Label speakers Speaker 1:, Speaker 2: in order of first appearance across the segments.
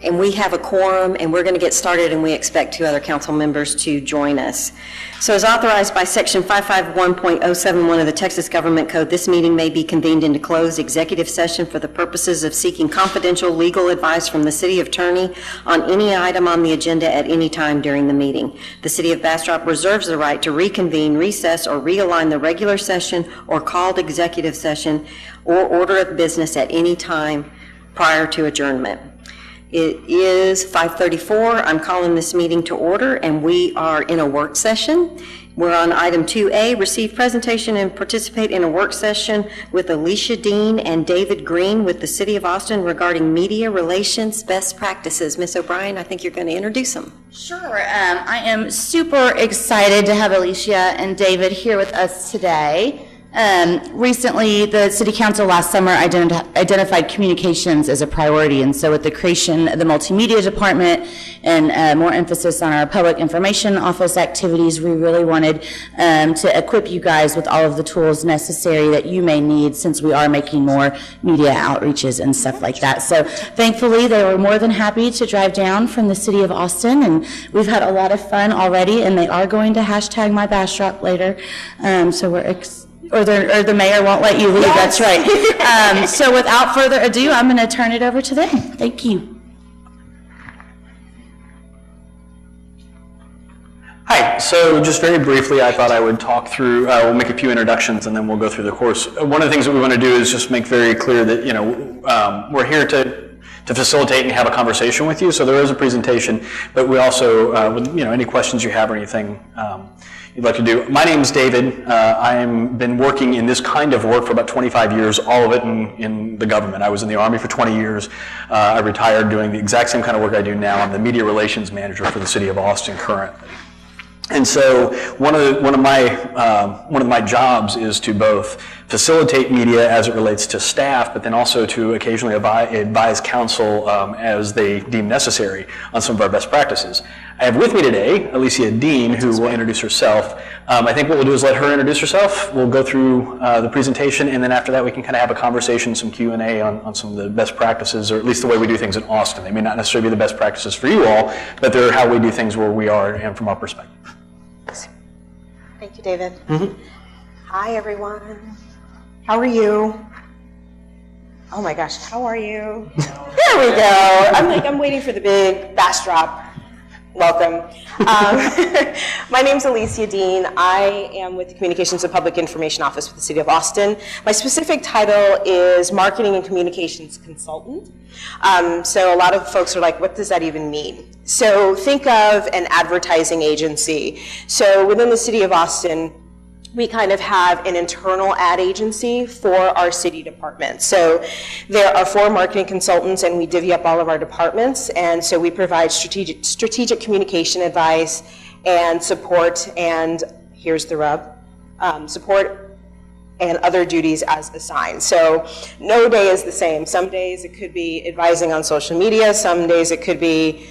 Speaker 1: and we have a quorum, and we're going to get started, and we expect 2 other council members to join us. So as authorized by Section 551.071 of the Texas Government Code, this meeting may be convened into closed executive session for the purposes of seeking confidential legal advice from the city attorney on any item on the agenda at any time during the meeting. The city of Bastrop reserves the right to reconvene, recess, or realign the regular session or called executive session or order of business at any time prior to adjournment. It is 5:34. I'm calling this meeting to order, and we are in a work session. We're on item 2A, receive presentation and participate in a work session with Alicia Dean and David Green with the City of Austin regarding media relations best practices. Ms. O'Brien, I think you're going to introduce them.
Speaker 2: Sure. I am super excited to have Alicia and David here with us today. Recently, the City Council last summer identified communications as a priority, and so with the creation of the Multimedia Department and more emphasis on our Public Information Office activities, we really wanted to equip you guys with all of the tools necessary that you may need, since we are making more media outreaches and stuff like that. So thankfully, they were more than happy to drive down from the City of Austin, and we've had a lot of fun already, and they are going to hashtag my Bastrop later, so we're or the mayor won't let you leave, yes. That's right. So without further ado, I'm going to turn it over to them. Thank you.
Speaker 3: Hi, so just very briefly, I thought I would talk through, we'll make a few introductions and then we'll go through the course. One of the things that we want to do is just make very clear that, we're here to facilitate and have a conversation with you. So there is a presentation, but we also, any questions you have or anything you'd like to do. My name is David. I've been working in this kind of work for about 25 years, all of it in the government. I was in the Army for 20 years. I retired doing the exact same kind of work I do now. I'm the media relations manager for the City of Austin currently. And so one of my jobs is to both facilitate media as it relates to staff, but then also to occasionally advise council as they deem necessary on some of our best practices. I have with me today Alicia Dean, who will introduce herself. I think what we'll do is let her introduce herself. We'll go through the presentation, and then after that we can kind of have a conversation, some Q&A on some of the best practices, or at least the way we do things in Austin. They may not necessarily be the best practices for you all, but they're how we do things where we are and from our perspective.
Speaker 4: Thank you, David. Mm-hmm. Hi, everyone. How are you? Oh my gosh, how are you? There we go. I'm waiting for the big Bastrop welcome. My name's Alicia Dean. I am with the Communications and Public Information Office with the City of Austin. My specific title is Marketing and Communications Consultant. So a lot of folks are like, what does that even mean? So think of an advertising agency. So within the City of Austin, we kind of have an internal ad agency for our city department. So there are 4 marketing consultants, and we divvy up all of our departments. And so we provide strategic communication advice and support, and here's the rub, support and other duties as assigned. So no day is the same. Some days it could be advising on social media. Some days it could be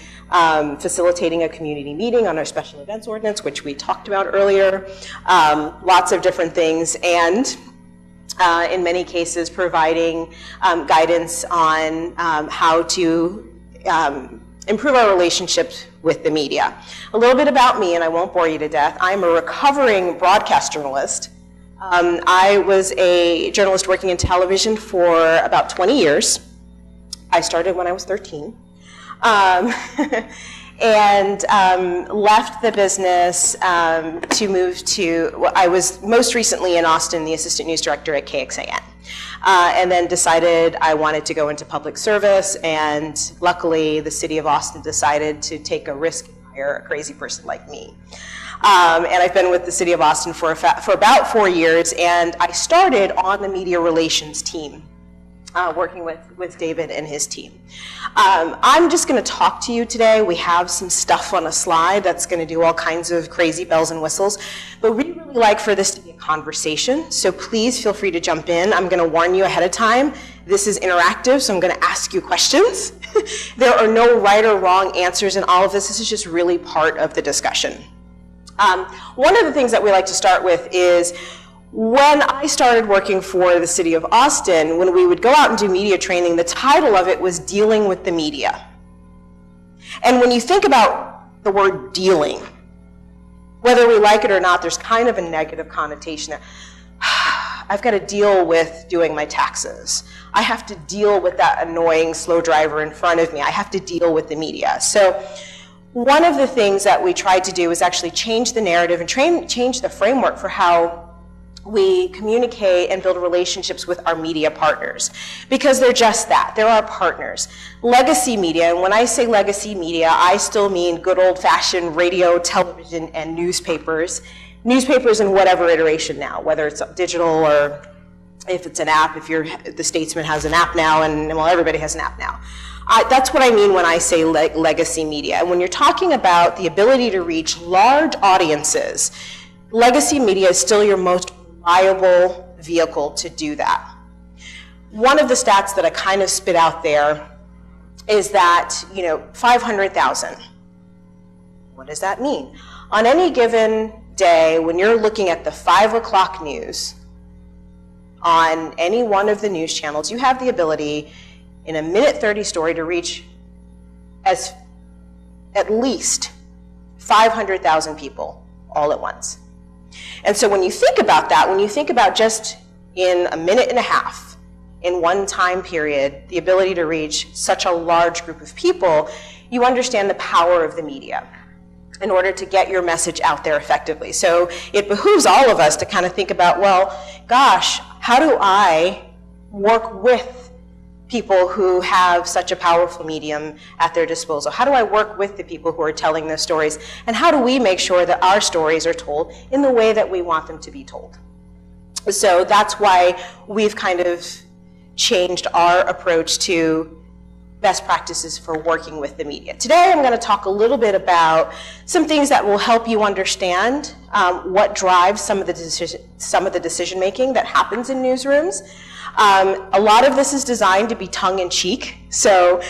Speaker 4: facilitating a community meeting on our special events ordinance, which we talked about earlier, lots of different things, and in many cases providing guidance on how to improve our relationships with the media. A little bit about me, and I won't bore you to death. I'm a recovering broadcast journalist. I was a journalist working in television for about 20 years. I started when I was 13. And left the business to move to, well, I was most recently in Austin, the assistant news director at KXAN. And then decided I wanted to go into public service, and luckily the City of Austin decided to take a risk and hire a crazy person like me. And I've been with the City of Austin for about 4 years, and I started on the media relations team. Working with David and his team. I'm just going to talk to you today. We have some stuff on a slide that's going to do all kinds of crazy bells and whistles, but we really like for this to be a conversation, so please feel free to jump in. I'm going to warn you ahead of time. This is interactive, so I'm going to ask you questions. There are no right or wrong answers in all of this. This is just really part of the discussion. One of the things that we like to start with is, when I started working for the City of Austin, when we would go out and do media training, the title of it was Dealing with the Media. And when you think about the word dealing, whether we like it or not, there's kind of a negative connotation there. I've got to deal with doing my taxes. I have to deal with that annoying slow driver in front of me. I have to deal with the media. So one of the things that we tried to do is actually change the narrative and change the framework for how we communicate and build relationships with our media partners, because they're just that. They're our partners. Legacy media, and when I say legacy media, I still mean good old-fashioned radio, television, and newspapers. Newspapers in whatever iteration now, whether it's digital or if it's an app, if the Statesman has an app now, and well, everybody has an app now. That's what I mean when I say legacy media. And when you're talking about the ability to reach large audiences, legacy media is still your most reliable vehicle to do that. One of the stats that I kind of spit out there is that, 500,000. What does that mean? On any given day, when you're looking at the 5 o'clock news on any one of the news channels, you have the ability in a minute 30 story to reach at least 500,000 people all at once. And so when you think about that, when you think about just in a minute and a half, in one time period, the ability to reach such a large group of people, you understand the power of the media in order to get your message out there effectively. So it behooves all of us to kind of think about, well, gosh, how do I work with people who have such a powerful medium at their disposal? How do I work with the people who are telling those stories? And how do we make sure that our stories are told in the way that we want them to be told? So that's why we've kind of changed our approach to best practices for working with the media. Today I'm going to talk a little bit about some things that will help you understand what drives some of the decision making that happens in newsrooms. A lot of this is designed to be tongue-in-cheek, so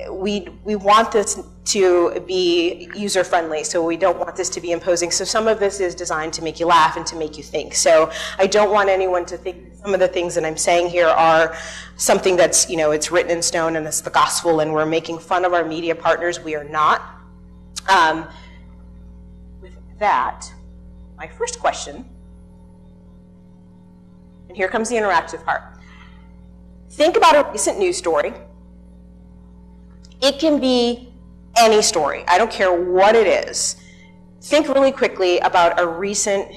Speaker 4: we want this to be user-friendly, so we don't want this to be imposing. So some of this is designed to make you laugh and to make you think. So I don't want anyone to think some of the things that I'm saying here are something that's, it's written in stone and it's the gospel and we're making fun of our media partners. We are not. With that, my first question, and here comes the interactive part. Think about a recent news story. It can be any story. I don't care what it is. Think really quickly about a recent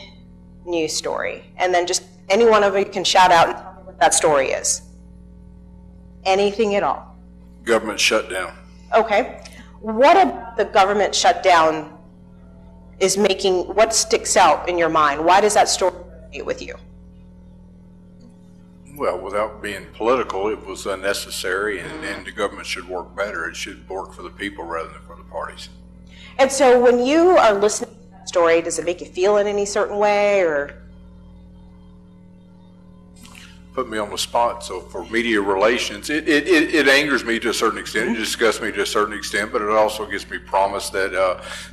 Speaker 4: news story, and then just any one of you can shout out and tell me what that story is. Anything at all.
Speaker 5: Government shutdown.
Speaker 4: Okay. What about the government shutdown is what sticks out in your mind? Why does that story resonate with you?
Speaker 5: Well, without being political, it was unnecessary, and the government should work better. It should work for the people rather than for the parties.
Speaker 4: And so when you are listening to that story, does it make you feel in any certain way, or?
Speaker 5: Put me on the spot. So for media relations, it angers me to a certain extent. It disgusts me to a certain extent, but it also gives me promise that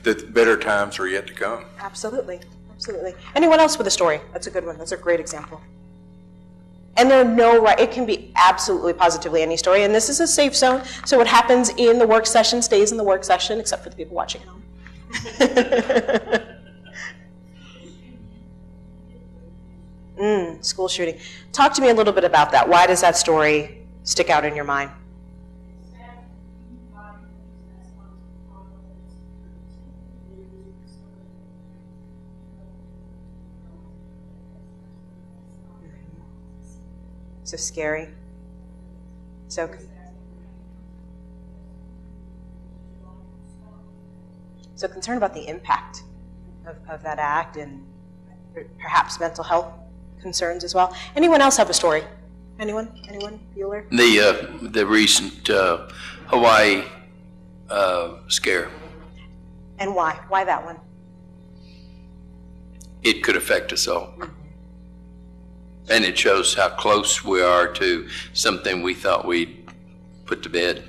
Speaker 5: that better times are yet to come.
Speaker 4: Absolutely, absolutely. Anyone else with a story? That's a good one. That's a great example. And there are no right, it can be absolutely positively any story, and this is a safe zone, so what happens in the work session stays in the work session, except for the people watching at home. School shooting. Talk to me a little bit about that. Why does that story stick out in your mind? So scary. So concerned about the impact of that act and perhaps mental health concerns as well. Anyone else have a story? Anyone? Bueller?
Speaker 6: The recent Hawaii scare.
Speaker 4: And why? Why that one?
Speaker 6: It could affect us all. And it shows how close we are to something we thought we'd put to bed.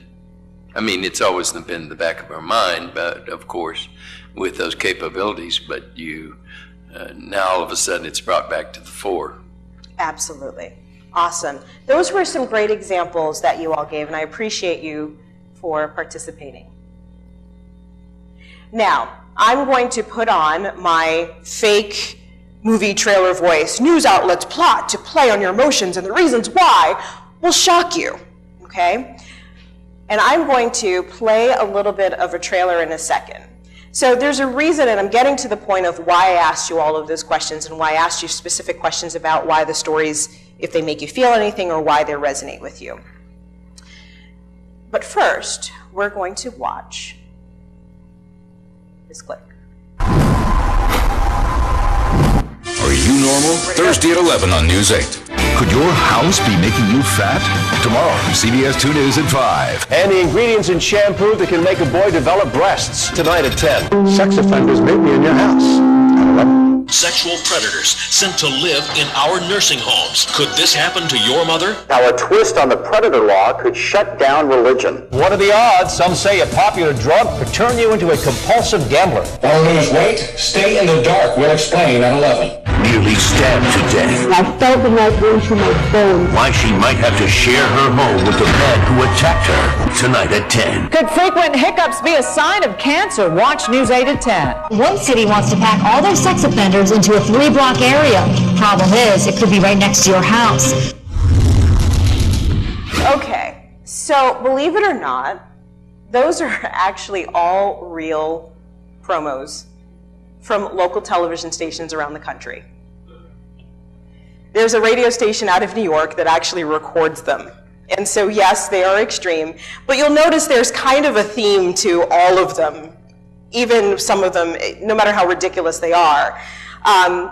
Speaker 6: I mean, it's always been in the back of our mind, but of course, with those capabilities, but now all of a sudden it's brought back to the fore.
Speaker 4: Absolutely. Awesome. Those were some great examples that you all gave, and I appreciate you for participating. Now, I'm going to put on my fake movie trailer voice. News outlets plot to play on your emotions, and the reasons why will shock you, okay? And I'm going to play a little bit of a trailer in a second. So there's a reason, and I'm getting to the point of why I asked you all of those questions and why I asked you specific questions about why the stories, if they make you feel anything or why they resonate with you. But first, we're going to watch this clip.
Speaker 7: Are you normal? Thursday at 11 on News 8. Could your house be making you fat? Tomorrow, CBS 2 News at 5.
Speaker 8: And the ingredients in shampoo that can make a boy develop breasts. Tonight at 10. Sex offenders may be in your house. At 11.
Speaker 9: Sexual predators sent to live in our nursing homes. Could this happen to your mother?
Speaker 8: How a twist on the predator law could shut down religion. What are the odds? Some say a popular drug could turn you into a compulsive gambler.
Speaker 10: Don't lose weight. Stay in the dark. We'll explain at 11.
Speaker 7: Nearly stabbed to death.
Speaker 11: I felt the knife going through my bones.
Speaker 7: Why she might have to share her home with the man who attacked her. Tonight at 10.
Speaker 12: Could frequent hiccups be a sign of cancer? Watch News 8 at 10.
Speaker 11: One city wants to pack all their sex offenders into a 3-block area. Problem is, it could be right next to your house.
Speaker 4: Okay, so believe it or not, those are actually all real promos from local television stations around the country. There's a radio station out of New York that actually records them. And so yes, they are extreme, but you'll notice there's kind of a theme to all of them, even some of them, no matter how ridiculous they are.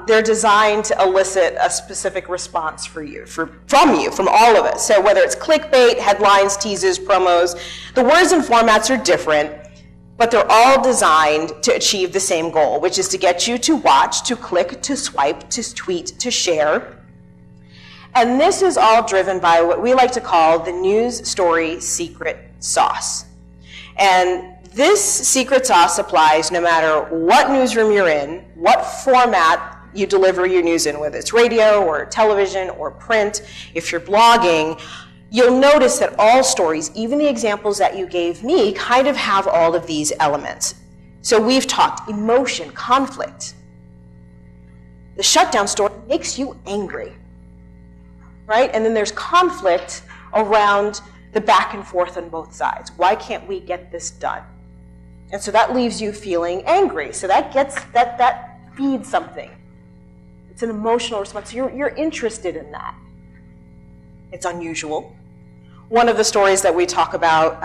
Speaker 4: They're designed to elicit a specific response from you, from all of us. So whether it's clickbait, headlines, teases, promos, the words and formats are different, but they're all designed to achieve the same goal, which is to get you to watch, to click, to swipe, to tweet, to share. And this is all driven by what we like to call the news story secret sauce. And this secret sauce applies no matter what newsroom you're in, what format you deliver your news in, whether it's radio or television or print. If you're blogging, you'll notice that all stories, even the examples that you gave me, kind of have all of these elements. So we've talked emotion, conflict. The shutdown story makes you angry, right? And then there's conflict around the back and forth on both sides. Why can't we get this done? And so that leaves you feeling angry. So that feeds something. It's an emotional response. You're interested in that. It's unusual. One of the stories that we talk about,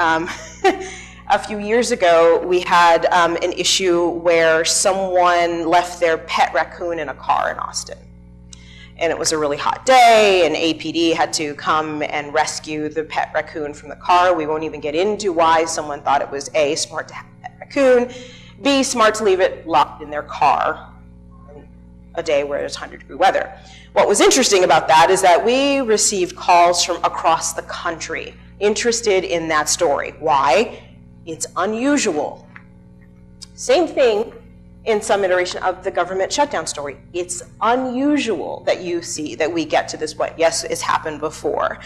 Speaker 4: a few years ago, we had an issue where someone left their pet raccoon in a car in Austin. And it was a really hot day, and APD had to come and rescue the pet raccoon from the car. We won't even get into why someone thought it was A, smart to have a pet raccoon, B, smart to leave it locked in their car on a day where it's 100-degree weather. What was interesting about that is that we received calls from across the country interested in that story. Why? It's unusual. Same thing in some iteration of the government shutdown story. It's unusual that you see that we get to this point. Yes, it's happened before.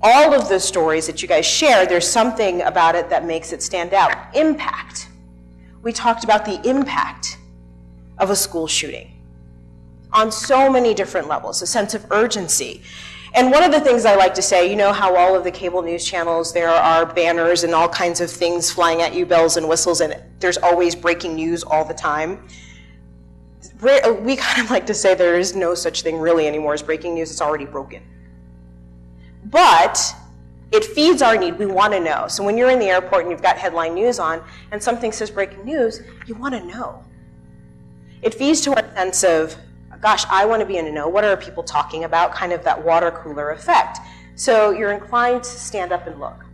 Speaker 4: All of the stories that you guys share, there's something about it that makes it stand out. Impact. We talked about the impact of a school shooting on so many different levels, a sense of urgency. And one of the things I like to say, you know how all of the cable news channels, there are banners and all kinds of things flying at you, bells and whistles, and there's always breaking news all the time. We kind of like to say there is no such thing really anymore as breaking news. It's already broken. But it feeds our need. We want to know. So when you're in the airport and you've got headline news on and something says breaking news, you want to know. It feeds to our sense of, gosh, I want to be in the know. What are people talking about? Kind of that water cooler effect. So you're inclined to stand up and look.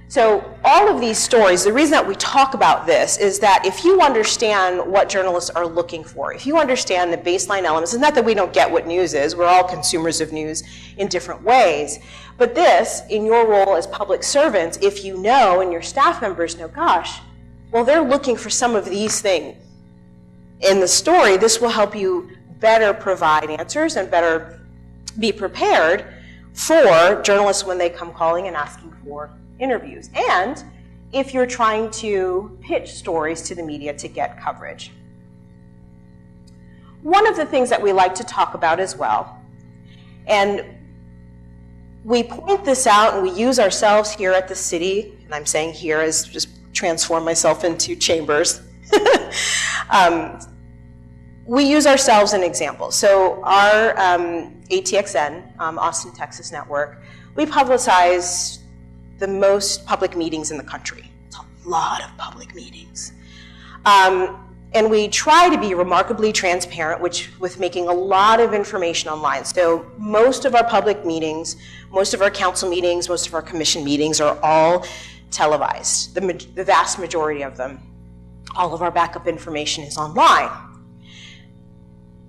Speaker 4: So all of these stories, the reason that we talk about this is that if you understand what journalists are looking for, if you understand the baseline elements, it's not that we don't get what news is, we're all consumers of news in different ways, but this, in your role as public servants, if you know and your staff members know, gosh, well, they're looking for some of these things in the story, this will help you better provide answers and better be prepared for journalists when they come calling and asking for interviews. And if you're trying to pitch stories to the media to get coverage. One of the things that we like to talk about as well, and we point this out and we use ourselves here at the city, and I'm saying here as just transform myself into chambers. We use ourselves as an example. So our ATXN, Austin, Texas network, we publicize the most public meetings in the country. It's a lot of public meetings. And we try to be remarkably transparent, with making a lot of information online. So most of our public meetings, most of our council meetings, most of our commission meetings are all televised, the vast majority of them. All of our backup information is online.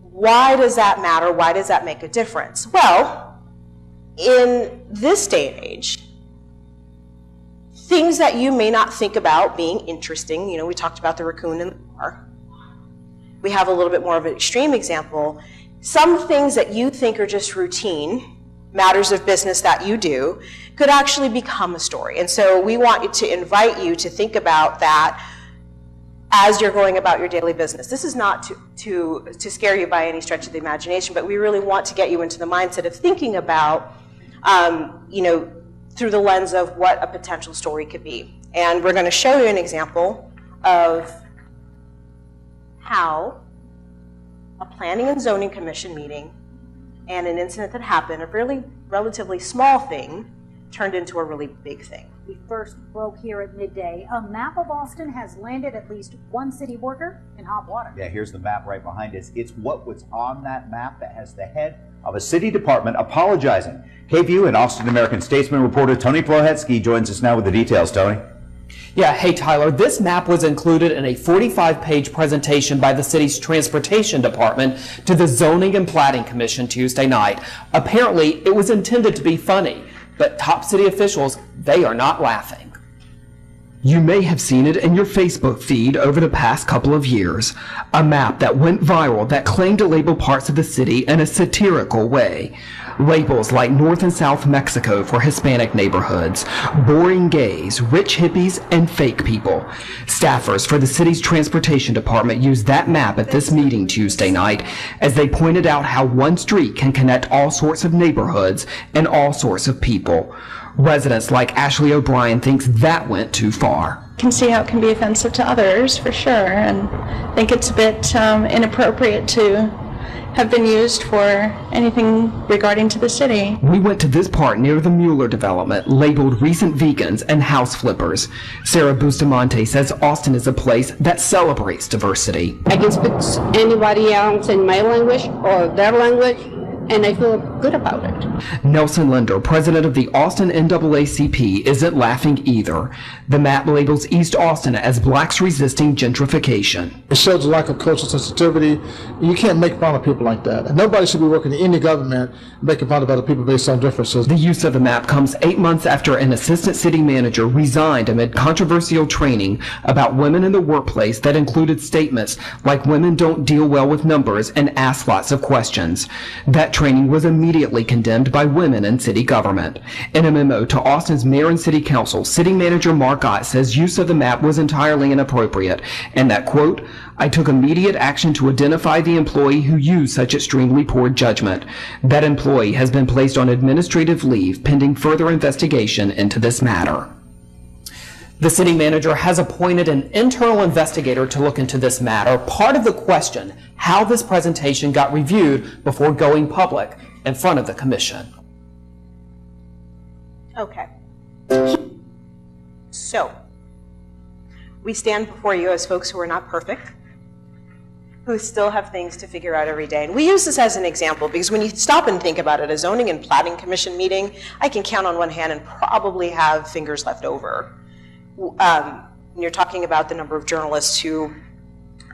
Speaker 4: Why does that matter? Why does that make a difference? Well, in this day and age, things that you may not think about being interesting, we talked about the raccoon in the car. We have a little bit more of an extreme example. Some things that you think are just routine, matters of business that you do, could actually become a story. And so we want to invite you to think about that as you're going about your daily business. This is not to scare you by any stretch of the imagination, but we really want to get you into the mindset of thinking about, through the lens of what a potential story could be. And we're going to show you an example of how a planning and zoning commission meeting and an incident that happened, a really relatively small thing, turned into a really big thing.
Speaker 13: We first broke here at midday. A map of Austin has landed at least one city worker in hot water.
Speaker 8: Yeah, here's the map right behind us. It's what was on that map that has the head of a city department apologizing. KVU and Austin American-Statesman reporter Tony Plohetsky joins us now with the details. Tony?
Speaker 14: Yeah, hey Tyler, this map was included in a 45-page presentation by the city's transportation department to the Zoning and Platting Commission Tuesday night. Apparently, it was intended to be funny, but top city officials, they are not laughing.
Speaker 15: You may have seen it in your Facebook feed over the past couple of years. A map that went viral that claimed to label parts of the city in a satirical way. Labels like North and South Mexico for Hispanic neighborhoods, boring gays, rich hippies, and fake people. Staffers for the city's transportation department used that map at this meeting Tuesday night as they pointed out how one street can connect all sorts of neighborhoods and all sorts of people. Residents like Ashley O'Brien thinks that went too far.
Speaker 16: Can see how it can be offensive to others, for sure, and I think it's a bit inappropriate to have been used for anything regarding to the city.
Speaker 15: We went to this part near the Mueller development, labeled Recent Vegans and House Flippers. Sarah Bustamante says Austin is a place that celebrates diversity.
Speaker 17: I can speak to anybody else in my language or their language, and I feel good about it.
Speaker 15: Nelson Linder, president of the Austin NAACP, isn't laughing either. The map labels East Austin as blacks resisting gentrification.
Speaker 18: It shows a lack of cultural sensitivity. You can't make fun of people like that. And nobody should be working in any government making fun of other people based on differences.
Speaker 15: The use of the map comes 8 months after an assistant city manager resigned amid controversial training about women in the workplace that included statements like women don't deal well with numbers and ask lots of questions. That training was immediately condemned by women in city government. In a memo to Austin's mayor and city council, city manager Mark Ott says use of the map was entirely inappropriate and that, quote, I took immediate action to identify the employee who used such extremely poor judgment. That employee has been placed on administrative leave pending further investigation into this matter.
Speaker 14: The city manager has appointed an internal investigator to look into this matter. Part of the question, how this presentation got reviewed before going public in front of the commission.
Speaker 4: Okay. So, we stand before you as folks who are not perfect, who still have things to figure out every day. And we use this as an example because when you stop and think about it, a zoning and platting commission meeting, I can count on one hand and probably have fingers left over. You're talking about the number of journalists who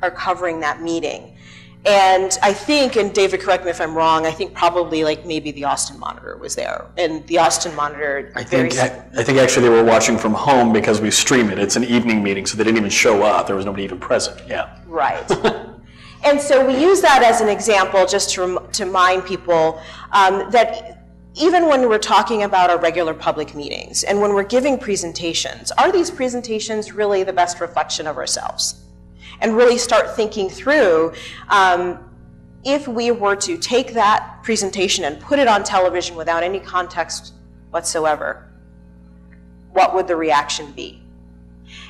Speaker 4: are covering that meeting. And I think, and David, correct me if I'm wrong, I think probably like maybe the Austin Monitor was there. And the Austin Monitor,
Speaker 3: I think actually they were watching from home because we stream it. It's an evening meeting, so they didn't even show up. There was nobody even present, yeah.
Speaker 4: Right. And so we use that as an example just to remind people that even when we're talking about our regular public meetings and when we're giving presentations, are these presentations really the best reflection of ourselves? And really start thinking through, if we were to take that presentation and put it on television without any context whatsoever, what would the reaction be?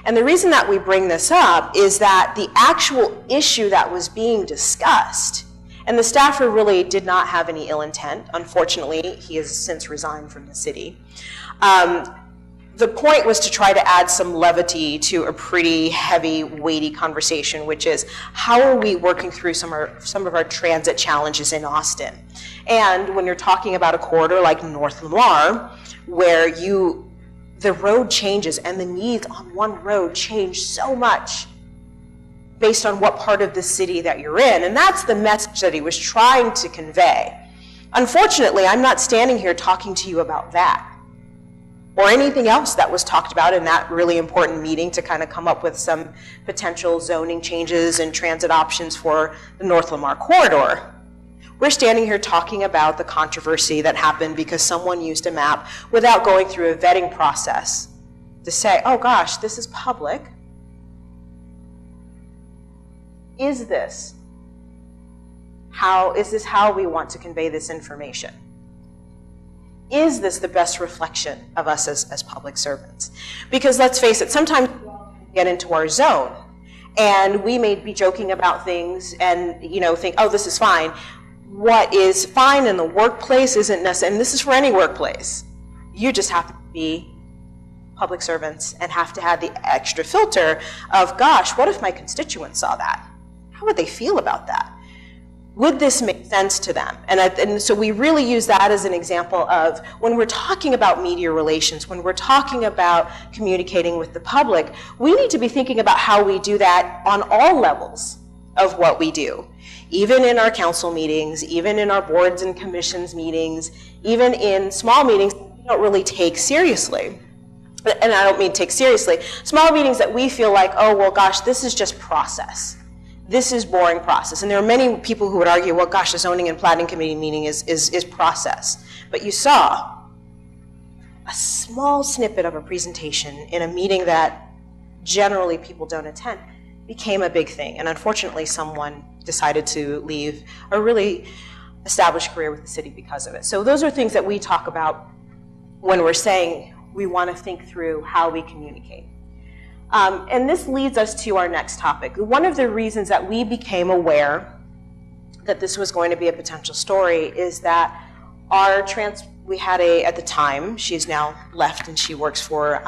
Speaker 4: And the reason that we bring this up is that the actual issue that was being discussed, and the staffer really did not have any ill intent. Unfortunately, he has since resigned from the city. The point was to try to add some levity to a pretty heavy, weighty conversation, which is how are we working through some of our transit challenges in Austin? And when you're talking about a corridor like North Lamar, where the road changes and the needs on one road change so much based on what part of the city that you're in. And that's the message that he was trying to convey. Unfortunately, I'm not standing here talking to you about that or anything else that was talked about in that really important meeting to kind of come up with some potential zoning changes and transit options for the North Lamar corridor. We're standing here talking about the controversy that happened because someone used a map without going through a vetting process to say, oh gosh, this is public. Is this how we want to convey this information? Is this the best reflection of us as public servants? Because let's face it, sometimes we get into our zone and we may be joking about things and think, oh, this is fine. What is fine in the workplace isn't necessary, and this is for any workplace. You just have to be public servants and have to have the extra filter of, gosh, what if my constituents saw that? How would they feel about that? Would this make sense to them? And so we really use that as an example of when we're talking about media relations, when we're talking about communicating with the public, we need to be thinking about how we do that on all levels of what we do. Even in our council meetings, even in our boards and commissions meetings, even in small meetings that we don't really take seriously. And I don't mean take seriously. Small meetings that we feel like, oh, well, gosh, this is just process. This is boring process. And there are many people who would argue, well, gosh, the zoning and planning committee meeting is process. But you saw a small snippet of a presentation in a meeting that generally people don't attend became a big thing. And unfortunately, someone decided to leave a really established career with the city because of it. So those are things that we talk about when we're saying we want to think through how we communicate. And this leads us to our next topic. One of the reasons that we became aware that this was going to be a potential story is that we had at the time, she's now left and she works for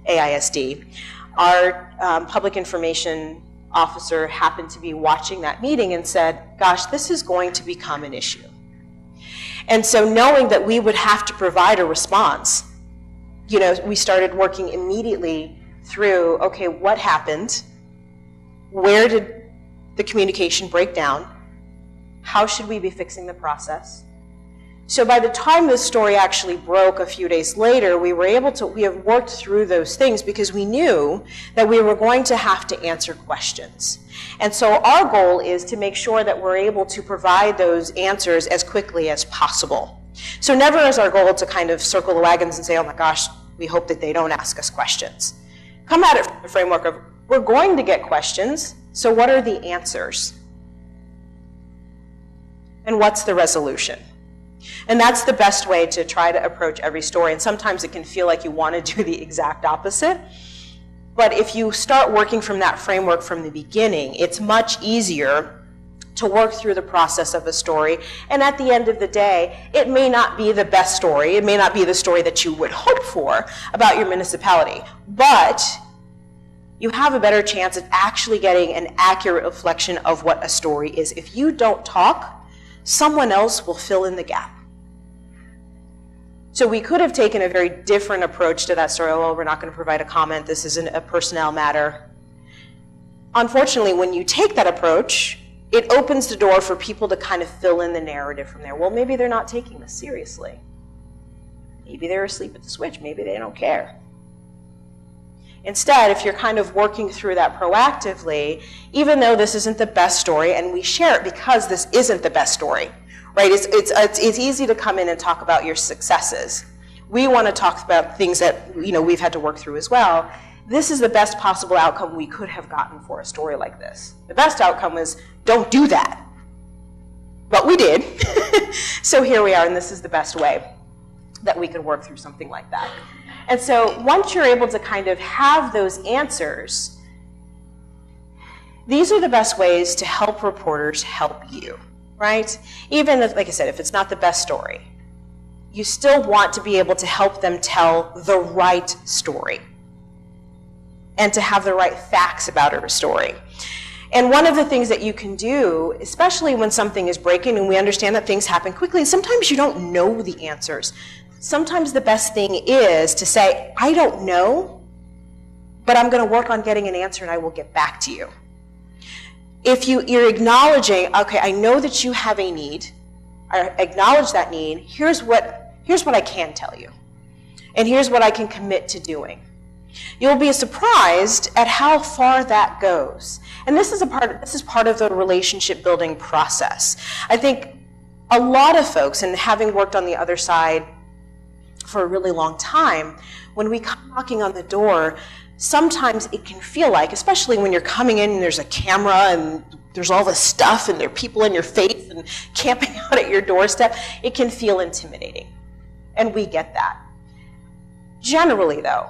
Speaker 4: AISD, our public information officer happened to be watching that meeting and said, gosh, this is going to become an issue. And so knowing that we would have to provide a response, we started working immediately through, okay, what happened? Where did the communication break down? How should we be fixing the process? So by the time this story actually broke a few days later, we have worked through those things because we knew that we were going to have to answer questions. And so our goal is to make sure that we're able to provide those answers as quickly as possible. So never is our goal to kind of circle the wagons and say, oh my gosh, we hope that they don't ask us questions. Come at it from the framework of, we're going to get questions, so what are the answers? And what's the resolution? And that's the best way to try to approach every story. And sometimes it can feel like you want to do the exact opposite. But if you start working from that framework from the beginning, it's much easier to work through the process of a story. And at the end of the day, it may not be the best story. It may not be the story that you would hope for about your municipality. But you have a better chance of actually getting an accurate reflection of what a story is. If you don't talk, someone else will fill in the gap. So we could have taken a very different approach to that story. Well, we're not going to provide a comment. This isn't a personnel matter. Unfortunately, when you take that approach, it opens the door for people to kind of fill in the narrative from there. Well, maybe they're not taking this seriously. Maybe they're asleep at the switch. Maybe they don't care. Instead, if you're kind of working through that proactively, even though this isn't the best story, and we share it because this isn't the best story, right? It's easy to come in and talk about your successes. We want to talk about things that, you know, we've had to work through as well. This is the best possible outcome we could have gotten for a story like this. The best outcome was, don't do that. But we did. So here we are, and this is the best way that we could work through something like that. And so once you're able to kind of have those answers, these are the best ways to help reporters help you, right? Even if, like I said, if it's not the best story, you still want to be able to help them tell the right story and to have the right facts about a story. And one of the things that you can do, especially when something is breaking and we understand that things happen quickly, and sometimes you don't know the answers. Sometimes the best thing is to say, I don't know, but I'm going to work on getting an answer and I will get back to you. If you're acknowledging, okay, I know that you have a need, I acknowledge that need, here's what I can tell you, and here's what I can commit to doing. You'll be surprised at how far that goes. And this is part of the relationship building process. I think a lot of folks, and having worked on the other side for a really long time, when we come knocking on the door, sometimes it can feel like, especially when you're coming in and there's a camera and there's all this stuff and there are people in your face and camping out at your doorstep, it can feel intimidating. And we get that. Generally, though,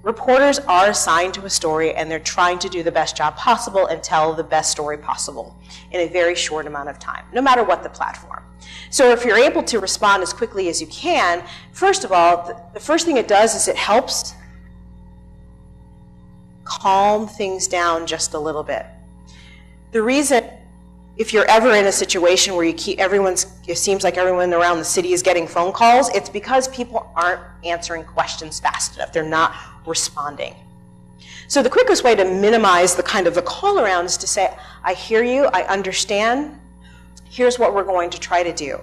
Speaker 4: reporters are assigned to a story and they're trying to do the best job possible and tell the best story possible in a very short amount of time, no matter what the platform. So if you're able to respond as quickly as you can, first of all, the first thing it does is it helps calm things down just a little bit. The reason, if you're ever in a situation where it seems like everyone around the city is getting phone calls, it's because people aren't answering questions fast enough. They're not responding. So the quickest way to minimize the call around is to say, I hear you, I understand, here's what we're going to try to do.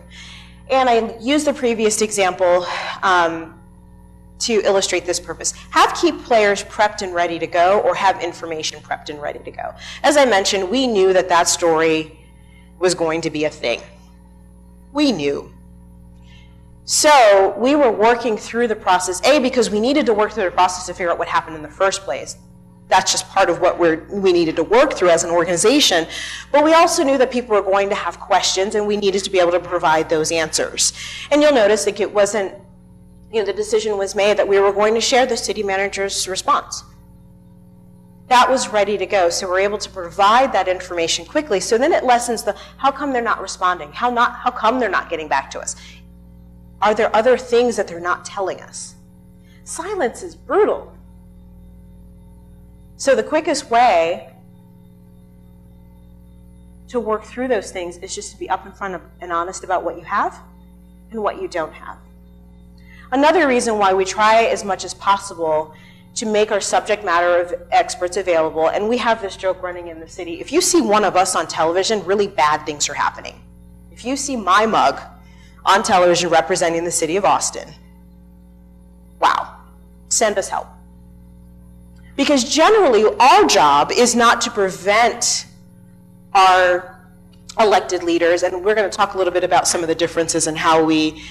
Speaker 4: And I used the previous example to illustrate this purpose. Have key players prepped and ready to go, or have information prepped and ready to go. As I mentioned, we knew that that story was going to be a thing. We knew. So we were working through the process, because we needed to work through the process to figure out what happened in the first place. That's just part of what we needed to work through as an organization. But we also knew that people were going to have questions and we needed to be able to provide those answers. And you'll notice that it wasn't, the decision was made that we were going to share the city manager's response. That was ready to go, so we're able to provide that information quickly. So then it lessens the, how come they're not responding? How come they're not getting back to us? Are there other things that they're not telling us? Silence is brutal. So the quickest way to work through those things is just to be up in front of and honest about what you have and what you don't have. Another reason why we try as much as possible to make our subject matter experts available, and we have this joke running in the city, if you see one of us on television, really bad things are happening. If you see my mug on television representing the city of Austin, wow, send us help. Because generally, our job is not to prevent our elected leaders, and we're going to talk a little bit about some of the differences in how we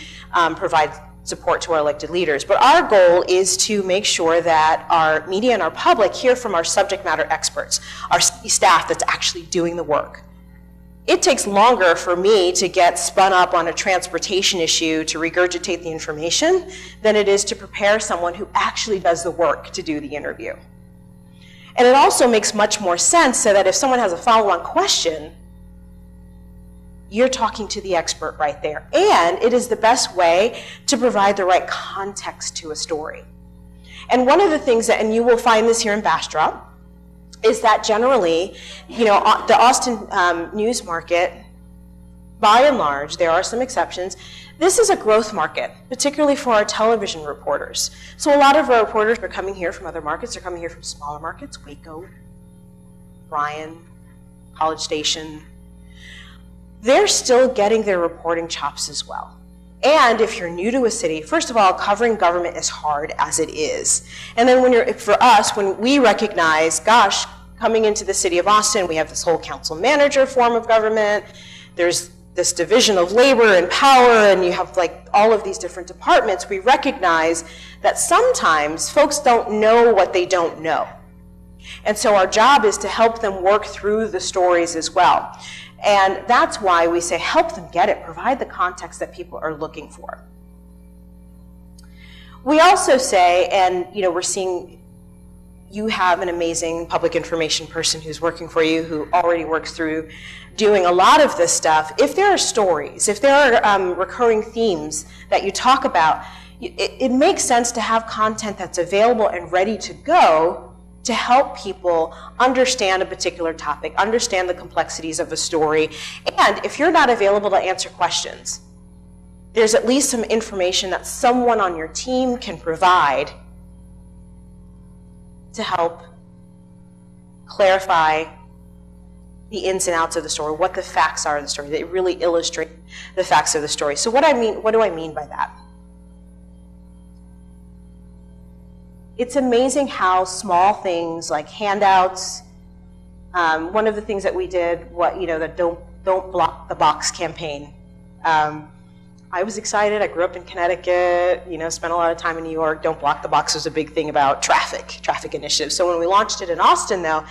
Speaker 4: provide support to our elected leaders. But our goal is to make sure that our media and our public hear from our subject matter experts, our staff that's actually doing the work. It takes longer for me to get spun up on a transportation issue to regurgitate the information than it is to prepare someone who actually does the work to do the interview. And it also makes much more sense so that if someone has a follow-on question, you're talking to the expert right there. And it is the best way to provide the right context to a story. And one of the things that, and you will find this here in Bastrop, is that generally, the Austin news market, by and large, there are some exceptions, this is a growth market, particularly for our television reporters. So a lot of our reporters are coming here from other markets. They're coming here from smaller markets, Waco, Bryan, College Station. They're still getting their reporting chops as well. And if you're new to a city, first of all, covering government is hard as it is. And then for us, when we recognize, gosh, coming into the city of Austin, we have this whole council manager form of government. There's this division of labor and power, and you have like all of these different departments, we recognize that sometimes folks don't know what they don't know. And so our job is to help them work through the stories as well. And that's why we say help them get it, provide the context that people are looking for. We also say, and we're seeing you have an amazing public information person who's working for you, who already works through doing a lot of this stuff. If there are stories, if there are recurring themes that you talk about, it makes sense to have content that's available and ready to go to help people understand a particular topic, understand the complexities of a story. And if you're not available to answer questions, there's at least some information that someone on your team can provide to help clarify the ins and outs of the story, what the facts are of the story. They really illustrate the facts of the story. So what do I mean by that? It's amazing how small things like handouts, one of the things that we did, the Don't Block the Box campaign. I was excited. I grew up in Connecticut, spent a lot of time in New York. Don't Block the Box was a big thing about traffic initiatives. So when we launched it in Austin, though,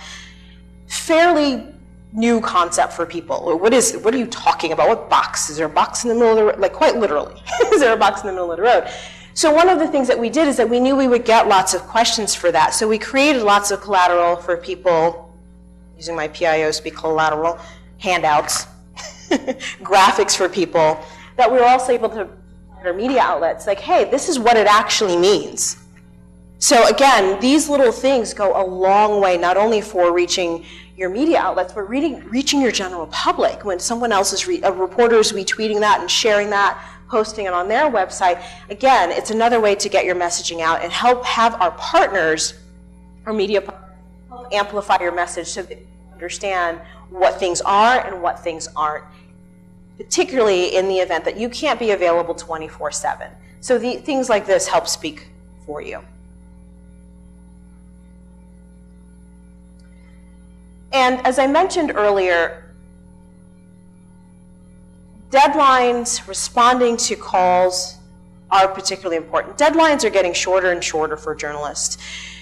Speaker 4: fairly new concept for people. What are you talking about? What box? Is there a box in the middle of the road? Like, quite literally, is there a box in the middle of the road? So one of the things that we did is that we knew we would get lots of questions for that. So we created lots of collateral for people, using my PIO speak, collateral, handouts, graphics for people, that we were also able to our media outlets, like, hey, this is what it actually means. So again, these little things go a long way, not only for reaching your media outlets, but reaching your general public. When someone else is, a reporter is retweeting that and sharing that, posting it on their website, again, it's another way to get your messaging out and help have our partners, our media partners, help amplify your message so that you understand what things are and what things aren't, particularly in the event that you can't be available 24/7. So things like this help speak for you. And as I mentioned earlier, deadlines, responding to calls are particularly important. Deadlines are getting shorter and shorter for journalists.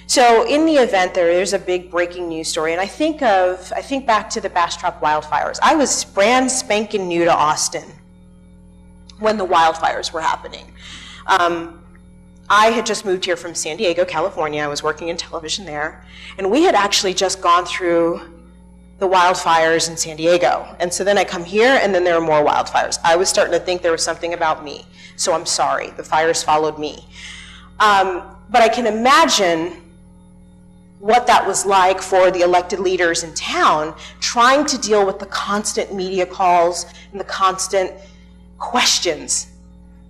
Speaker 4: So in the event there's a big breaking news story, and I think back to the Bastrop wildfires. I was brand spanking new to Austin when the wildfires were happening. I had just moved here from San Diego, California. I was working in television there, and we had actually just gone through the wildfires in San Diego. And so then I come here, and then there are more wildfires. I was starting to think there was something about me. So I'm sorry, the fires followed me. But I can imagine what that was like for the elected leaders in town, trying to deal with the constant media calls and the constant questions.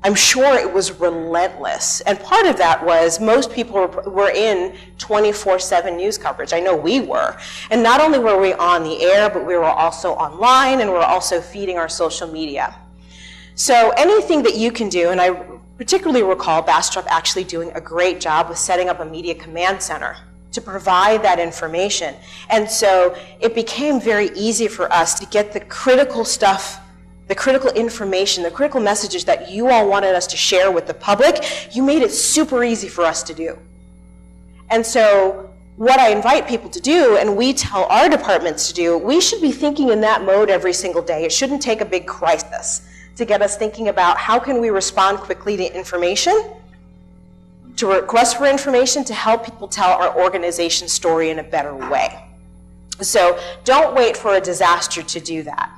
Speaker 4: I'm sure it was relentless. And part of that was most people were in 24/7 news coverage. I know we were. And not only were we on the air, but we were also online, and we were also feeding our social media. So anything that you can do, and I particularly recall Bastrop actually doing a great job with setting up a media command center to provide that information. And so it became very easy for us to get the critical stuff, the critical information, the critical messages that you all wanted us to share with the public. You made it super easy for us to do. And so what I invite people to do, and we tell our departments to do, we should be thinking in that mode every single day. It shouldn't take a big crisis to get us thinking about how can we respond quickly to information, to request for information, to help people tell our organization's story in a better way. So don't wait for a disaster to do that.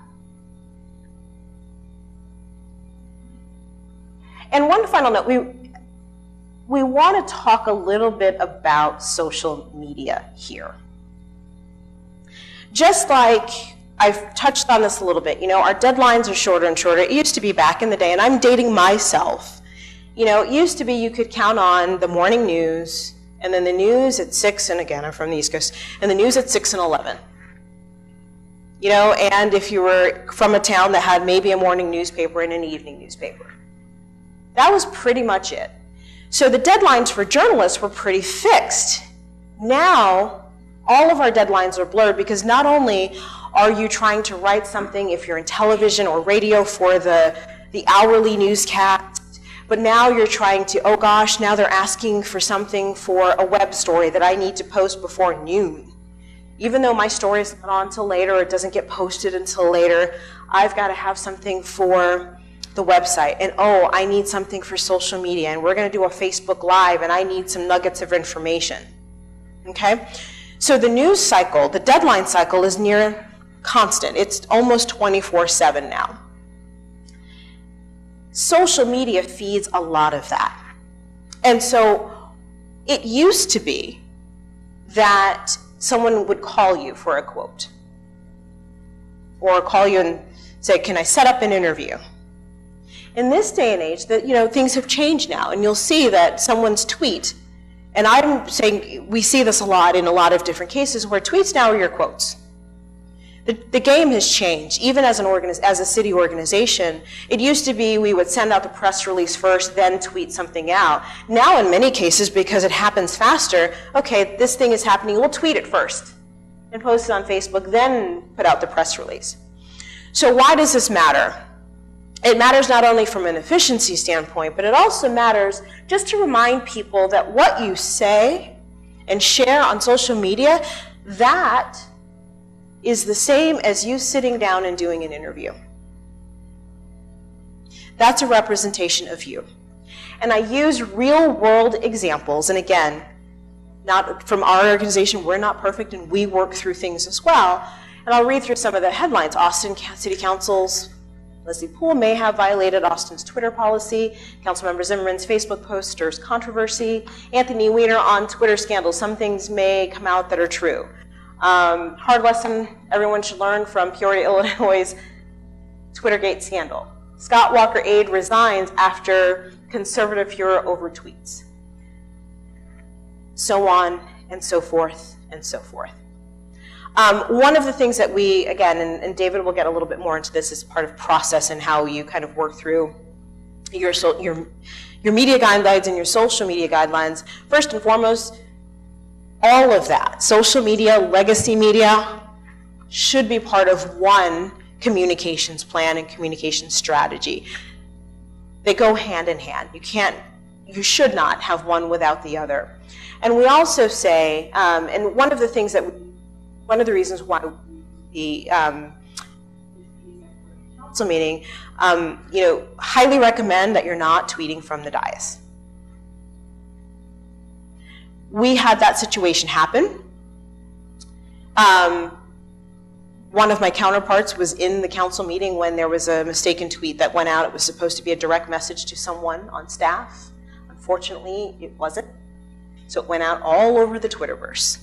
Speaker 4: And one final note, we want to talk a little bit about social media here. Just like I've touched on this a little bit, our deadlines are shorter and shorter. It used to be back in the day, and I'm dating myself. It used to be you could count on the morning news, and then the news at 6, and again, I'm from the East Coast, and the news at 6 and 11. And if you were from a town that had maybe a morning newspaper and an evening newspaper. That was pretty much it. So the deadlines for journalists were pretty fixed. Now, all of our deadlines are blurred because not only Are you trying to write something, if you're in television or radio, for the hourly newscast? But now you're trying to, oh gosh, now they're asking for something for a web story that I need to post before noon. Even though my story is not on until later, or it doesn't get posted until later, I've got to have something for the website. And oh, I need something for social media, and we're going to do a Facebook Live, and I need some nuggets of information. Okay? So the news cycle, the deadline cycle, is near constant. It's almost 24/7 now. Social media feeds a lot of that. And so it used to be that someone would call you for a quote, or call you and say, can I set up an interview? In this day and age, things have changed now, and you'll see that someone's tweet, and I'm saying we see this a lot in a lot of different cases, where tweets now are your quotes. The game has changed. Even as a city organization, it used to be we would send out the press release first, then tweet something out. Now, in many cases, because it happens faster, okay, this thing is happening, we'll tweet it first and post it on Facebook, then put out the press release. So why does this matter? It matters not only from an efficiency standpoint, but it also matters just to remind people that what you say and share on social media, that is the same as you sitting down and doing an interview. That's a representation of you. And I use real world examples, and again, not from our organization, we're not perfect and we work through things as well. And I'll read through some of the headlines. Austin City Council's Leslie Poole may have violated Austin's Twitter policy. Councilmember Zimmerman's Facebook post stirs controversy. Anthony Weiner on Twitter scandal. Some things may come out that are true. Hard lesson everyone should learn from Peoria, Illinois' Twittergate scandal. Scott Walker aide resigns after conservative furor over tweets. So on and so forth and so forth. One of the things that we, again, and David will get a little bit more into this as part of process and how you kind of work through your media guidelines and your social media guidelines. First and foremost, all of that, social media, legacy media, should be part of one communications plan and communications strategy. They go hand in hand. You should not have one without the other. And we also say, and one of the reasons why the council meeting, highly recommend that you're not tweeting from the dais. We had that situation happen. One of my counterparts was in the council meeting when there was a mistaken tweet that went out. It was supposed to be a direct message to someone on staff. Unfortunately, it wasn't. So it went out all over the Twitterverse.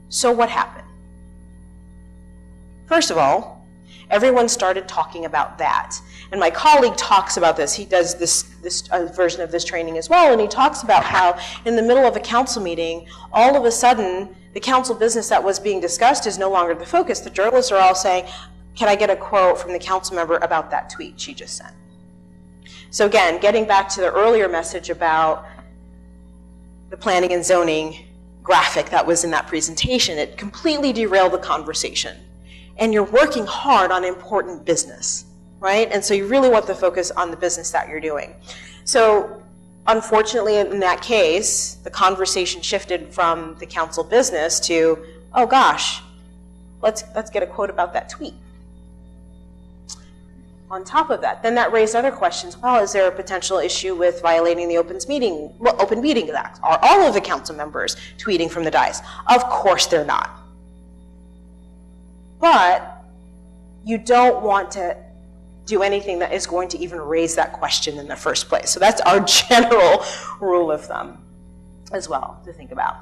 Speaker 4: So what happened? First of all, everyone started talking about that. And my colleague talks about this. He does this version of this training as well, and he talks about how in the middle of a council meeting, all of a sudden, the council business that was being discussed is no longer the focus. The journalists are all saying, can I get a quote from the council member about that tweet she just sent? So again, getting back to the earlier message about the planning and zoning graphic that was in that presentation, it completely derailed the conversation. And you're working hard on important business, right? And so you really want to focus on the business that you're doing. So unfortunately, in that case, the conversation shifted from the council business to, oh gosh, let's get a quote about that tweet. On top of that, then that raised other questions. Well, is there a potential issue with violating the Open Meetings Act? Are all of the council members tweeting from the dais? Of course they're not. But you don't want to do anything that is going to even raise that question in the first place. So that's our general rule of thumb as well to think about.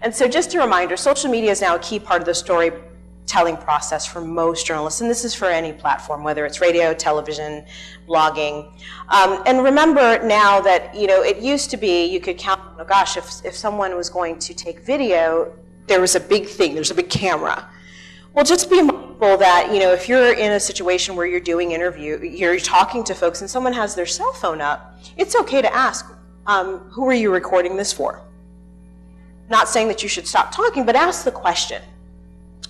Speaker 4: And so just a reminder, social media is now a key part of the storytelling process for most journalists, and this is for any platform, whether it's radio, television, blogging. And remember now that, it used to be you could count, oh gosh, if someone was going to take video, there was a big thing, there's a big camera. Well, just be mindful that, if you're in a situation where you're doing you're talking to folks and someone has their cell phone up, it's okay to ask, who are you recording this for? Not saying that you should stop talking, but ask the question.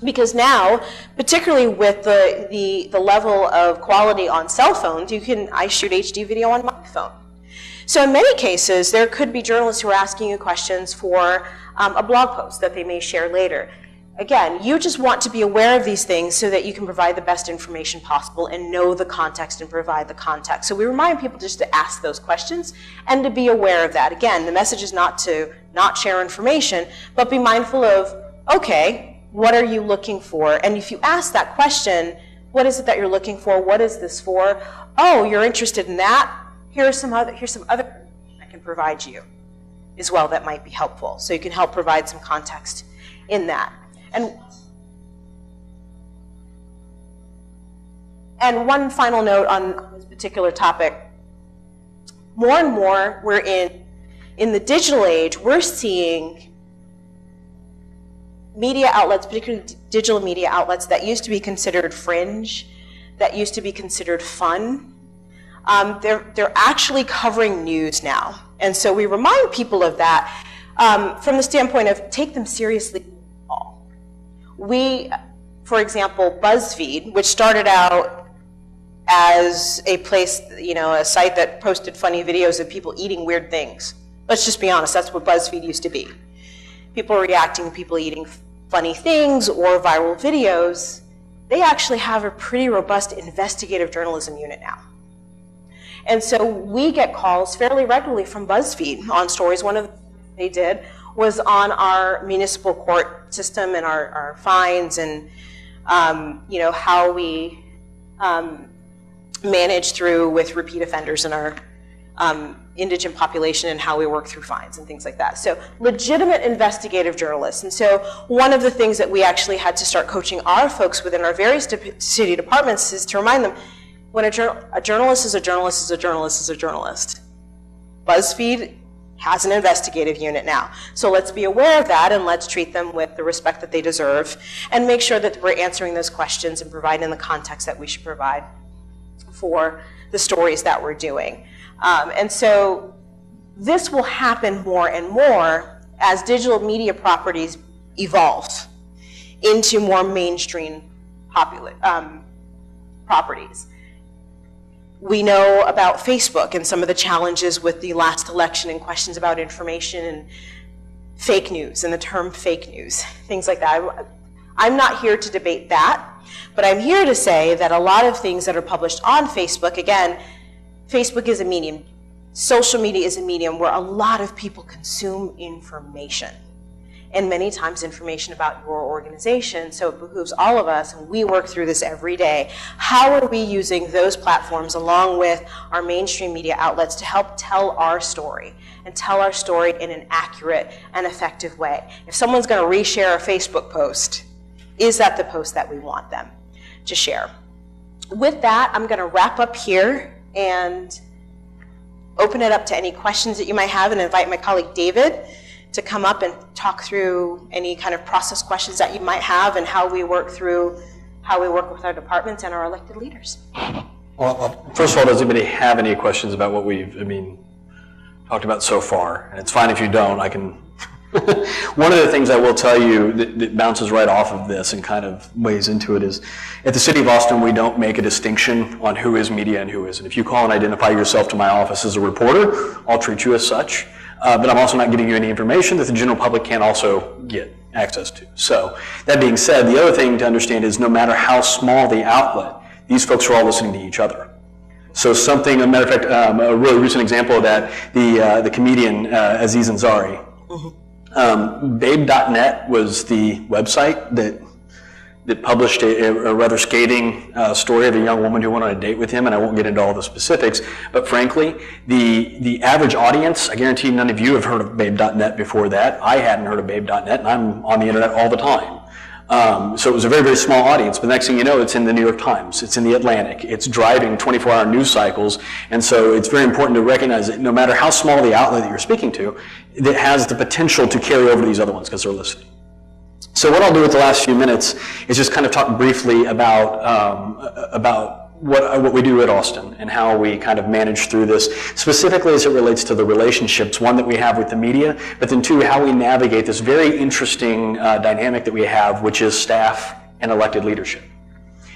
Speaker 4: Because now, particularly with the level of quality on cell phones, I shoot HD video on my phone. So in many cases, there could be journalists who are asking you questions for a blog post that they may share later. Again, you just want to be aware of these things so that you can provide the best information possible and know the context and provide the context. So we remind people just to ask those questions and to be aware of that. Again, the message is not to not share information, but be mindful of, okay, what are you looking for? And if you ask that question, what is it that you're looking for? What is this for? Oh, you're interested in that? Here's some other I can provide you as well that might be helpful. So you can help provide some context in that. And one final note on this particular topic. More and more, we're in the digital age, we're seeing media outlets, particularly digital media outlets that used to be considered fringe, that used to be considered fun. They're actually covering news now. And so we remind people of that from the standpoint of take them seriously. We, for example, BuzzFeed, which started out as a place, a site that posted funny videos of people eating weird things. Let's just be honest, that's what BuzzFeed used to be. People reacting to people eating funny things or viral videos. They actually have a pretty robust investigative journalism unit now. And so we get calls fairly regularly from BuzzFeed on stories. One of the things they did was on our municipal court system and our fines and how we manage through with repeat offenders in our indigent population and how we work through fines and things like that. So legitimate investigative journalists. And so one of the things that we actually had to start coaching our folks within our various city departments is to remind them, when a journalist is a journalist is a journalist is a journalist. BuzzFeed has an investigative unit now. So let's be aware of that and let's treat them with the respect that they deserve and make sure that we're answering those questions and providing the context that we should provide for the stories that we're doing. And so this will happen more and more as digital media properties evolve into more mainstream properties. We know about Facebook and some of the challenges with the last election and questions about information and fake news and the term fake news, things like that. I'm not here to debate that, but I'm here to say that a lot of things that are published on Facebook, again, Facebook is a medium. Social media is a medium where a lot of people consume information. And many times information about your organization, so it behooves all of us, and we work through this every day. How are we using those platforms along with our mainstream media outlets to help tell our story, and tell our story in an accurate and effective way? If someone's going to reshare a Facebook post, is that the post that we want them to share? With that, I'm going to wrap up here and open it up to any questions that you might have and invite my colleague David to come up and talk through any kind of process questions that you might have and how we work with our departments and our elected leaders.
Speaker 3: Well, first of all, does anybody have any questions about what we've, talked about so far? And it's fine if you don't, I can. One of the things I will tell you that bounces right off of this and kind of weighs into it is, at the City of Austin, we don't make a distinction on who is media and who isn't. If you call and identify yourself to my office as a reporter, I'll treat you as such. But I'm also not getting you any information that the general public can't also get access to. So that being said, the other thing to understand is no matter how small the outlet, these folks are all listening to each other. So something, a matter of fact, a really recent example of that, the comedian Aziz Ansari. Babe.net was the website that published a rather scathing story of a young woman who went on a date with him, and I won't get into all the specifics, but frankly, the average audience, I guarantee none of you have heard of Babe.net before that. I hadn't heard of Babe.net, and I'm on the internet all the time. So it was a very, very small audience, but the next thing you know, it's in the New York Times, it's in the Atlantic, it's driving 24-hour news cycles, and so it's very important to recognize that no matter how small the outlet that you're speaking to, it has the potential to carry over to these other ones because they're listening. So what I'll do with the last few minutes is just kind of talk briefly about what we do at Austin and how we kind of manage through this, specifically as it relates to the relationships, one, that we have with the media, but then two, how we navigate this very interesting dynamic that we have, which is staff and elected leadership.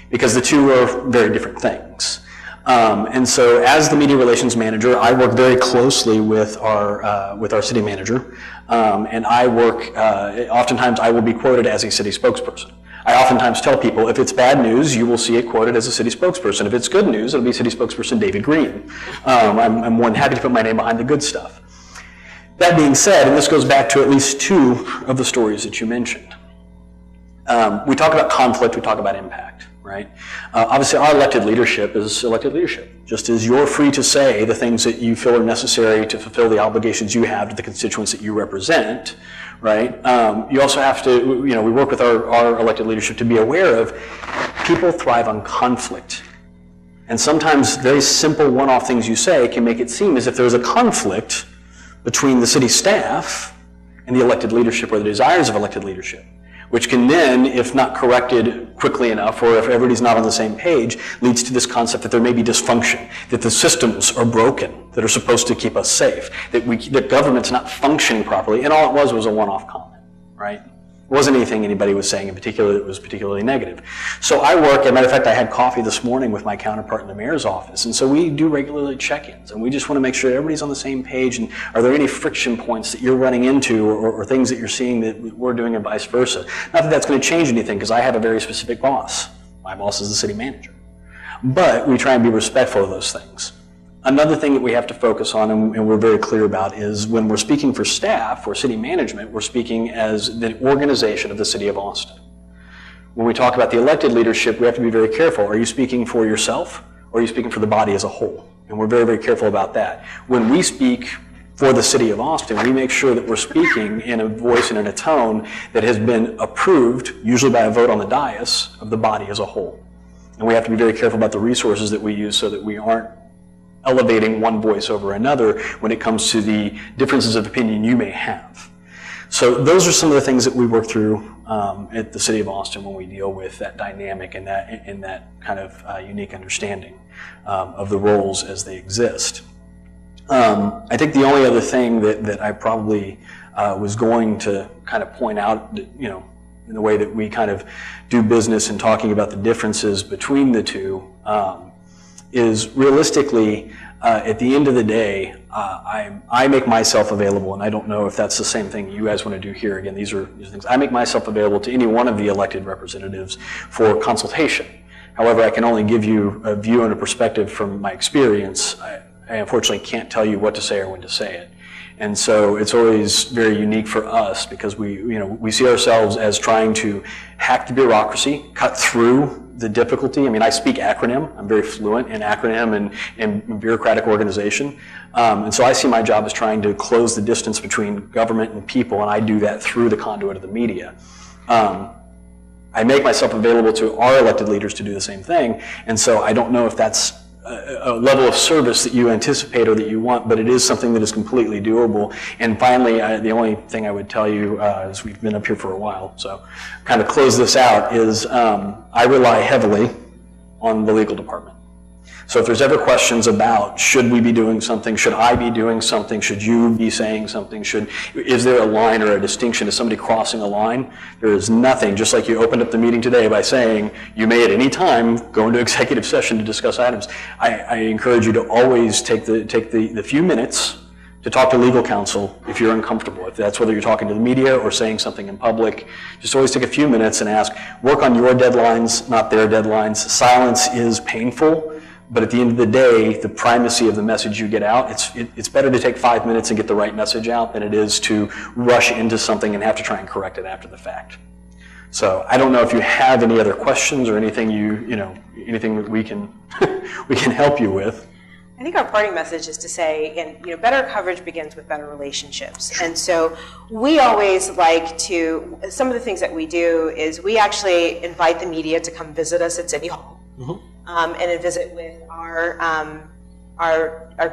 Speaker 3: Because the two are very different things. And so as the media relations manager, I work very closely with our city manager, and I work, oftentimes I will be quoted as a city spokesperson. I oftentimes tell people, if it's bad news, you will see it quoted as a city spokesperson. If it's good news, it'll be city spokesperson David Green. I'm more than happy to put my name behind the good stuff. That being said, and this goes back to at least two of the stories that you mentioned, we talk about conflict, we talk about impact, right? Obviously, our elected leadership is elected leadership. Just as you're free to say the things that you feel are necessary to fulfill the obligations you have to the constituents that you represent, right? You also have to, we work with our elected leadership to be aware of people thrive on conflict. And sometimes very simple one-off things you say can make it seem as if there's a conflict between the city staff and the elected leadership or the desires of elected leadership, which can then, if not corrected quickly enough, or if everybody's not on the same page, leads to this concept that there may be dysfunction, that the systems are broken, that are supposed to keep us safe, that government's not functioning properly, and all it was a one-off comment, right? It wasn't anything anybody was saying in particular that was particularly negative. So I work, as a matter of fact, I had coffee this morning with my counterpart in the mayor's office, and so we do regularly check-ins, and we just want to make sure everybody's on the same page, and are there any friction points that you're running into, or things that you're seeing that we're doing and vice versa. Not that that's going to change anything, because I have a very specific boss. My boss is the city manager. But we try and be respectful of those things. Another thing that we have to focus on, and we're very clear about, is when we're speaking for staff or city management, we're speaking as the organization of the city of Austin. When we talk about the elected leadership, we have to be very careful. Are you speaking for yourself, or are you speaking for the body as a whole? And we're very, very careful about that. When we speak for the city of Austin, we make sure that we're speaking in a voice and in a tone that has been approved, usually by a vote on the dais, of the body as a whole. And we have to be very careful about the resources that we use so that we aren't elevating one voice over another when it comes to the differences of opinion you may have. So those are some of the things that we work through at the City of Austin when we deal with that dynamic and that kind of unique understanding of the roles as they exist. I think the only other thing that I probably was going to kind of point out, in the way that we kind of do business and talking about the differences between the two, is realistically, at the end of the day, I make myself available, and I don't know if that's the same thing you guys want to do here. Again, these are things. I make myself available to any one of the elected representatives for consultation. However, I can only give you a view and a perspective from my experience. I unfortunately can't tell you what to say or when to say it. And so it's always very unique for us because we see ourselves as trying to hack the bureaucracy, cut through the difficulty. I mean, I speak acronym. I'm very fluent in acronym and bureaucratic organization. And so I see my job as trying to close the distance between government and people, and I do that through the conduit of the media. I make myself available to our elected leaders to do the same thing, and so I don't know if that's a level of service that you anticipate or that you want, but it is something that is completely doable. And finally, the only thing I would tell you, is we've been up here for a while, so kind of close this out, is I rely heavily on the legal department. So if there's ever questions about should we be doing something, should I be doing something, should you be saying something, is there a line or a distinction, is somebody crossing a line? There is nothing, just like you opened up the meeting today by saying you may at any time go into executive session to discuss items. I encourage you to always take the few minutes to talk to legal counsel if you're uncomfortable. If that's whether you're talking to the media or saying something in public, just always take a few minutes and ask, work on your deadlines, not their deadlines. Silence is painful. But at the end of the day, the primacy of the message you get out, it's better to take 5 minutes and get the right message out than it is to rush into something and have to try and correct it after the fact. So I don't know if you have any other questions or anything anything that we can we can help you with.
Speaker 4: I think our parting message is to say, and better coverage begins with better relationships. And so we always like to, some of the things that we do is we actually invite the media to come visit us at City Hall. Mm-hmm. And visit with our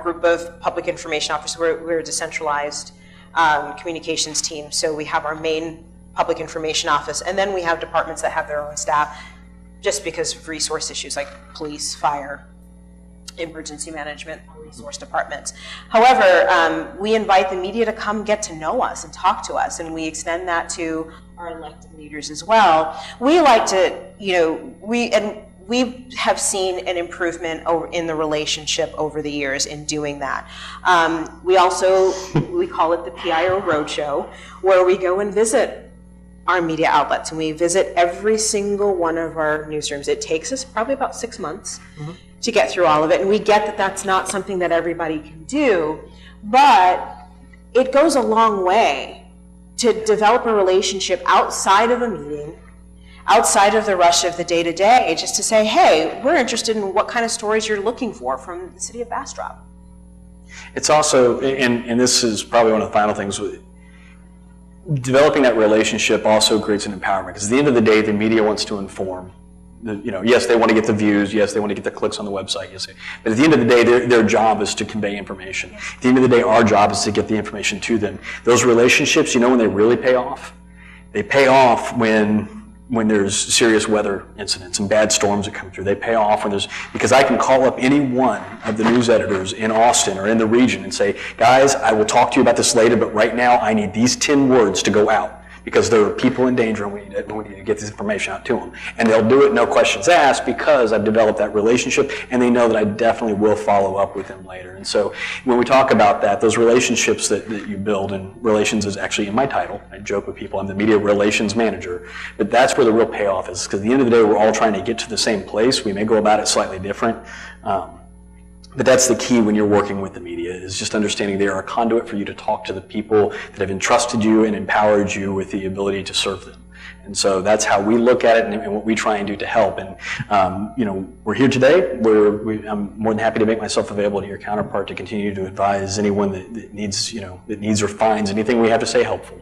Speaker 4: group of public information officers. We're a decentralized communications team, so we have our main public information office, and then we have departments that have their own staff. just because of resource issues like police, fire, emergency management, resource departments. However, we invite the media to come get to know us and talk to us, and we extend that to our elected leaders as well. We like to, we have seen an improvement in the relationship over the years in doing that. We call it the PIO Roadshow, where we go and visit our media outlets, and we visit every single one of our newsrooms. It takes us probably about 6 months to get through all of it, and we get that that's not something that everybody can do, but it goes a long way to develop a relationship outside of a meeting, outside of the rush of the day-to-day, just to say, hey, we're interested in what kind of stories you're looking for from the city of Bastrop.
Speaker 3: It's also, and this is probably one of the final things, developing that relationship also creates an empowerment, because at the end of the day, the media wants to inform. Yes, they want to get the views, yes, they want to get the clicks on the website, yes, but at the end of the day, their job is to convey information. At the end of the day, our job is to get the information to them. Those relationships, when they really pay off? They pay off when there's serious weather incidents and bad storms that come through. They pay off because I can call up any one of the news editors in Austin or in the region and say, guys, I will talk to you about this later, but right now I need these 10 words to go out because there are people in danger and we need to get this information out to them. And they'll do it, no questions asked, because I've developed that relationship and they know that I definitely will follow up with them later. And so when we talk about that, those relationships that you build, and relations is actually in my title. I joke with people, I'm the media relations manager, but that's where the real payoff is, because at the end of the day, we're all trying to get to the same place. We may go about it slightly different. But that's the key when you're working with the media, is just understanding they are a conduit for you to talk to the people that have entrusted you and empowered you with the ability to serve them. And so that's how we look at it and what we try and do to help. And, we're here today. I'm more than happy to make myself available to your counterpart to continue to advise anyone that needs, that needs or finds anything we have to say helpful.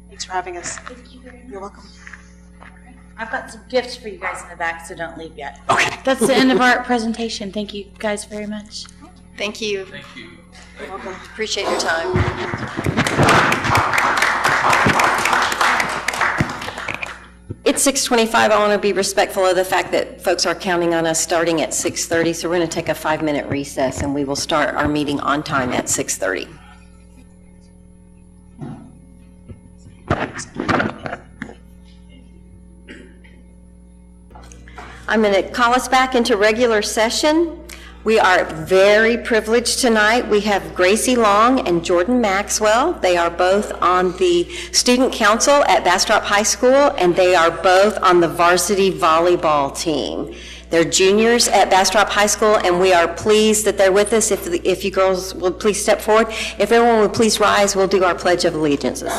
Speaker 4: Thanks for having us.
Speaker 2: Thank you very much.
Speaker 4: You're welcome.
Speaker 2: I've got some gifts for you guys in the back, so don't leave yet.
Speaker 3: Okay.
Speaker 2: That's the end of our presentation. Thank you guys very much.
Speaker 19: Thank you.
Speaker 6: Thank you.
Speaker 4: You're welcome.
Speaker 19: Appreciate your time.
Speaker 1: It's 6:25. I want to be respectful of the fact that folks are counting on us starting at 6:30, so we're going to take a 5-minute recess, and we will start our meeting on time at 6:30. I'm going to call us back into regular session. We are very privileged tonight. We have Gracie Long and Jordan Maxwell. They are both on the student council at Bastrop High School, and they are both on the varsity volleyball team. They're juniors at Bastrop High School, and we are pleased that they're with us. If you girls will please step forward. If everyone would please rise, we'll do our Pledge of Allegiances.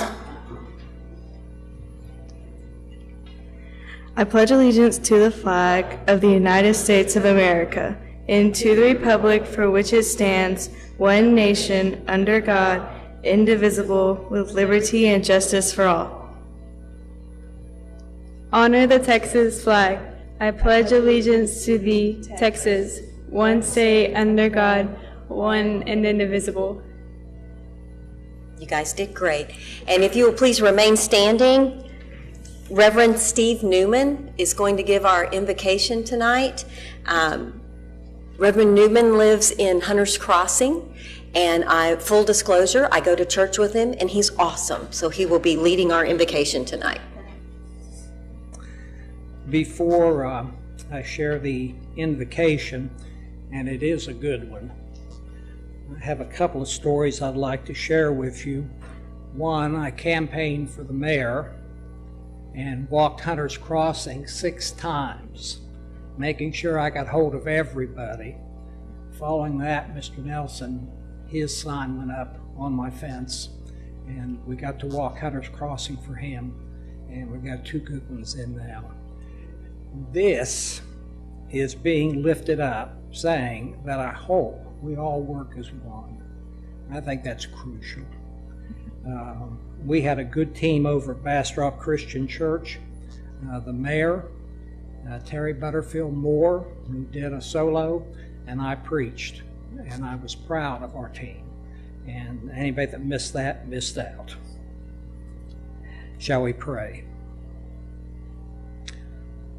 Speaker 20: I pledge allegiance to the flag of the United States of America and to the republic for which it stands, one nation, under God, indivisible, with liberty and justice for all. Honor the Texas flag. I pledge allegiance to thee, Texas, one state, under God, one and indivisible.
Speaker 1: You guys did great. And if you will please remain standing, Reverend Steve Newman is going to give our invocation tonight. Reverend Newman lives in Hunter's Crossing, and full disclosure, I go to church with him, and he's awesome. So he will be leading our invocation tonight.
Speaker 21: Before I share the invocation, and it is a good one, I have a couple of stories I'd like to share with you. One, I campaigned for the mayor and walked Hunter's Crossing 6 times, making sure I got hold of everybody. Following that, Mr. Nelson, his sign went up on my fence, and we got to walk Hunter's Crossing for him, and we got 2 good ones in now. This is being lifted up, saying that I hope we all work as one. I think that's crucial. We had a good team over at Bastrop Christian Church. The mayor, Terry Butterfield Moore, who did a solo, and I preached. And I was proud of our team. And anybody that missed that, missed out. Shall we pray?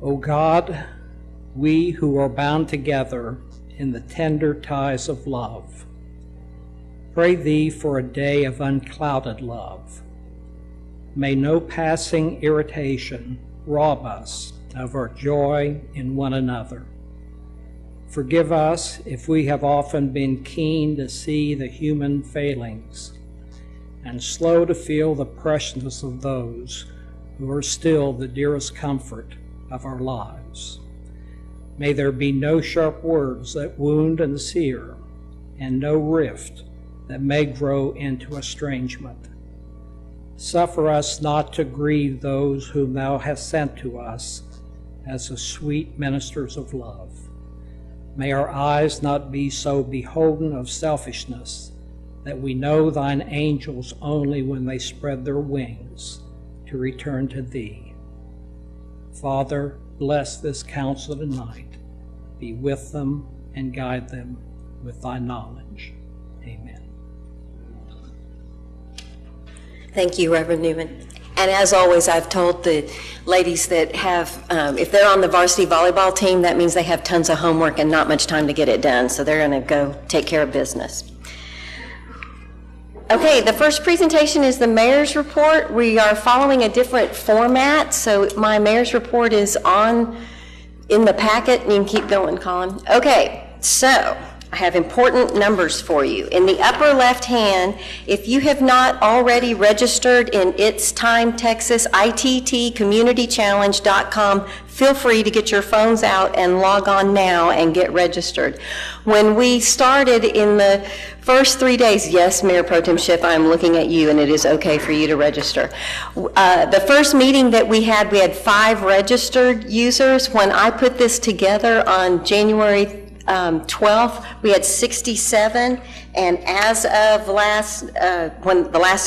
Speaker 21: O God, we who are bound together in the tender ties of love, pray thee for a day of unclouded love. May no passing irritation rob us of our joy in one another. Forgive us if we have often been keen to see the human failings and slow to feel the preciousness of those who are still the dearest comfort of our lives. May there be no sharp words that wound and sear, and no rift that may grow into estrangement. Suffer us not to grieve those whom thou hast sent to us as the sweet ministers of love. May our eyes not be so beholden of selfishness that we know thine angels only when they spread their wings to return to thee. Father, bless this council tonight. Be with them and guide them with thy knowledge. Amen.
Speaker 1: Thank you, Reverend Newman. And as always, I've told the ladies that have, if they're on the varsity volleyball team, that means they have tons of homework and not much time to get it done. So they're going to go take care of business. Okay, the first presentation is the mayor's report. We are following a different format. So my mayor's report is in the packet. You can keep going, Colin. Okay, so I have important numbers for you. In the upper left hand, if you have not already registered in It's Time Texas, ittcommunitychallenge.com, feel free to get your phones out and log on now and get registered. When we started in the first 3 days, yes, Mayor Pro Tem Schiff, I'm looking at you, and it is okay for you to register. The first meeting that we had 5 registered users. When I put this together on January 12th, we had 67, and as of the last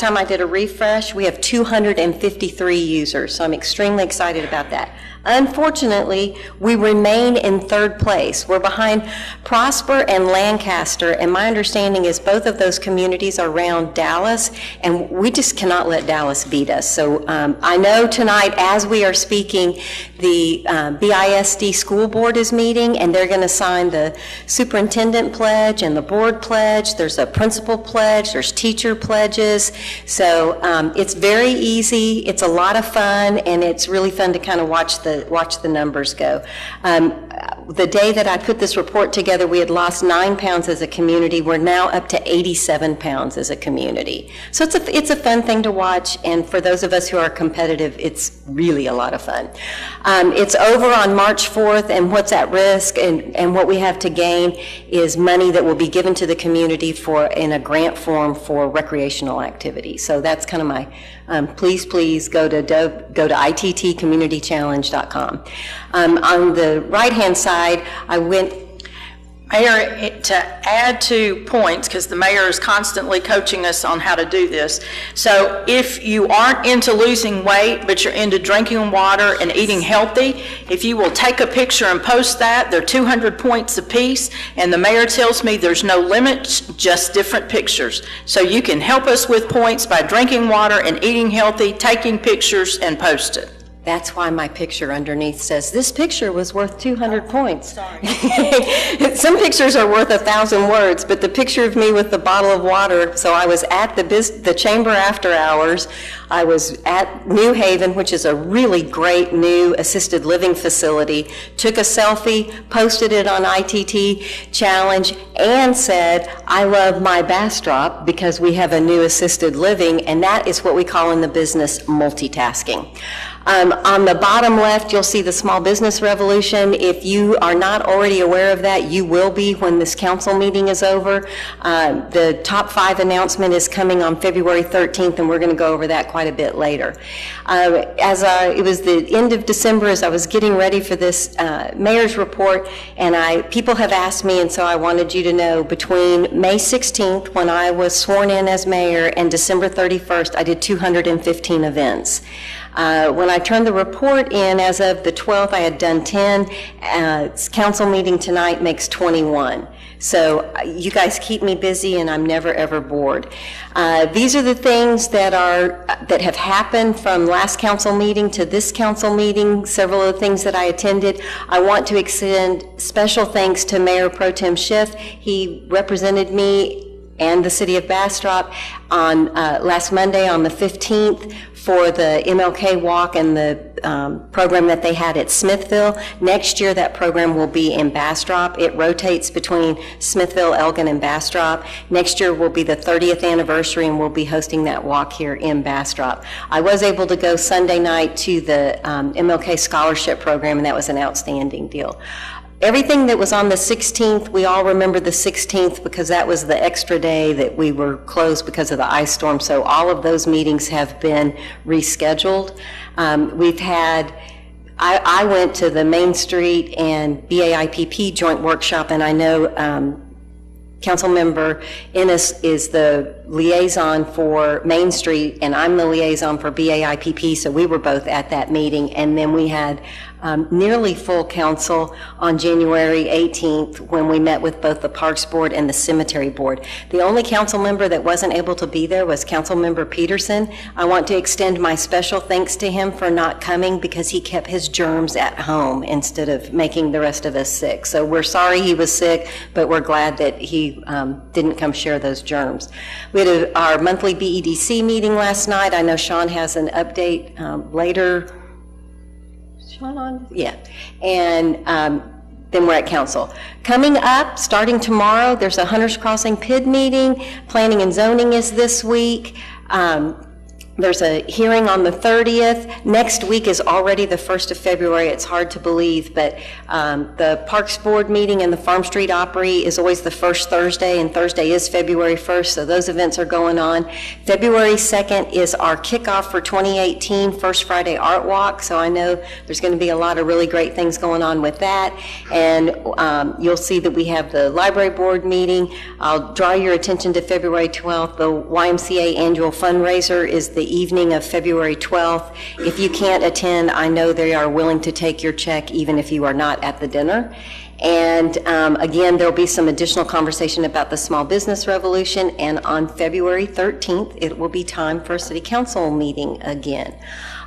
Speaker 1: time I did a refresh, we have 253 users, so I'm extremely excited about that. Unfortunately, we remain in third place. We're behind Prosper and Lancaster, and my understanding is both of those communities are around Dallas, and we just cannot let Dallas beat us. So I know tonight, as we are speaking, the BISD school board is meeting, and they're going to sign the superintendent pledge and the board pledge. There's a principal pledge, there's teacher pledges. So it's very easy, it's a lot of fun, and it's really fun to kind of watch the numbers go. The day that I put this report together, we had lost 9 pounds as a community. We're now up to 87 pounds as a community. So it's a fun thing to watch, and for those of us who are competitive, it's really a lot of fun. It's over on March 4th, and what's at risk and what we have to gain is money that will be given to the community in a grant form for recreational activities. So that's kind of my, please go to ittcommunitychallenge.com. On the right-hand side, I went...
Speaker 5: Mayor, to add to points, because the mayor is constantly coaching us on how to do this. So if you aren't into losing weight, but you're into drinking water and eating healthy, if you will take a picture and post that, they're 200 points apiece, and the mayor tells me there's no limit, just different pictures. So you can help us with points by drinking water and eating healthy, taking pictures, and post it.
Speaker 1: That's why my picture underneath says, this picture was worth 200 points. Sorry. Some pictures are worth 1,000 words, but the picture of me with the bottle of water, so I was at the chamber after hours. I was at New Haven, which is a really great new assisted living facility, took a selfie, posted it on ITT Challenge, and said, I love my Bastrop because we have a new assisted living, and that is what we call in the business multitasking. On the bottom left, you'll see the Small Business Revolution. If you are not already aware of that, you will be when this council meeting is over. The top 5 announcement is coming on February 13th, and we're going to go over that quite a bit later. It was the end of December as I was getting ready for this mayor's report, and people have asked me, and so I wanted you to know, between May 16th, when I was sworn in as mayor, and December 31st, I did 215 events. When I turned the report in, as of the 12th, I had done 10. Council meeting tonight makes 21. So you guys keep me busy and I'm never, ever bored. These are the things that have happened from last council meeting to this council meeting, several of the things that I attended. I want to extend special thanks to Mayor Pro Tem Schiff. He represented me and the city of Bastrop on last Monday on the 15th for the MLK Walk and the program that they had at Smithville. Next year, that program will be in Bastrop. It rotates between Smithville, Elgin, and Bastrop. Next year will be the 30th anniversary, and we'll be hosting that walk here in Bastrop. I was able to go Sunday night to the MLK Scholarship Program, and that was an outstanding deal. Everything that was on the 16th, we all remember the 16th because that was the extra day that we were closed because of the ice storm. So all of those meetings have been rescheduled. We've had, I went to the Main Street and BAIPP joint workshop, and I know Councilmember Ennis is the liaison for Main Street, and I'm the liaison for BAIPP, so we were both at that meeting. And then we had nearly full council on January 18th when we met with both the Parks Board and the Cemetery Board. The only council member that wasn't able to be there was Councilmember Peterson. I want to extend my special thanks to him for not coming because he kept his germs at home instead of making the rest of us sick. So we're sorry he was sick, but we're glad that he didn't come share those germs. We had our monthly BEDC meeting last night. I know Sean has an update later. Sean on? Yeah. And then we're at council. Coming up, starting tomorrow, there's a Hunters Crossing PID meeting. Planning and zoning is this week. There's a hearing on the 30th. Next week is already the 1st of February. It's hard to believe, but the Parks Board meeting and the Farm Street Opry is always the first Thursday, and Thursday is February 1st, so those events are going on. February 2nd is our kickoff for 2018 First Friday Art Walk, so I know there's going to be a lot of really great things going on with that. And you'll see that we have the Library Board meeting. I'll draw your attention to February 12th. The YMCA annual fundraiser is the evening of February 12th. If you can't attend, I know they are willing to take your check even if you are not at the dinner. And again, there'll be some additional conversation about the small business revolution, and on February 13th, it will be time for a city council meeting again.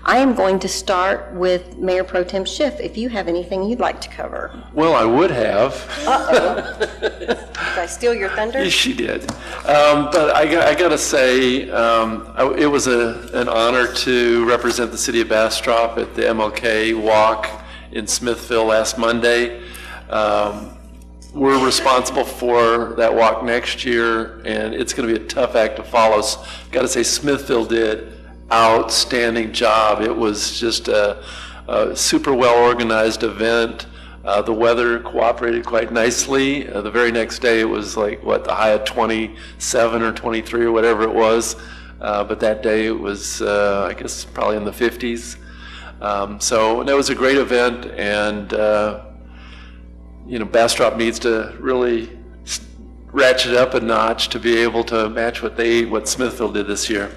Speaker 1: I am going to start with Mayor Pro Tem Schiff, if you have anything you'd like to cover.
Speaker 6: Well, I would have.
Speaker 1: Uh-oh. Did I steal your thunder?
Speaker 6: Yes, she did. But I got to say, it was an honor to represent the city of Bastrop at the MLK Walk in Smithville last Monday. We're responsible for that walk next year, and it's going to be a tough act to follow. Got to say, Smithville did outstanding job. It was just a super well-organized event. The weather cooperated quite nicely. The very next day it was like, the high of 27 or 23 or whatever it was. But that day it was, I guess, probably in the 50s. So that was a great event, and Bastrop needs to really ratchet up a notch to be able to match what Smithville did this year.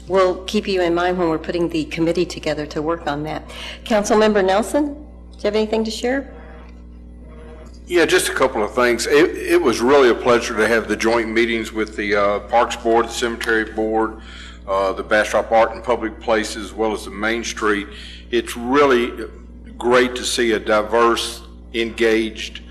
Speaker 1: We'll keep you in mind when we're putting the committee together to work on that. Councilmember Nelson, do you have anything to share?
Speaker 9: Yeah, just a couple of things. It was really a pleasure to have the joint meetings with the Parks Board, the Cemetery Board, the Bastrop Art and Public Places, as well as the Main Street. It's really great to see a diverse, engaged,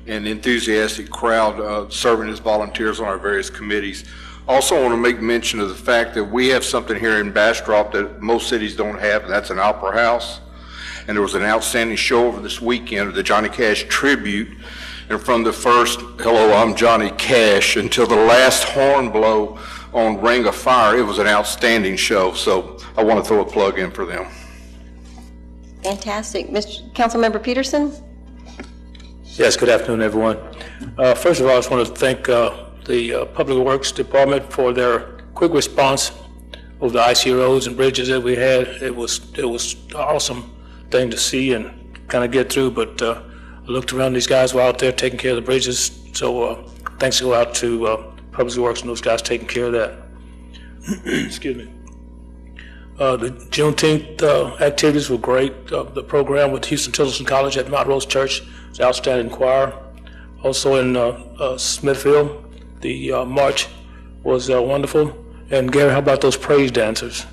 Speaker 9: and enthusiastic crowd serving as volunteers on our various committees. Also want to make mention of the fact that we have something here in Bastrop that most cities don't have, and that's an opera house. And there was an outstanding show over this weekend of the Johnny Cash tribute. And from the first, "Hello, I'm Johnny Cash," until the last horn blow on Ring of Fire, it was an outstanding show. So I want to throw a plug in for them.
Speaker 1: Fantastic. Councilmember Peterson?
Speaker 22: Yes, good afternoon, everyone. First of all, I just want to thank the Public Works Department for their quick response of the icy roads and bridges that we had. It was an awesome thing to see and kind of get through, but I looked around, these guys were out there taking care of the bridges, so thanks go out to Public Works and those guys taking care of that. Excuse me. The Juneteenth activities were great. The program with Houston Tillerson College at Mount Rose Church was an outstanding choir. Also in Smithfield, the march was wonderful. And Gary, how about those praise dancers?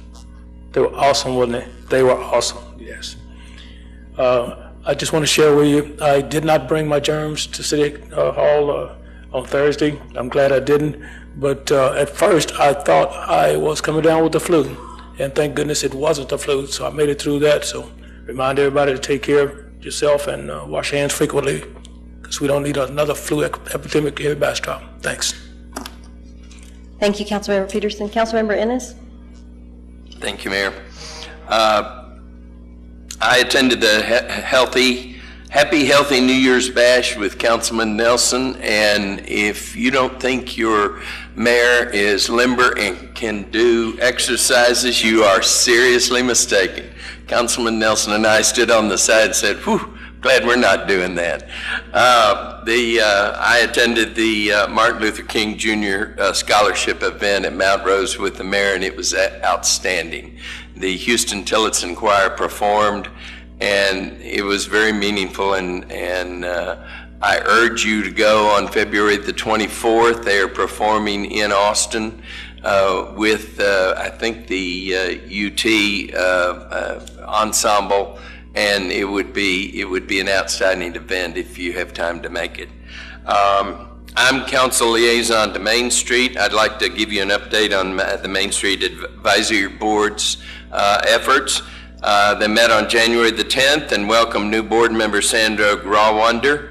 Speaker 22: They were awesome, wasn't they? They were awesome, yes. I just want to share with you, I did not bring my germs to City Hall on Thursday. I'm glad I didn't. But at first, I thought I was coming down with the flu. And thank goodness it wasn't the flu, so I made it through that. So remind everybody to take care of yourself and wash your hands frequently, because we don't need another flu epidemic here at Bastrop. Thanks.
Speaker 1: Thank you, Councilmember Peterson. Councilmember Ennis?
Speaker 6: Thank you, Mayor. I attended the Happy Healthy New Year's Bash with Councilman Nelson, and if you don't think your mayor is limber and can do exercises, you are seriously mistaken. Councilman Nelson and I stood on the side and said, whew, glad we're not doing that. I attended the Martin Luther King Jr. Scholarship event at Mount Rose with the mayor, and it was outstanding. The Houston Tillotson Choir performed, and it was very meaningful, and I urge you to go on February the 24th. They are performing in Austin with, I think, the UT ensemble, and it would be an outstanding event if you have time to make it. I'm Council Liaison to Main Street. I'd like to give you an update on the Main Street Advisory Board's efforts. They met on January the 10th and welcomed new board member Sandra Grawander.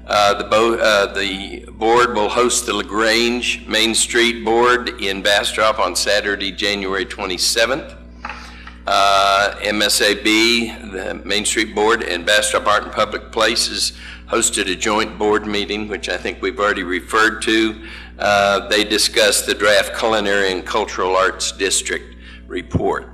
Speaker 6: The board will host the LaGrange Main Street Board in Bastrop on Saturday, January 27th. MSAB, the Main Street Board, and Bastrop Art and Public Places hosted a joint board meeting, which I think we've already referred to. They discussed the draft Culinary and Cultural Arts District report.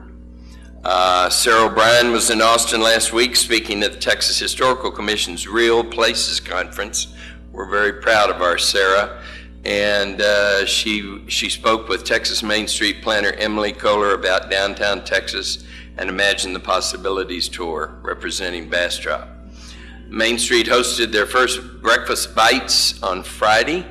Speaker 6: Sarah O'Brien was in Austin last week speaking at the Texas Historical Commission's Real Places Conference. We're very proud of our Sarah. And she spoke with Texas Main Street planner Emily Kohler about downtown Texas and Imagine the Possibilities tour representing Bastrop. Main Street hosted their first breakfast bites on Friday.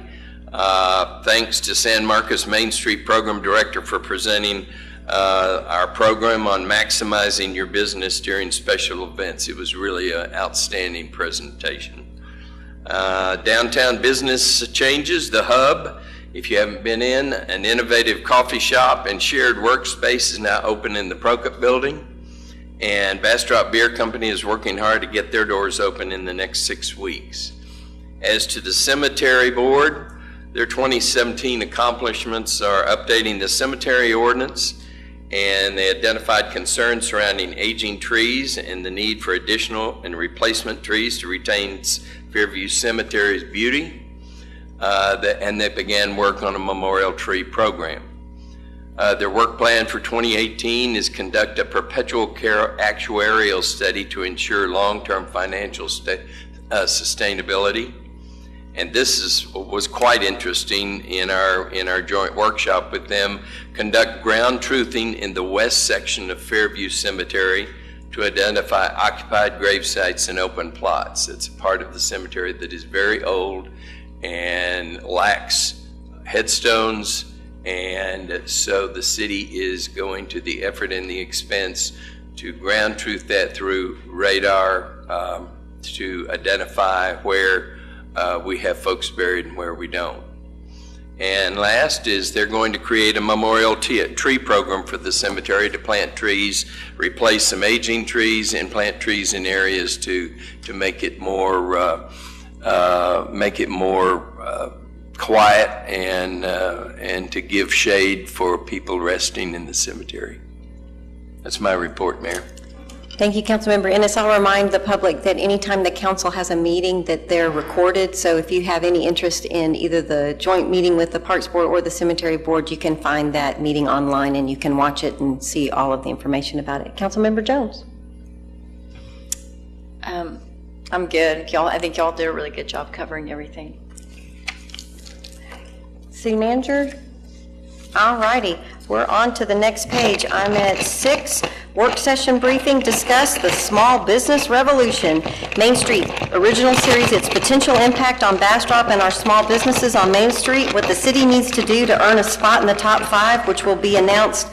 Speaker 6: Thanks to San Marcos Main Street Program Director for presenting our program on maximizing your business during special events. It was really an outstanding presentation. Downtown business changes, the Hub, if you haven't been in, an innovative coffee shop and shared workspace is now open in the Prokop building. And Bastrop Beer Company is working hard to get their doors open in the next 6 weeks. As to the Cemetery Board, their 2017 accomplishments are updating the cemetery ordinance, and they identified concerns surrounding aging trees and the need for additional and replacement trees to retain Fairview Cemetery's beauty, and they began work on a memorial tree program. Their work plan for 2018 is conduct a perpetual care actuarial study to ensure long-term financial sustainability. And this was quite interesting in our joint workshop with them. Conduct ground truthing in the west section of Fairview Cemetery to identify occupied grave sites and open plots. It's a part of the cemetery that is very old and lacks headstones, and so the city is going to the effort and the expense to ground truth that through radar to identify where we have folks buried and where we don't. And last is they're going to create a memorial tree program for the cemetery to plant trees, replace some aging trees, and plant trees in areas to make it more quiet and to give shade for people resting in the cemetery. That's my report, Mayor.
Speaker 1: Thank you, Councilmember Ennis. I'll remind the public that anytime the council has a meeting that they're recorded, so if you have any interest in either the joint meeting with the Parks Board or the Cemetery Board, you can find that meeting online and you can watch it and see all of the information about it. Councilmember Jones.
Speaker 19: I'm good. I think y'all did a really good job covering everything.
Speaker 1: City Manager? All righty, we're on to the next page. I'm at 6, work session briefing, discuss the small business revolution. Main Street, original series, its potential impact on Bastrop and our small businesses on Main Street, what the city needs to do to earn a spot in the top 5, which will be announced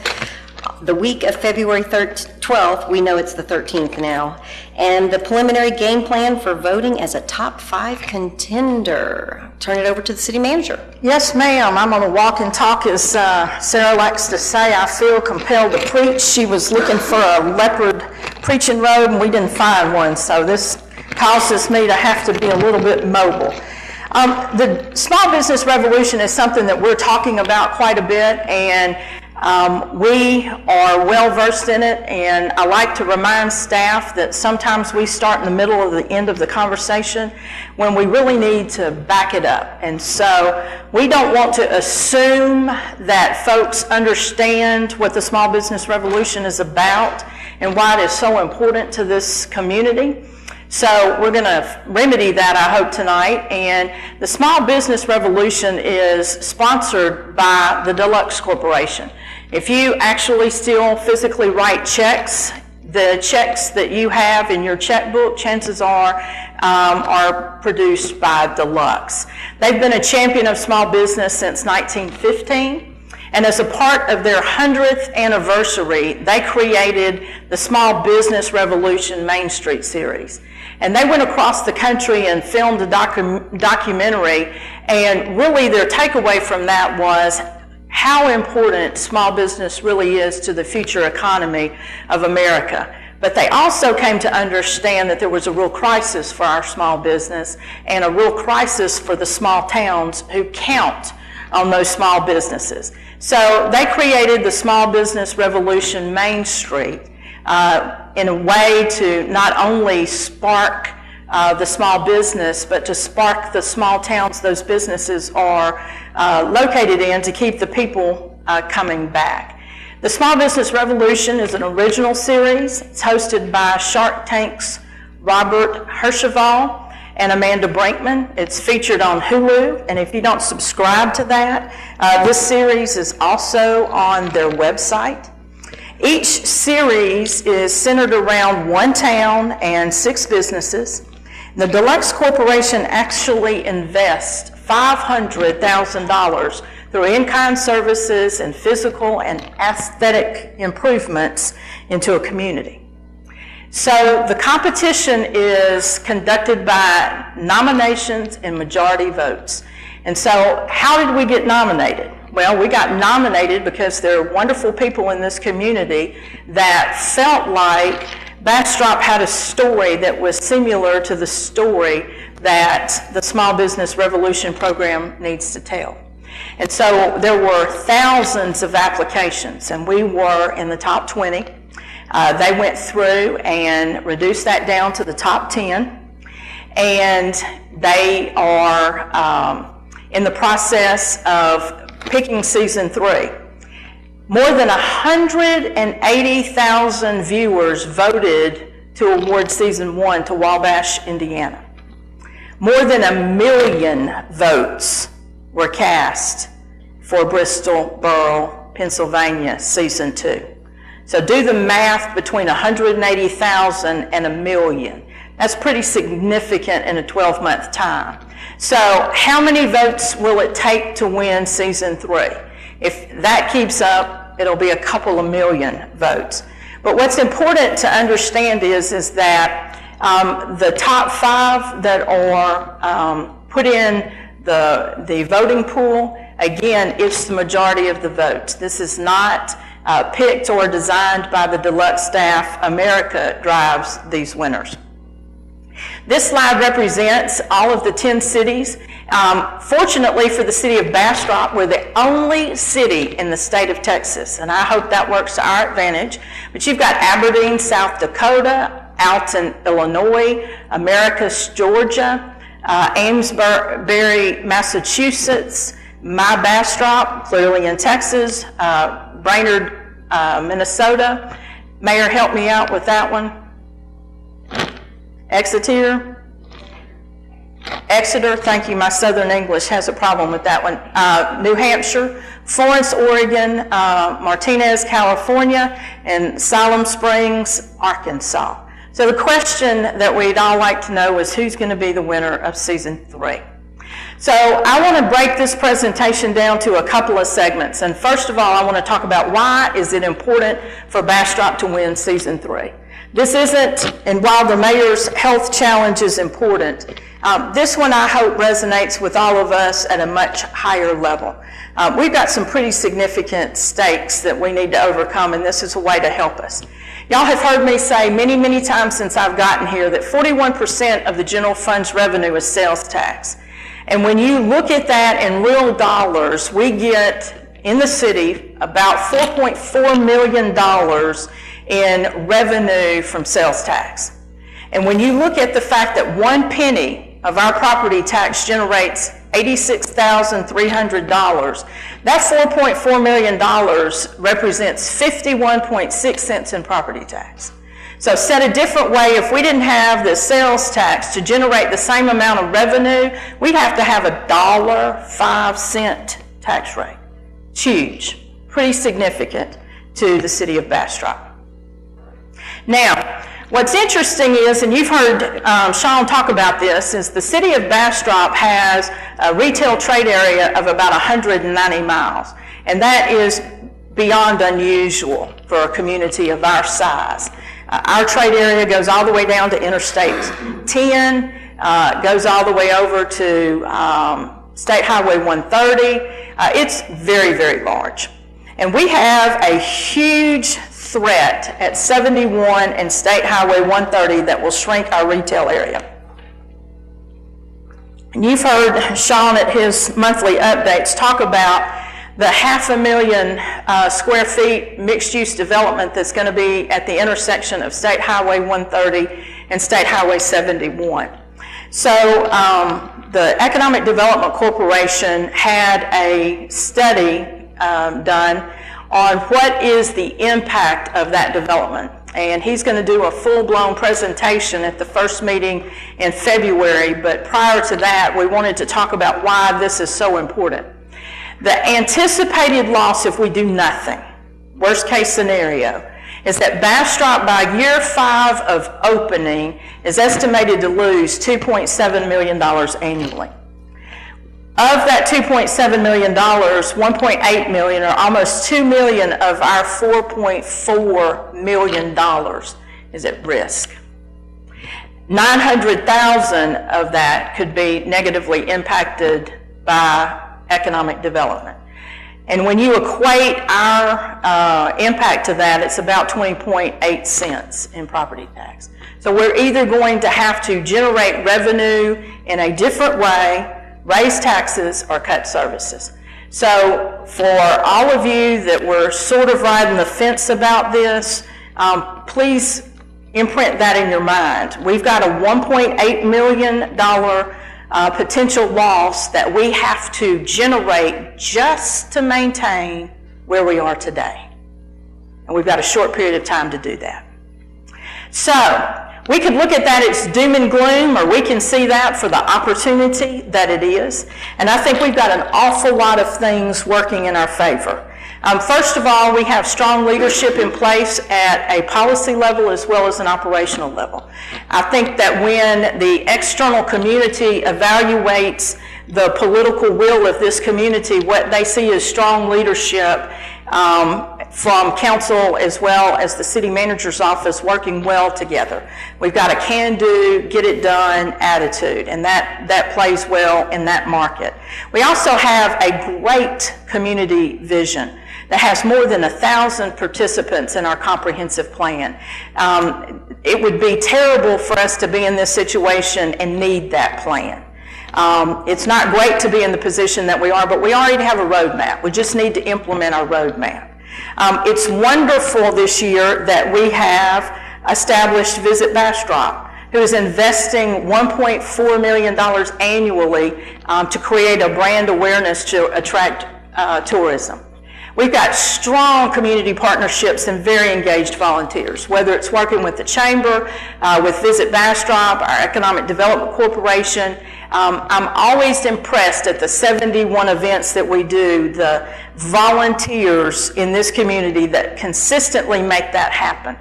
Speaker 1: the week of February 12th. We know it's the 13th now. And the preliminary game plan for voting as a top 5 contender. Turn it over to the city manager.
Speaker 5: Yes, ma'am. I'm on a walk and talk, as Sarah likes to say. I feel compelled to preach. She was looking for a leopard preaching robe, and we didn't find one, so this causes me to have to be a little bit mobile. The small business revolution is something that we're talking about quite a bit, and we are well versed in it, and I like to remind staff that sometimes we start in the middle of the end of the conversation when we really need to back it up. And so we don't want to assume that folks understand what the small business revolution is about and why it is so important to this community. So we're going to remedy that, I hope, tonight. And the Small Business Revolution is sponsored by the Deluxe Corporation. If you actually still physically write checks, the checks that you have in your checkbook, chances are produced by Deluxe. They've been a champion of small business since 1915. And as a part of their 100th anniversary, they created the Small Business Revolution Main Street series. And they went across the country and filmed a documentary, and really their takeaway from that was how important small business really is to the future economy of America. But they also came to understand that there was a real crisis for our small business and a real crisis for the small towns who count on those small businesses. So they created the Small Business Revolution Main Street in a way to not only spark the small business, but to spark the small towns those businesses are located in, to keep the people coming back. The Small Business Revolution is an original series. It's hosted by Shark Tank's Robert Herscheval and Amanda Brinkman. It's featured on Hulu, and if you don't subscribe to that, this series is also on their website. Each series is centered around one town and 6 businesses. The Deluxe Corporation actually invests $500,000 through in-kind services and physical and aesthetic improvements into a community. So the competition is conducted by nominations and majority votes. And so how did we get nominated? Well, we got nominated because there are wonderful people in this community that felt like Bastrop had a story that was similar to the story that the Small Business Revolution program needs to tell. And so there were thousands of applications, and we were in the top 20. They went through and reduced that down to the top 10, and they are in the process of picking season 3. More than 180,000 viewers voted to award season 1 to Wabash, Indiana. More than 1 million votes were cast for Bristol Borough, Pennsylvania, season 2. So do the math between 180,000 and 1 million. That's pretty significant in a 12-month time. So how many votes will it take to win season 3? If that keeps up, it'll be a couple of million votes. But what's important to understand is that the top 5 that are put in the voting pool, again, it's the majority of the votes. This is not picked or designed by the Deluxe staff. America drives these winners. This slide represents all of the 10 cities. Fortunately for the city of Bastrop, we're the only city in the state of Texas, and I hope that works to our advantage. But you've got Aberdeen, South Dakota, Alton, Illinois, Americus, Georgia, Amesbury, Massachusetts, my Bastrop, clearly in Texas, Brainerd, Minnesota. Mayor, help me out with that one. Exeter, Exeter, thank you, my Southern English has a problem with that one. New Hampshire, Florence, Oregon, Martinez, California, and Siloam Springs, Arkansas. So the question that we'd all like to know is who's going to be the winner of season 3. So I want to break this presentation down to a couple of segments. And first of all, I want to talk about why is it important for Bastrop to win season 3. This isn't, and while the mayor's health challenge is important, this one I hope resonates with all of us at a much higher level. We've got some pretty significant stakes that we need to overcome, and this is a way to help us. Y'all have heard me say many, many times since I've gotten here that 41% of the general fund's revenue is sales tax. And when you look at that in real dollars, we get in the city about $4.4 million in revenue from sales tax. And when you look at the fact that 1 penny of our property tax generates $86,300, that $4.4 million represents 51.6 cents in property tax. So said a different way, if we didn't have the sales tax to generate the same amount of revenue, we'd have to have a $1.05 tax rate. It's huge, pretty significant to the city of Bastrop. Now, what's interesting is, and you've heard Sean talk about this, is the city of Bastrop has a retail trade area of about 190 miles. And that is beyond unusual for a community of our size. Our trade area goes all the way down to Interstate 10, goes all the way over to State Highway 130. It's very, very large. And we have a huge threat at 71 and State Highway 130 that will shrink our retail area. And you've heard Sean at his monthly updates talk about the 500,000 square feet mixed-use development that's going to be at the intersection of State Highway 130 and State Highway 71. So the Economic Development Corporation had a study done on what is the impact of that development. And he's going to do a full-blown presentation at the first meeting in February, but prior to that, we wanted to talk about why this is so important. The anticipated loss if we do nothing, worst case scenario, is that Bastrop by year 5 of opening is estimated to lose $2.7 million annually. Of that $2.7 million, $1.8 million, or almost $2 million of our $4.4 million is at risk. $900,000 of that could be negatively impacted by economic development. And when you equate our impact to that, it's about 20.8 cents in property tax. So we're either going to have to generate revenue in a different way, raise taxes, or cut services. So for all of you that were sort of riding the fence about this, please imprint that in your mind. We've got a $1.8 million potential loss that we have to generate just to maintain where we are today. And we've got a short period of time to do that. So we could look at that as doom and gloom, or we can see that for the opportunity that it is. And I think we've got an awful lot of things working in our favor. First of all, we have strong leadership in place at a policy level as well as an operational level. I think that when the external community evaluates the political will of this community, what they see is strong leadership from council as well as the city manager's office working well together. We've got a can-do, get-it-done attitude, and that plays well in that market. We also have a great community vision that has more than 1,000 participants in our comprehensive plan. It would be terrible for us to be in this situation and need that plan. It's not great to be in the position that we are, but we already have a roadmap. We just need to implement our roadmap. It's wonderful this year that we have established Visit Bastrop, who is investing $1.4 million annually to create a brand awareness to attract tourism. We've got strong community partnerships and very engaged volunteers, whether it's working with the Chamber, with Visit Bastrop, our Economic Development Corporation, I'm always impressed at the 71 events that we do, the volunteers in this community that consistently make that happen.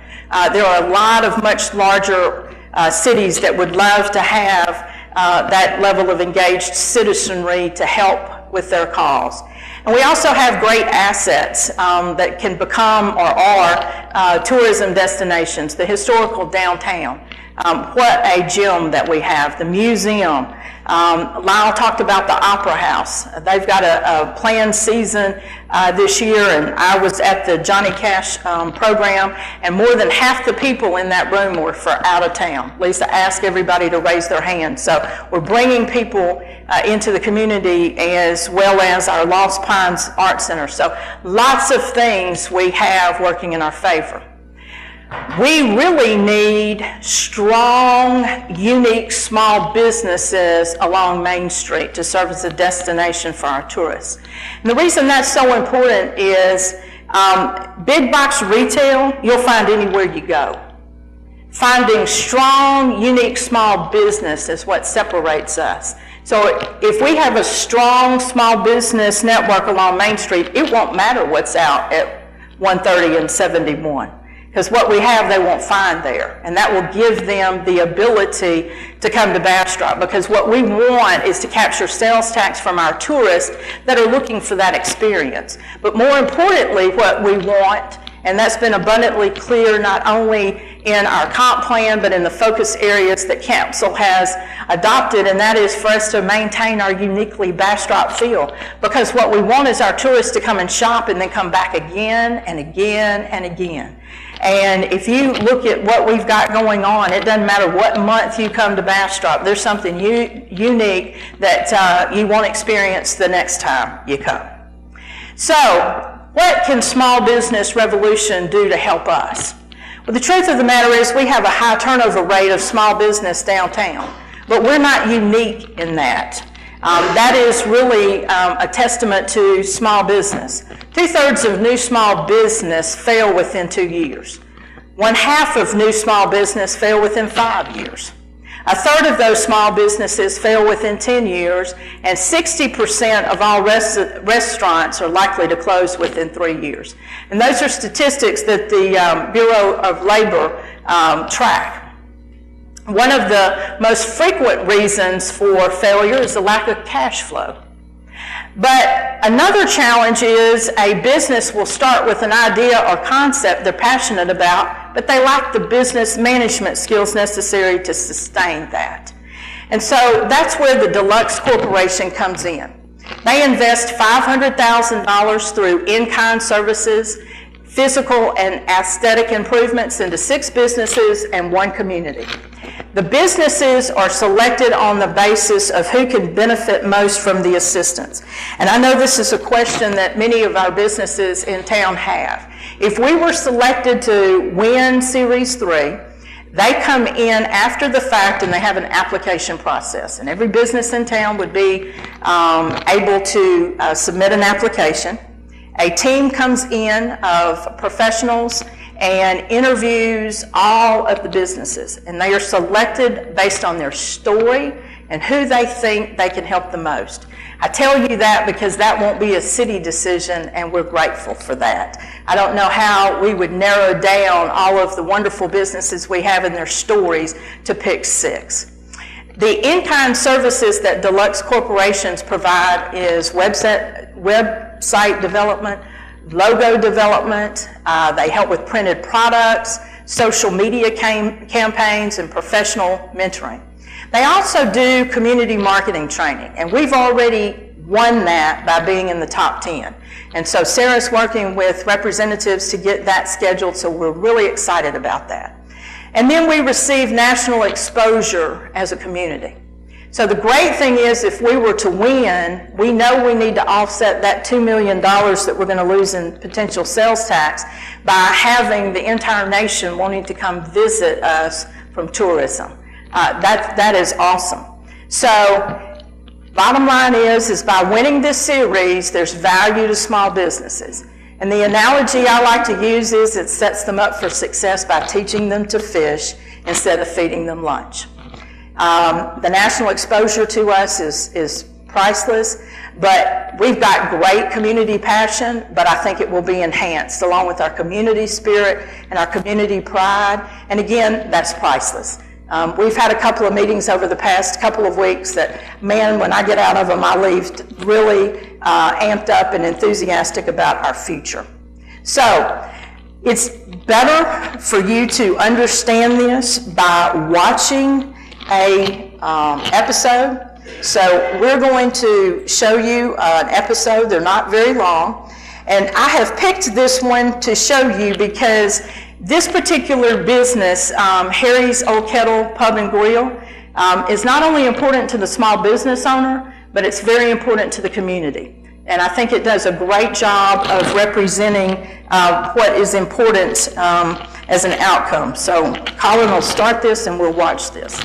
Speaker 5: There are a lot of much larger cities that would love to have that level of engaged citizenry to help with their cause. And we also have great assets that can become or are tourism destinations, the historical downtown. What a gem that we have, the museum. Lyle talked about the Opera House. They've got a planned season this year, and I was at the Johnny Cash program, and more than half the people in that room were for out of town. Lisa asked everybody to raise their hand. So we're bringing people into the community as well as our Lost Pines Art Center. So lots of things we have working in our favor. We really need strong, unique small businesses along Main Street to serve as a destination for our tourists. And the reason that's so important is big box retail, you'll find anywhere you go. Finding strong, unique small business is what separates us. So if we have a strong small business network along Main Street, it won't matter what's out at 130 and 71. Because what we have, they won't find there. And that will give them the ability to come to Bastrop. Because what we want is to capture sales tax from our tourists that are looking for that experience. But more importantly, what we want, and that's been abundantly clear not only in our comp plan, but in the focus areas that Council has adopted, and that is for us to maintain our uniquely Bastrop feel. Because what we want is our tourists to come and shop and then come back again and again and again. And if you look at what we've got going on, it doesn't matter what month you come to Bastrop, there's something unique that you won't experience the next time you come. So, what can Small Business Revolution do to help us? Well, the truth of the matter is we have a high turnover rate of small business downtown, but we're not unique in that. That is really a testament to small business. 2/3 of new small business fail within 2 years. 1/2 of new small business fail within 5 years. 1/3 of those small businesses fail within 10 years, and 60% of all restaurants are likely to close within 3 years. And those are statistics that the Bureau of Labor track. One of the most frequent reasons for failure is the lack of cash flow. But another challenge is a business will start with an idea or concept they're passionate about, but they lack the business management skills necessary to sustain that. And so that's where the Deluxe Corporation comes in. They invest $500,000 through in-kind services, physical and aesthetic improvements into 6 businesses and 1 community. The businesses are selected on the basis of who can benefit most from the assistance. And I know this is a question that many of our businesses in town have. If we were selected to win Series 3, they come in after the fact and they have an application process. And every business in town would be able to submit an application. A team comes in of professionals and interviews all of the businesses, and they are selected based on their story and who they think they can help the most. I tell you that because that won't be a city decision, and we're grateful for that. I don't know how we would narrow down all of the wonderful businesses we have in their stories to pick 6. The in-kind services that Deluxe Corporations provide is website development, logo development, they help with printed products, social media campaigns, and professional mentoring. They also do community marketing training, and we've already won that by being in the top 10. And so Sarah's working with representatives to get that scheduled, so we're really excited about that. And then we receive national exposure as a community. So the great thing is if we were to win, we know we need to offset that $2 million that we're going to lose in potential sales tax by having the entire nation wanting to come visit us from tourism. That is awesome. So bottom line is by winning this series, there's value to small businesses. And the analogy I like to use is it sets them up for success by teaching them to fish instead of feeding them lunch. The national exposure to us is priceless, but we've got great community passion, but I think it will be enhanced along with our community spirit and our community pride. And again, that's priceless. We've had a couple of meetings over the past couple of weeks that, man, when I get out of them, I leave really amped up and enthusiastic about our future. So it's better for you to understand this by watching a episode. So we're going to show you an episode. They're not very long. And I have picked this one to show you because this particular business, Harry's Old Kettle Pub and Grill, is not only important to the small business owner, but it's very important to the community. And I think it does a great job of representing what is important as an outcome. So Colin will start this and we'll watch this.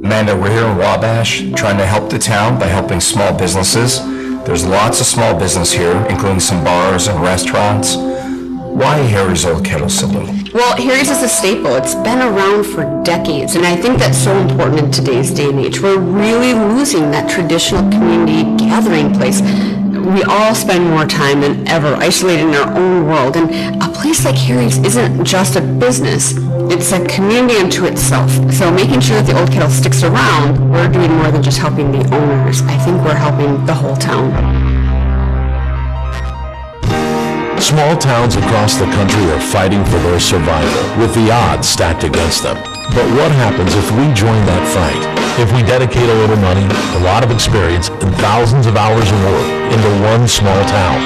Speaker 7: Amanda, we're here in Wabash trying to help the town by helping small businesses. There's lots of small business here, including some bars and restaurants. Why Harry's Old Kettle Saloon?
Speaker 17: Well, Harry's is a staple. It's been around for decades, and I think that's so important in today's day and age. We're really losing that traditional community gathering place. We all spend more time than ever isolated in our own world, and a place like Harry's isn't just a business. It's a community unto itself. So making sure that the Old Kettle sticks around, we're doing more than just helping the owners. I think we're helping the whole town.
Speaker 10: Small towns across the country are fighting for their survival, with the odds stacked against them. But what happens if we join that fight? If we dedicate a little money, a lot of experience, and thousands of hours of work into one small town,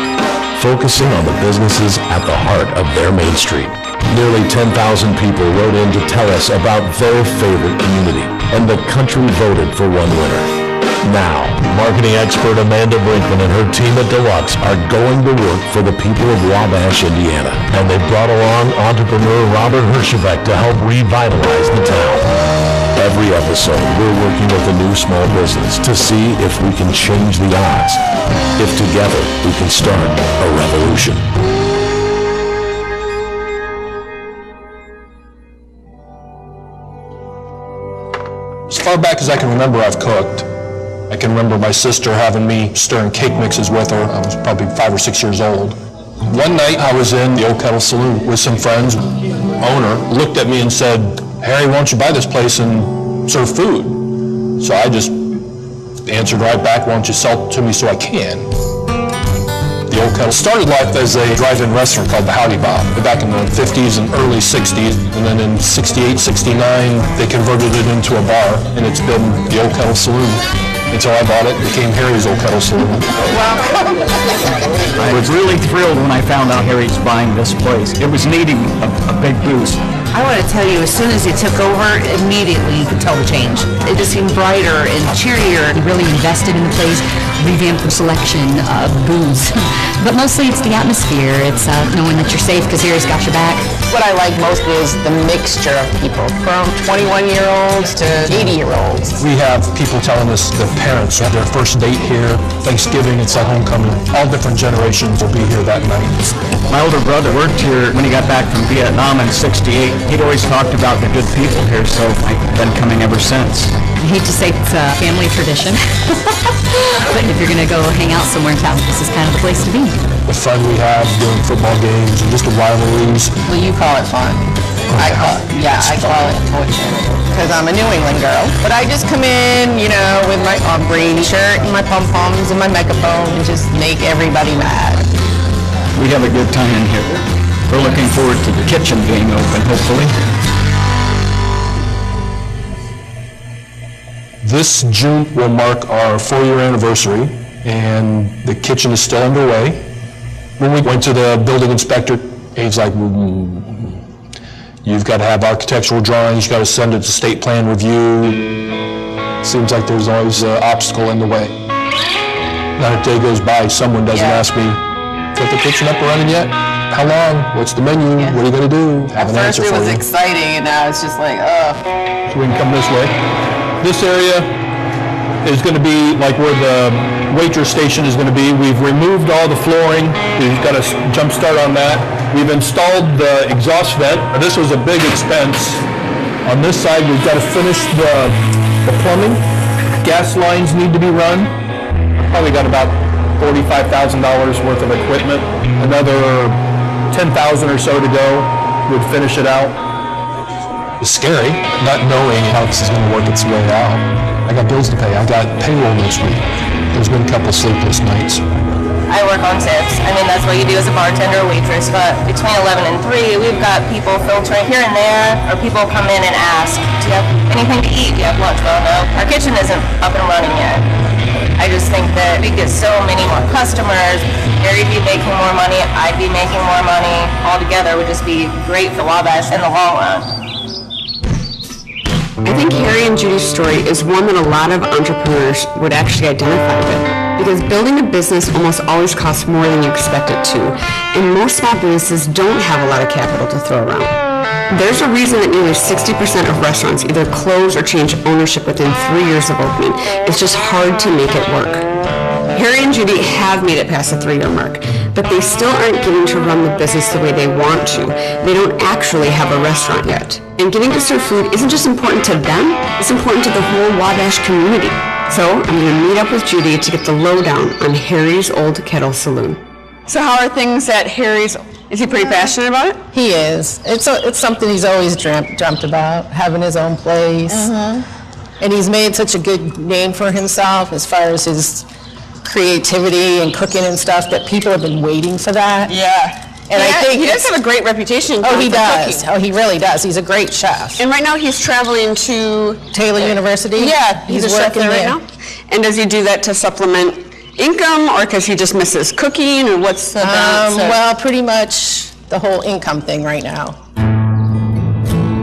Speaker 10: focusing on the businesses at the heart of their main street. Nearly 10,000 people wrote in to tell us about their favorite community, and the country voted for one winner. Now, marketing expert Amanda Brinkman and her team at Deluxe are going to work for the people of Wabash, Indiana. And they brought along entrepreneur Robert Hershevek to help revitalize the town. Every episode, we're working with a new small business to see if we can change the odds. If together, we can start a revolution.
Speaker 22: As far back as I can remember, I've cooked. I can remember my sister having me stirring cake mixes with her. I was probably 5 or 6 years old. One night I was in the Old Kettle Saloon with some friends. Owner looked at me and said, "Harry, why don't you buy this place and serve food?" So I just answered right back, "Why don't you sell it to me so I can?" The Old Kettle started life as a drive-in restaurant called the Howdy Bob back in the 50s and early 60s. And then in 68, 69, they converted it into a bar, and it's been the Old Kettle Saloon. Until I bought it, became Harry's Old Kettle Saloon.
Speaker 23: I was really thrilled when I found out Harry's buying this place. It was needing a big boost.
Speaker 24: I want to tell you, as soon as he took over, immediately you could tell the change. It just seemed brighter and cheerier.
Speaker 11: He really invested in the place, revamped the selection of booze. But mostly it's the atmosphere. It's knowing that you're safe because Harry's got your back.
Speaker 25: What I like most is the mixture of people, from 21-year-olds to 80-year-olds.
Speaker 22: We have people telling us their parents had their first date here, Thanksgiving, it's like homecoming. All different generations will be here that night.
Speaker 23: My older brother worked here when he got back from Vietnam in '68. He'd always talked about the good people here, so I've been coming ever since.
Speaker 11: I hate to say it's a family tradition, but if you're going to go hang out somewhere in town, this is kind of the place to be.
Speaker 22: The fun we have doing football games and just the rivalries.
Speaker 25: Well, you call it fun. I call it torture. Because I'm a New England girl. But I just come in, you know, with my Brady shirt and my pom-poms and my megaphone and just make everybody mad.
Speaker 23: We have a good time in here. We're looking forward to the kitchen being open, hopefully.
Speaker 22: This June will mark our 4-year anniversary, and the kitchen is still underway. When we went to the building inspector, he's like, you've got to have architectural drawings, you've got to send it to state plan review. Seems like there's always an obstacle in the way. Not a day goes by, someone doesn't ask me, got the kitchen up and running yet? How long? What's the menu? What are you going to do? Have an answer for you.
Speaker 25: At first it was exciting, and now it's just like, ugh.
Speaker 22: So we can come this way. This area is going to be like where the waitress station is going to be. We've removed all the flooring. We've got a jump start on that. We've installed the exhaust vent. This was a big expense.
Speaker 10: On this side, we've got to finish the plumbing. Gas lines need to be run. Probably got about $45,000 worth of equipment. Another 10,000 or so to go would finish it out.
Speaker 8: It's scary not knowing how this is going to work its way out. I got bills to pay. I got payroll this week. There's been a couple sleepless nights.
Speaker 25: I work on tips. I mean, that's what you do as a bartender or waitress. But between 11 and 3, we've got people filtering here and there, or people come in and ask, do you have anything to eat? Do you have lunch? Well, no. Our kitchen isn't up and running yet. I just think that we get so many more customers. Harry'd be making more money. I'd be making more money. All together would just be great for Wabash in the long run.
Speaker 17: I think Harry and Judy's story is one that a lot of entrepreneurs would actually identify with. Because building a business almost always costs more than you expect it to, and most small businesses don't have a lot of capital to throw around. There's a reason that nearly 60% of restaurants either close or change ownership within 3 years of opening. It's just hard to make it work. Harry and Judy have made it past the 3-year mark, but they still aren't getting to run the business the way they want to. They don't actually have a restaurant yet. And getting to serve food isn't just important to them, it's important to the whole Wabash community. So I'm going to meet up with Judy to get the lowdown on Harry's Old Kettle Saloon. So how are things at Harry's? Is he pretty passionate about it?
Speaker 25: He is. It's something he's always dreamt about, having his own place. And he's made such a good name for himself as far as his creativity and cooking and stuff that people have been waiting for that.
Speaker 17: Yeah.
Speaker 25: And I think
Speaker 17: he does have a great reputation.
Speaker 25: Oh, he
Speaker 17: for
Speaker 25: does.
Speaker 17: cooking.
Speaker 25: Oh, he really does. He's a great chef.
Speaker 17: And right now he's traveling to
Speaker 25: Taylor University.
Speaker 17: Yeah, he's a chef there right now. And does he do that to supplement income, or because he just misses cooking, or what's the balance?
Speaker 25: Well, pretty much the whole income thing right now.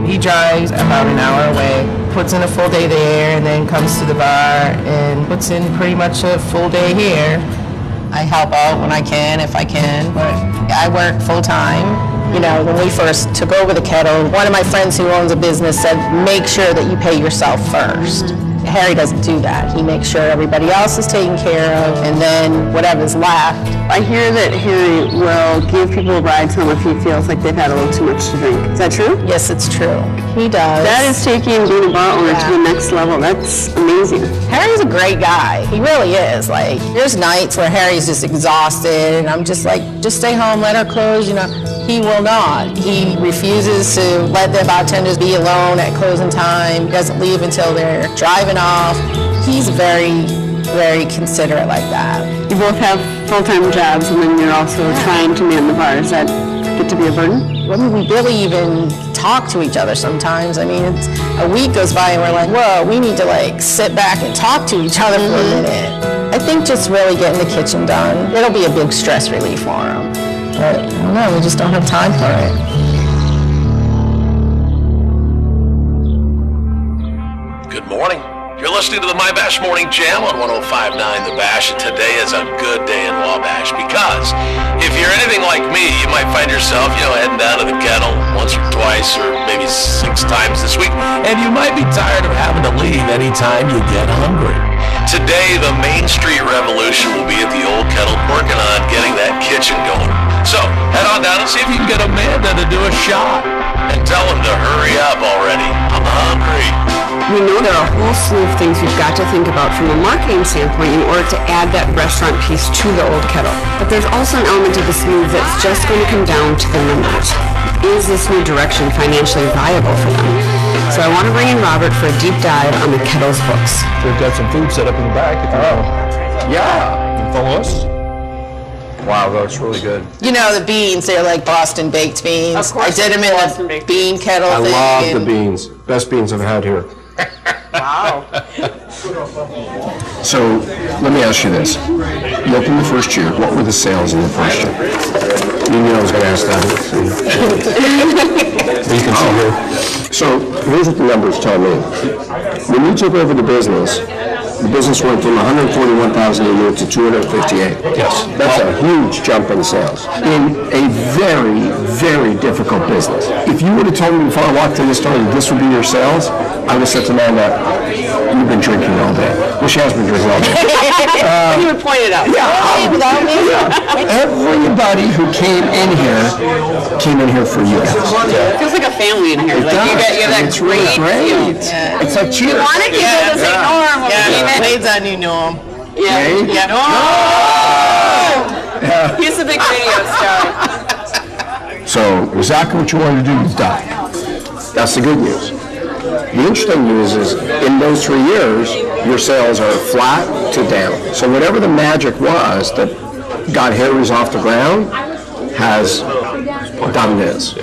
Speaker 25: He drives about an hour away, puts in a full day there, and then comes to the bar and puts in pretty much a full day here. I help out when I can, if I can, but I work full time. You know, when we first took over the kettle, one of my friends who owns a business said, make sure that you pay yourself first. Harry doesn't do that. He makes sure everybody else is taken care of, and then whatever's left.
Speaker 17: I hear that Harry will give people rides home if he feels like they've had a little too much to drink. Is that true?
Speaker 25: Yes, it's true. He does.
Speaker 17: That is taking being a bar owner to the next level. That's amazing.
Speaker 25: Harry's a great guy. He really is. Like, there's nights where Harry's just exhausted, and I'm just like, just stay home, let her close, you know. He will not. He refuses to let the bartenders be alone at closing time. He doesn't leave until they're driving off. He's very, very considerate like that.
Speaker 17: You both have full-time jobs, and then you're also trying to man the bar. Does that get to be a burden?
Speaker 25: I mean, we barely even talk to each other sometimes. I mean, it's, a week goes by and we're like, whoa, we need to like sit back and talk to each other for a minute. I think just really getting the kitchen done, it'll be a big stress relief for him. But I don't know, we just don't have time for it.
Speaker 10: Good morning. You're listening to the My Bash Morning Jam on 105.9 The Bash, and today is a good day in Wabash because if you're anything like me, you might find yourself, heading down to the kettle once or twice or maybe 6 times this week, and you might be tired of having to leave anytime you get hungry. Today, the Main Street Revolution will be at the Old Kettle working on getting that kitchen going. So, head on down and see if you can get Amanda to do a shot. And tell him to hurry up already. I'm hungry.
Speaker 17: We know there are a whole slew of things we've got to think about from a marketing standpoint in order to add that restaurant piece to the Old Kettle. But there's also an element of this move that's just going to come down to the numbers. Is this new direction financially viable for them? So I want to bring in Robert for a deep dive on the Kettle's books.
Speaker 10: We've got some food set up in the back. Yeah. Follow us.
Speaker 7: Wow, that's really good.
Speaker 25: You know, the beans, they're like Boston baked beans.
Speaker 17: Of course,
Speaker 25: I did them in a bean kettle
Speaker 7: I
Speaker 25: thing.
Speaker 7: love the beans. Best beans I've had here.
Speaker 17: Wow.
Speaker 7: So, let me ask you this. You opened the first year. What were the sales in the first year? You knew I was going to ask that. You can see here. So, here's what the numbers tell me. When you took over the business, the business went from 141,000 a year to 258.
Speaker 22: Yes.
Speaker 7: That's a huge jump in sales in a very, very difficult business. If you would have told me before I walked in the store that this would be your sales, I would have said to Amanda, you've been drinking all day. Well, she has been drinking all day.
Speaker 17: You would point it out.
Speaker 7: Without me. Everybody who came in here for you guys.
Speaker 17: It feels like a family in here.
Speaker 7: It
Speaker 17: Like you
Speaker 7: does.
Speaker 17: got that
Speaker 7: It's really
Speaker 17: great.
Speaker 7: great. It's like cheers.
Speaker 17: You want to keep it the same norm.
Speaker 25: Wade's on you, Norm.
Speaker 7: Right?
Speaker 25: Yeah.
Speaker 7: Yeah.
Speaker 17: He's a big radio star.
Speaker 7: So exactly what you wanted to do, you've done. That's the good news. The interesting news is in those 3 years, your sales are flat to down. So whatever the magic was that got Harry's off the ground has done this.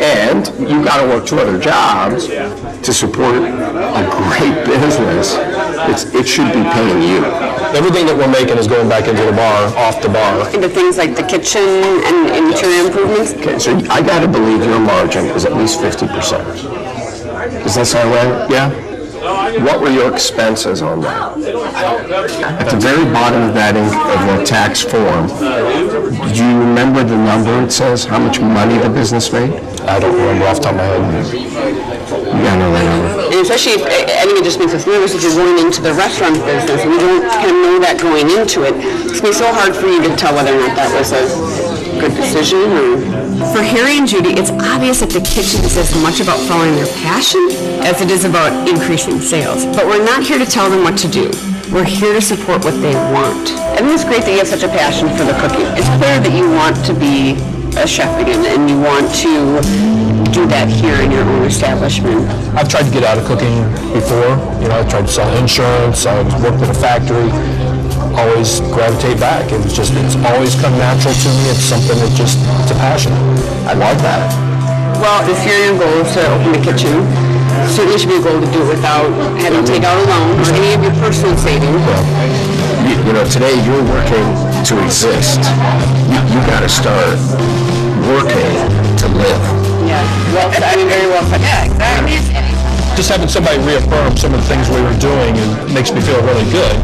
Speaker 7: And you've got to work 2 other jobs to support a great business. It should be paying you.
Speaker 22: Everything that we're making is going back into the bar, off the bar.
Speaker 17: Into things like the kitchen and interior improvements.
Speaker 7: Okay, so I got to believe your margin is at least 50%. Does that sound right? Yeah? What were your expenses on that? At the very bottom of that tax form, do you remember the number it says, how much money the business made?
Speaker 22: I don't remember off the top of my head.
Speaker 7: You gotta know that number.
Speaker 17: And especially if, I think it just makes us nervous if you're going into the restaurant business and you don't kind of know that going into it. It's going to be so hard for you to tell whether or not that was a good decision. For Harry and Judy, it's obvious that the kitchen is as much about following their passion as it is about increasing sales. But we're not here to tell them what to do. We're here to support what they want. I think it's great that you have such a passion for the cooking. It's clear that you want to be a chef again and you want to do that here in your own establishment.
Speaker 22: I've tried to get out of cooking before. You know, I tried to sell insurance. I worked at a factory. Always gravitate back. It's always come natural to me. It's something that it's a passion. I love that.
Speaker 17: Well, if your goal is to open a kitchen, certainly should be a goal to do it without having to take out a loan or any of your personal savings.
Speaker 7: You know, today you're working to exist. You gotta start working to live.
Speaker 17: Yeah, well, I mean, very well said. Yeah, exactly.
Speaker 22: Just having somebody reaffirm some of the things we were doing makes me feel really good.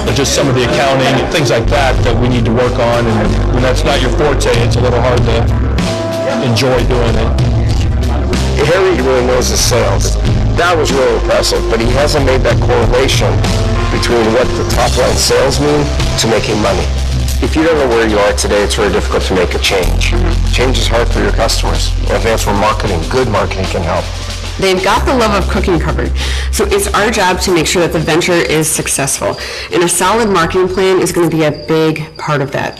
Speaker 22: But just some of the accounting and things like that we need to work on, and when that's not your forte, it's a little hard to enjoy doing it.
Speaker 7: Harry really knows his sales. That was really impressive, but he hasn't made that correlation between what the top line sales mean to making money. If you don't know where you are today, it's very difficult to make a change. Change is hard for your customers. And that's where good marketing can help.
Speaker 17: They've got the love of cooking covered, so it's our job to make sure that the venture is successful. And a solid marketing plan is going to be a big part of that.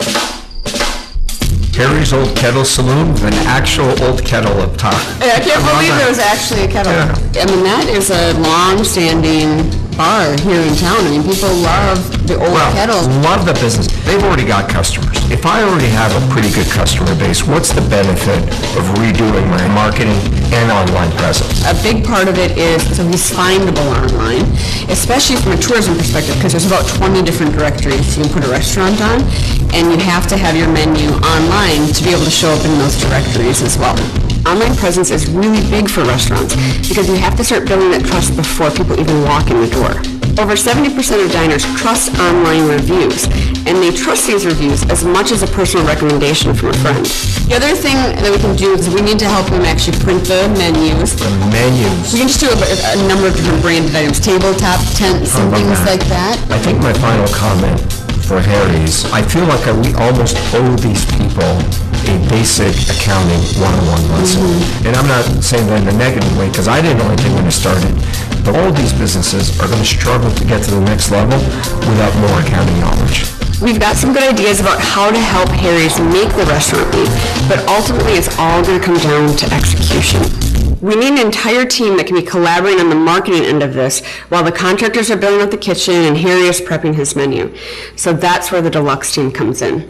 Speaker 7: Harry's Old Kettle Saloon with an actual old kettle up top.
Speaker 17: I can't believe there was actually a kettle. Yeah. I mean, that is a long-standing bar here in town. I mean, people love the old kettle.
Speaker 7: Love the business. They've already got customers. If I already have a pretty good customer base, what's the benefit of redoing my marketing and online presence?
Speaker 17: A big part of it is so he's findable online, especially from a tourism perspective, because there's about 20 different directories you can put a restaurant on, and you have to have your menu online to be able to show up in those directories as well. Online presence is really big for restaurants because you have to start building that trust before people even walk in the door. Over 70% of diners trust online reviews, and they trust these reviews as much as a personal recommendation from a friend. The other thing that we can do is we need to help them actually print the menus.
Speaker 7: The menus.
Speaker 17: We can just do a number of different branded items, tabletop tents and things like that.
Speaker 7: I think my final comment for Harry's, I feel like we almost owe these people a basic accounting 101 lesson. And I'm not saying that in a negative way, because I didn't know anything when I started. But all these businesses are going to struggle to get to the next level without more accounting knowledge.
Speaker 17: We've got some good ideas about how to help Harry's make the restaurant lead, but ultimately it's all going to come down to execution. We need an entire team that can be collaborating on the marketing end of this while the contractors are building out the kitchen and Harry is prepping his menu. So that's where the deluxe team comes in.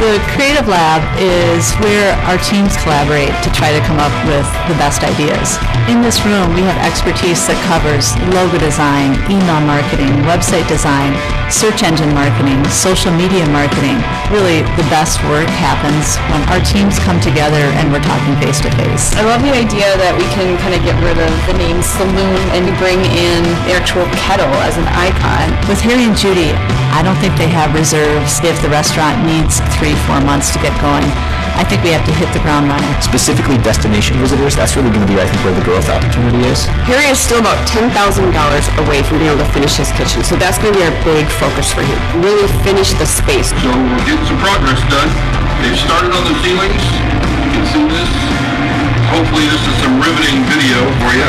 Speaker 12: The Creative Lab is where our teams collaborate to try to come up with the best ideas. In this room, we have expertise that covers logo design, email marketing, website design, search engine marketing, social media marketing. Really, the best work happens when our teams come together and we're talking face to face.
Speaker 13: I love the idea that we can kind of get rid of the name saloon and bring in the actual kettle as an icon.
Speaker 12: With Harry and Judy, I don't think they have reserves if the restaurant needs 3-4 months to get going. I think we have to hit the ground running.
Speaker 14: Specifically destination visitors, that's really going to be, I think, where the growth opportunity is.
Speaker 17: Harry is still about $10,000 away from being able to finish his kitchen, so that's going to be our big focus for him. Really finish the space.
Speaker 15: So we're getting some progress done. They've started on the ceilings. You can see this. Hopefully this is some riveting video for you.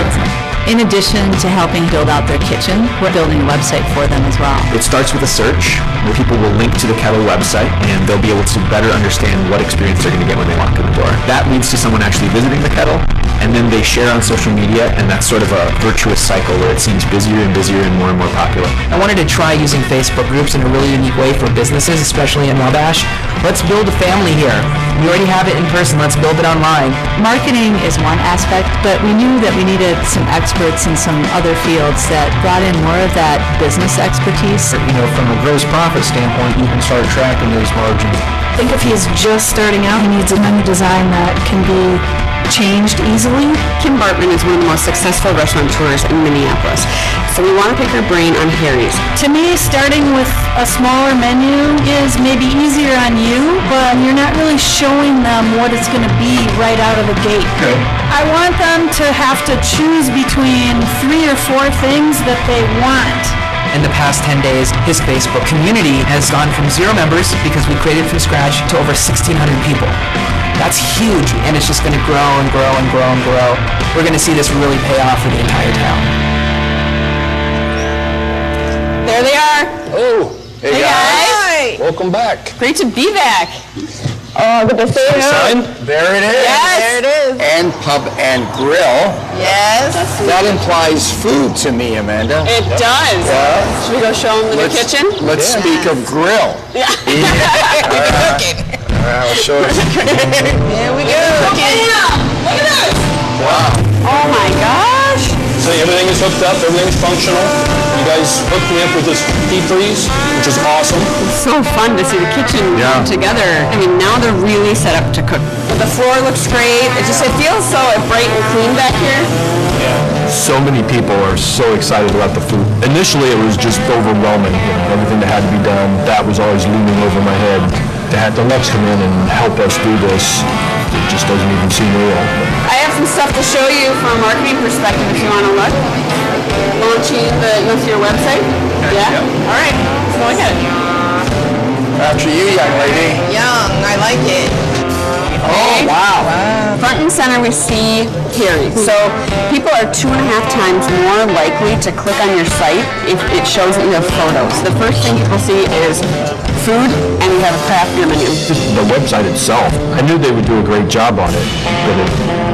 Speaker 12: In addition to helping build out their kitchen, we're building a website for them as well.
Speaker 14: It starts with a search where people will link to the Kettle website and they'll be able to better understand what experience they're going to get when they walk in the door. That leads to someone actually visiting the Kettle, and then they share on social media, and that's sort of a virtuous cycle where it seems busier and busier and more popular.
Speaker 24: I wanted to try using Facebook groups in a really unique way for businesses, especially in Wabash. Let's build a family here. We already have it in person, let's build it online.
Speaker 12: Marketing is one aspect, but we knew that we needed some experts in some other fields that brought in more of that business expertise.
Speaker 23: You know, from a gross profit standpoint, you can start tracking those margins.
Speaker 20: I think if he's just starting out, he needs a menu design that can be changed easily.
Speaker 17: Kim Bartman is one of the most successful restaurateurs in Minneapolis, so we want to pick her brain on Harry's.
Speaker 20: To me, starting with a smaller menu is maybe easier on you, but you're not really showing them what it's going to be right out of the gate.
Speaker 15: Okay.
Speaker 20: I want them to have to choose between 3 or 4 things that they want.
Speaker 24: In the past 10 days, his Facebook community has gone from 0 members, because we created from scratch, to over 1,600 people. That's huge, and it's just going to grow and grow and grow and grow. We're going to see this really pay off for the entire town.
Speaker 25: There they are.
Speaker 8: Oh, hey
Speaker 25: guys.
Speaker 8: Welcome back.
Speaker 25: Great to be back. Oh, good to see you.
Speaker 8: Sign? There it is.
Speaker 25: Yes. There it is.
Speaker 16: And Pub and Grill.
Speaker 25: Yes.
Speaker 16: That implies food to me, Amanda.
Speaker 25: It does.
Speaker 16: Yeah.
Speaker 25: Should we go show them the new kitchen?
Speaker 16: Let's speak of grill.
Speaker 25: Yeah.
Speaker 16: Cooking. All right, I'll show you.
Speaker 25: Here we go. Cooking. Look at this.
Speaker 16: Wow.
Speaker 25: Oh my gosh.
Speaker 8: So everything is hooked up, everything's functional. You guys hooked me up with this P3s, which is awesome.
Speaker 17: It's so fun to see the kitchen come together. I mean, now they're really set up to cook.
Speaker 25: The floor looks great. It feels so bright and clean back here.
Speaker 10: So many people are so excited about the food. Initially, it was just overwhelming. You know, everything that had to be done, that was always looming over my head. To have Deluxe come in and help us do this, it just doesn't even seem real.
Speaker 25: I have some stuff to show you from a marketing perspective if you want to look. Launching your website. Yeah? All right. Let's go ahead.
Speaker 16: After you, young lady.
Speaker 25: Young. I like it.
Speaker 16: Oh, wow.
Speaker 17: Front and center we see Harry. So people are 2.5 times more likely to click on your site if it shows that you have photos. The first thing people see is food, and you have a craft beer menu.
Speaker 10: Just the website itself, I knew they would do a great job on it, but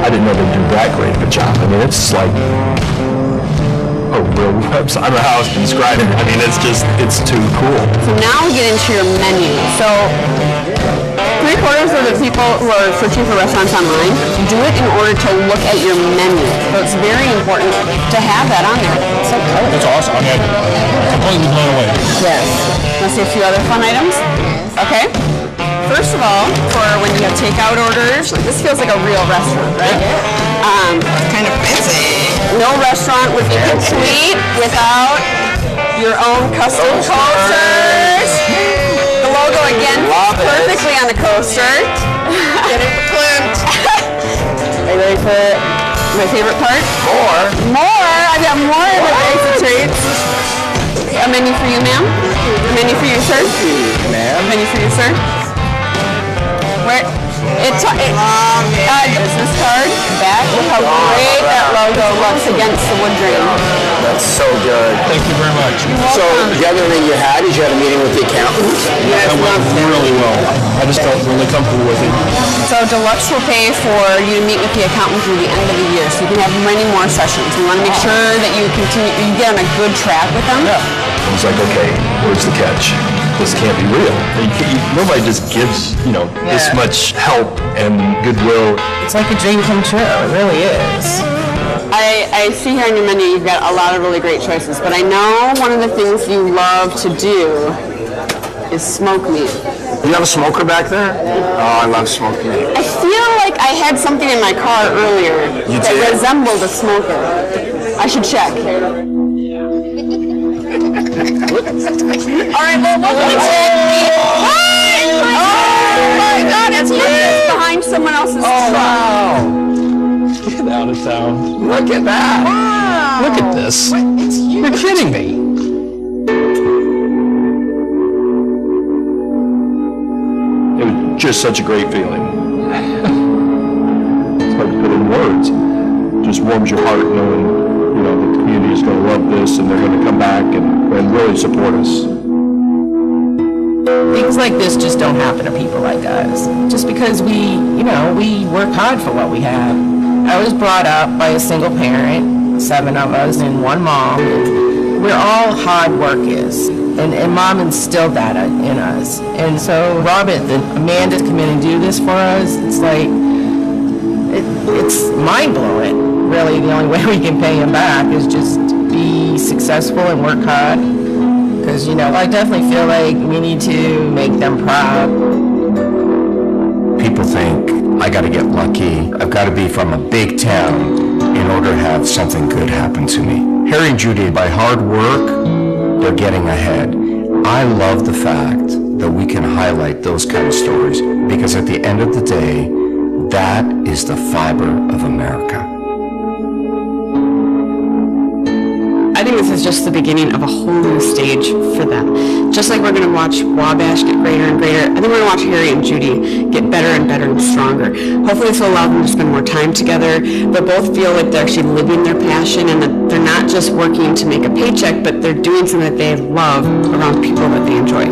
Speaker 10: I didn't know they'd do that great of a job. I mean, it's like a real website. I don't know how else to describe it. I mean, it's too cool.
Speaker 17: So now we get into your menu. So 3/4 of the people who are searching for restaurants online do it in order to look at your menu. So it's very important to have that on there. So cool.
Speaker 8: That's awesome. I mean, I'm completely blown away.
Speaker 17: Yes. Let's see a few other fun items. Okay. First of all, for when you have takeout orders, this feels like a real restaurant, right?
Speaker 25: Kind of fancy.
Speaker 17: No restaurant would be complete without your own custom coasters. The logo again fits perfectly on the coaster.
Speaker 25: Get it clipped.
Speaker 17: Are you ready for my favorite part? More. I've got more of the fancy treats. A menu for you, ma'am. A menu for you, sir.
Speaker 16: Ma'am.
Speaker 17: A menu for you, sir. Where? It's a business card back. Look how great that logo looks against the wood grain.
Speaker 16: That's so good.
Speaker 8: Thank you very much.
Speaker 16: So the other thing you had is you had a meeting with the accountant?
Speaker 17: Yes,
Speaker 8: That went really well. I just felt really comfortable with it.
Speaker 17: So Deluxe will pay for you to meet with the accountant through the end of the year, so you can have many more sessions. We want to make sure that you get on a good track with them.
Speaker 10: I was like, okay, where's the catch? This can't be real. Nobody just gives, this much help and goodwill.
Speaker 24: It's like a dream come true. It really is.
Speaker 17: I see here on your menu you've got a lot of really great choices, but I know one of the things you love to do is smoke meat.
Speaker 16: You have a smoker back there? Oh, I love smoked meat.
Speaker 17: I feel like I had something in my car earlier that resembled a smoker. I should check. All right, well, we'll check. Oh my God, it's behind someone else's truck.
Speaker 8: Wow. Get out of town. Look at that. Wow. Look at this.
Speaker 17: It's huge.
Speaker 8: You're kidding me.
Speaker 10: It was just such a great feeling. It's hard to put in words. It just warms your heart knowing, that the community is going to love this and they're going to come back and really support us.
Speaker 24: Things like this just don't happen to people like us. Just because we work hard for what we have. I was brought up by a single parent, 7 of us and 1 mom. We're all hard workers. And Mom instilled that in us. And so Robert and Amanda come in and do this for us. It's like, it's mind-blowing. Really, the only way we can pay him back is just be successful and work hard. Because, I definitely feel like we need to make them proud.
Speaker 7: People think I got to get lucky. I've got to be from a big town in order to have something good happen to me. Harry and Judy, by hard work, they're getting ahead. I love the fact that we can highlight those kind of stories because at the end of the day, that is the fiber of America.
Speaker 17: I think this is just the beginning of a whole new stage for them. Just like we're going to watch Wabash get greater and greater, I think we're going to watch Harry and Judy get better and better and stronger. Hopefully this will allow them to spend more time together, but both feel like they're actually living their passion and that they're not just working to make a paycheck, but they're doing something that they love around people that they enjoy.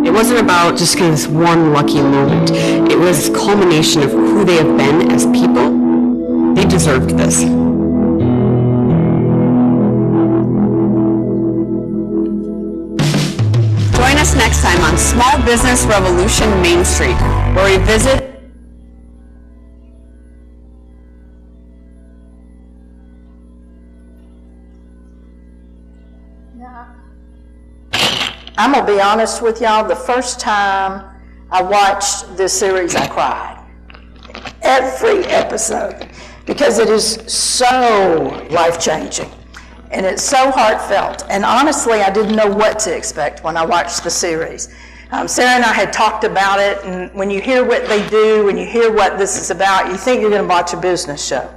Speaker 17: It wasn't about just kind of this one lucky moment. It was a culmination of who they have been as people. They deserved this. Join us next time on Small Business Revolution Main Street, where we visit
Speaker 5: I'm going to be honest with y'all, the first time I watched this series, I cried. Every episode, because it is so life-changing, and it's so heartfelt. And honestly, I didn't know what to expect when I watched the series. Sarah and I had talked about it, and when you hear what they do, when you hear what this is about, you think you're going to watch a business show.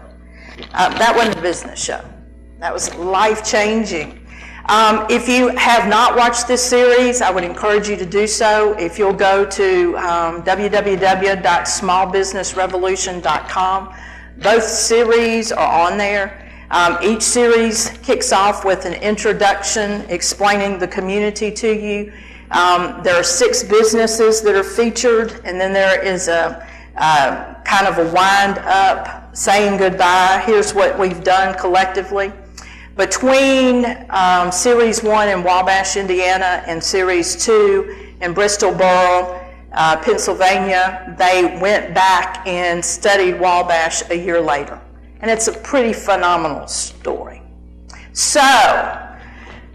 Speaker 5: That wasn't a business show. That was life-changing. If you have not watched this series, I would encourage you to do so. If you'll go to www.smallbusinessrevolution.com, both series are on there. Each series kicks off with an introduction explaining the community to you. There are 6 businesses that are featured, and then there is a kind of a wind up saying goodbye. Here's what we've done collectively. Between Series 1 in Wabash, Indiana, and Series 2 in Bristol Borough, Pennsylvania, they went back and studied Wabash a year later. And it's a pretty phenomenal story. So,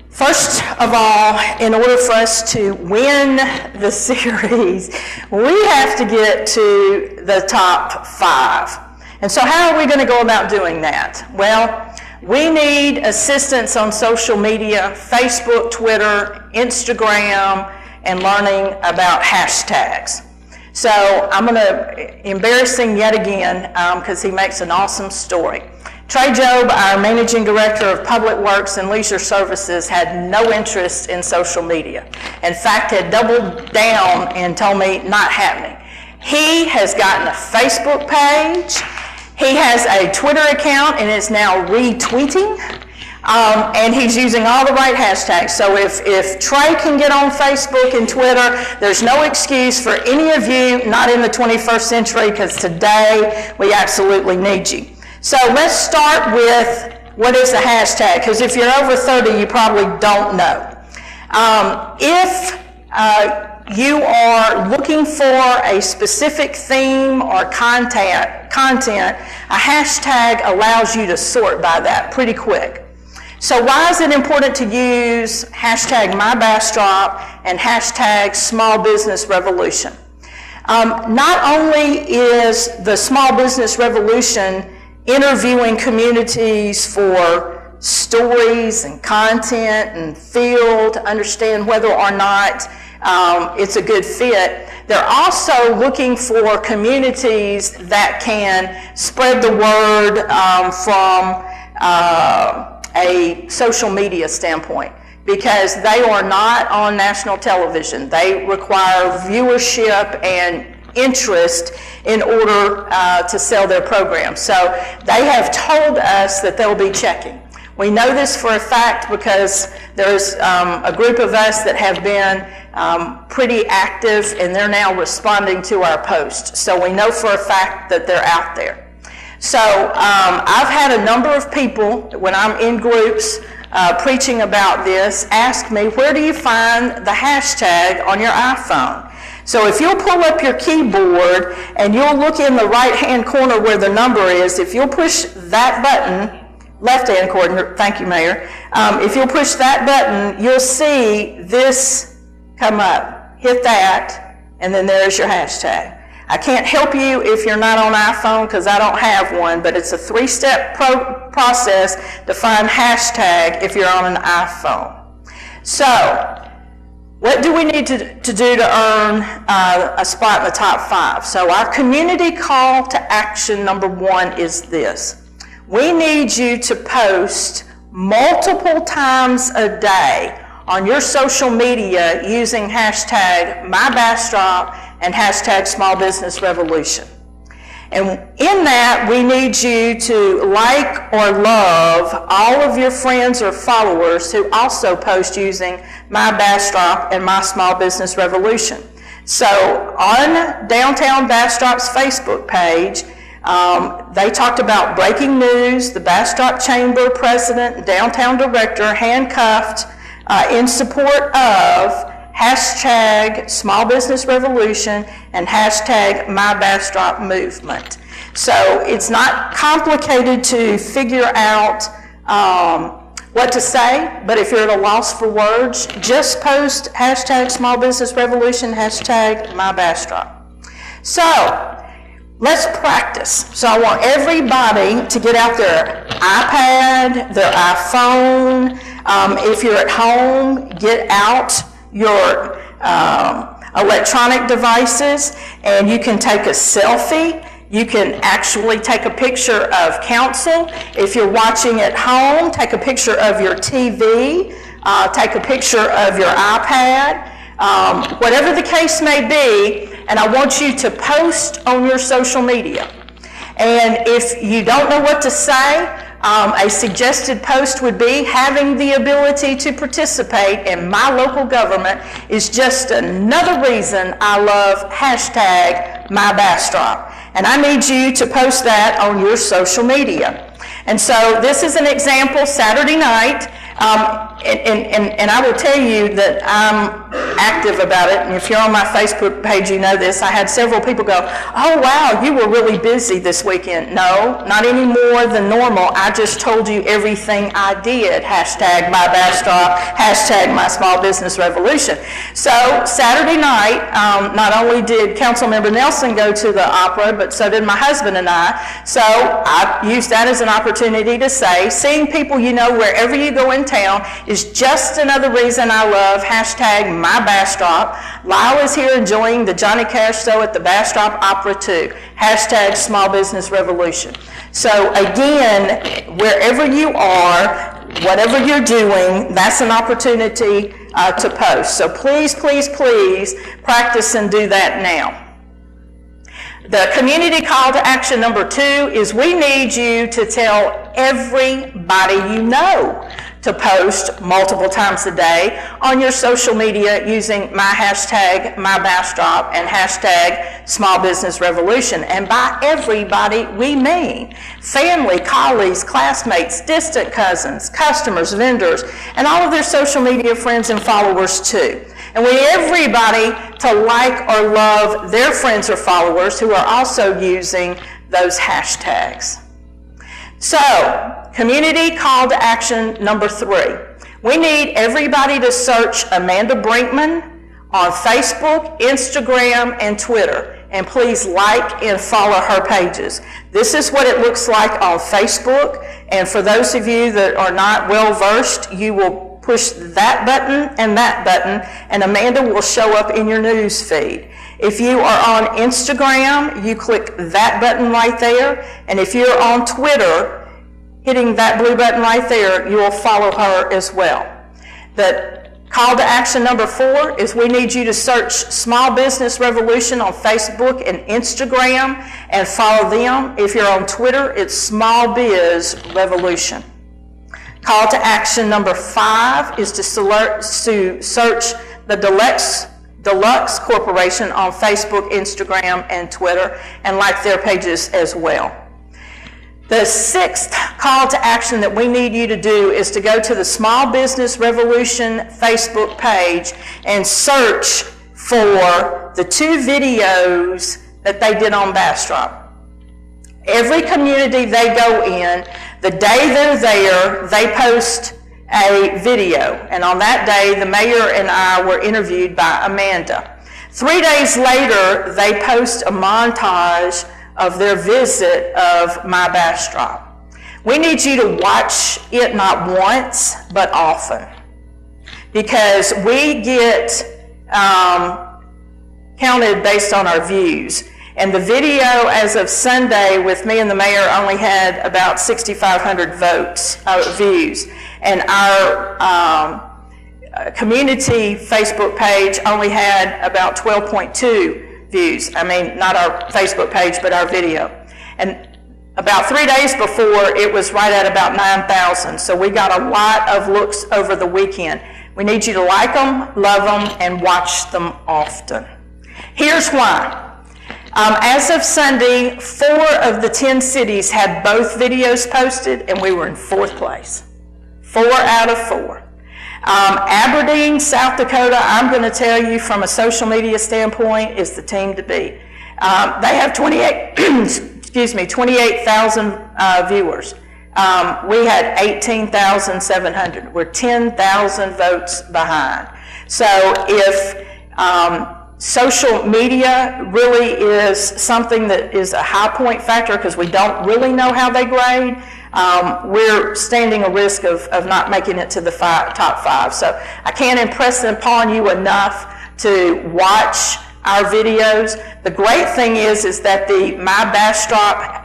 Speaker 5: first of all, in order for us to win the series, we have to get to the top 5. And so how are we going to go about doing that? Well, we need assistance on social media, Facebook, Twitter, Instagram, and learning about hashtags. So I'm going to, embarrassing yet again, because he makes an awesome story. Trey Job, our Managing Director of Public Works and Leisure Services, had no interest in social media. In fact, had doubled down and told me not happening. He has gotten a Facebook page. He has a Twitter account and is now retweeting, and he's using all the right hashtags. So if Trey can get on Facebook and Twitter, there's no excuse for any of you not in the 21st century, because today we absolutely need you. So let's start with what is a hashtag, because if you're over 30, you probably don't know. If you are looking for a specific theme or content, a hashtag allows you to sort by that pretty quick. So why is it important to use hashtag MyBastrop and hashtag Small Business Revolution? Not only is the Small Business Revolution interviewing communities for stories and content and feel to understand whether or not it's a good fit, they're also looking for communities that can spread the word from a social media standpoint, because they are not on national television. They require viewership and interest in order to sell their program. So they have told us that they'll be checking. We know this for a fact because there's a group of us that have been pretty active, and they're now responding to our posts. So we know for a fact that they're out there. So I've had a number of people, when I'm in groups preaching about this, ask me, where do you find the hashtag on your iPhone? So if you'll pull up your keyboard and you'll look in the right-hand corner where the number is, if you'll push that button, left-hand corner, thank you, Mayor, if you'll push that button, you'll see this come up. Hit that, and then there's your hashtag. I can't help you if you're not on iPhone because I don't have one, but it's a 3-step process to find hashtag if you're on an iPhone. So, what do we need to do to earn a spot in the top 5? So our community call to action number 1 is this. We need you to post multiple times a day on your social media using hashtag MyBastrop and hashtag Small Business Revolution. And in that, we need you to like or love all of your friends or followers who also post using MyBastrop and My Small Business Revolution. So on Downtown Bastrop's Facebook page, they talked about breaking news, the Bastrop Chamber President and Downtown Director handcuffed in support of hashtag Small Business Revolution and hashtag My Bastrop Movement. So it's not complicated to figure out what to say, but if you're at a loss for words, just post hashtag Small Business Revolution, hashtag My Bastrop. So let's practice. So I want everybody to get out their iPad, their iPhone. If you're at home, get out your electronic devices, and you can take a selfie. You can actually take a picture of council. If you're watching at home, take a picture of your TV, take a picture of your iPad, whatever the case may be, and I want you to post on your social media. And if you don't know what to say, a suggested post would be, having the ability to participate in my local government is just another reason I love hashtag MyBastrop. And I need you to post that on your social media. And so this is an example Saturday night. And I will tell you that I'm active about it, and if you're on my Facebook page, you know this. I had several people go, oh wow, you were really busy this weekend. No, not any more than normal. I just told you everything I did. Hashtag My Bastrop, hashtag My Small Business Revolution. So Saturday night, not only did Councilmember Nelson go to the opera, but so did my husband and I. So I used that as an opportunity to say, seeing people you know wherever you go in town is just another reason I love hashtag My Bastrop. Lyle is here enjoying the Johnny Cash show at the Bastrop Opera too. Hashtag Small Business Revolution. So again, wherever you are, whatever you're doing, that's an opportunity to post. So please, please, please practice and do that now. The community call to action number 2 is we need you to tell everybody you know to post multiple times a day on your social media using my hashtag, MyBastrop, and hashtag Small Business Revolution. And by everybody, we mean family, colleagues, classmates, distant cousins, customers, vendors, and all of their social media friends and followers too. And we need everybody to like or love their friends or followers who are also using those hashtags. So, community call to action number 3. We need everybody to search Amanda Brinkman on Facebook, Instagram, and Twitter. And please like and follow her pages. This is what it looks like on Facebook. And for those of you that are not well versed, you will push that button, and Amanda will show up in your news feed. If you are on Instagram, you click that button right there, and if you're on Twitter, hitting that blue button right there, you will follow her as well. The call to action number 4 is we need you to search Small Business Revolution on Facebook and Instagram and follow them. If you're on Twitter, it's Small Biz Revolution. Call to action number 5 is to search the Deluxe Corporation on Facebook, Instagram, and Twitter, and like their pages as well. The 6th call to action that we need you to do is to go to the Small Business Revolution Facebook page and search for the 2 videos that they did on Bastrop. Every community they go in, the day they're there, they post a video. And on that day, the mayor and I were interviewed by Amanda. 3 days later, they post a montage of their visit of My Bastrop. We need you to watch it not once, but often. Because we get counted based on our views. And the video as of Sunday with me and the mayor only had about 6,500 views. And our community Facebook page only had about 12.2 views. I mean, not our Facebook page, but our video. And about 3 days before, it was right at about 9,000. So we got a lot of looks over the weekend. We need you to like them, love them, and watch them often. Here's why. As of Sunday, 4 of the 10 cities had both videos posted, and we were in 4th place. 4 out of 4. Aberdeen, South Dakota, I'm going to tell you from a social media standpoint, is the team to beat. They have 28,000 viewers. We had 18,700. We're 10,000 votes behind. So if social media really is something that is a high point factor because we don't really know how they grade, we're standing a risk of not making it to the top 5. So I can't impress upon you enough to watch our videos. The great thing is that the My Bastrop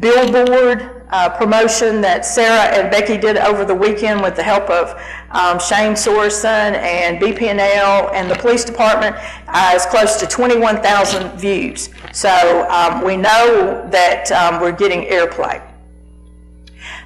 Speaker 5: billboard promotion that Sarah and Becky did over the weekend with the help of Shane Sorensen and BPNL and the police department is close to 21,000 views. So we know that we're getting airplay.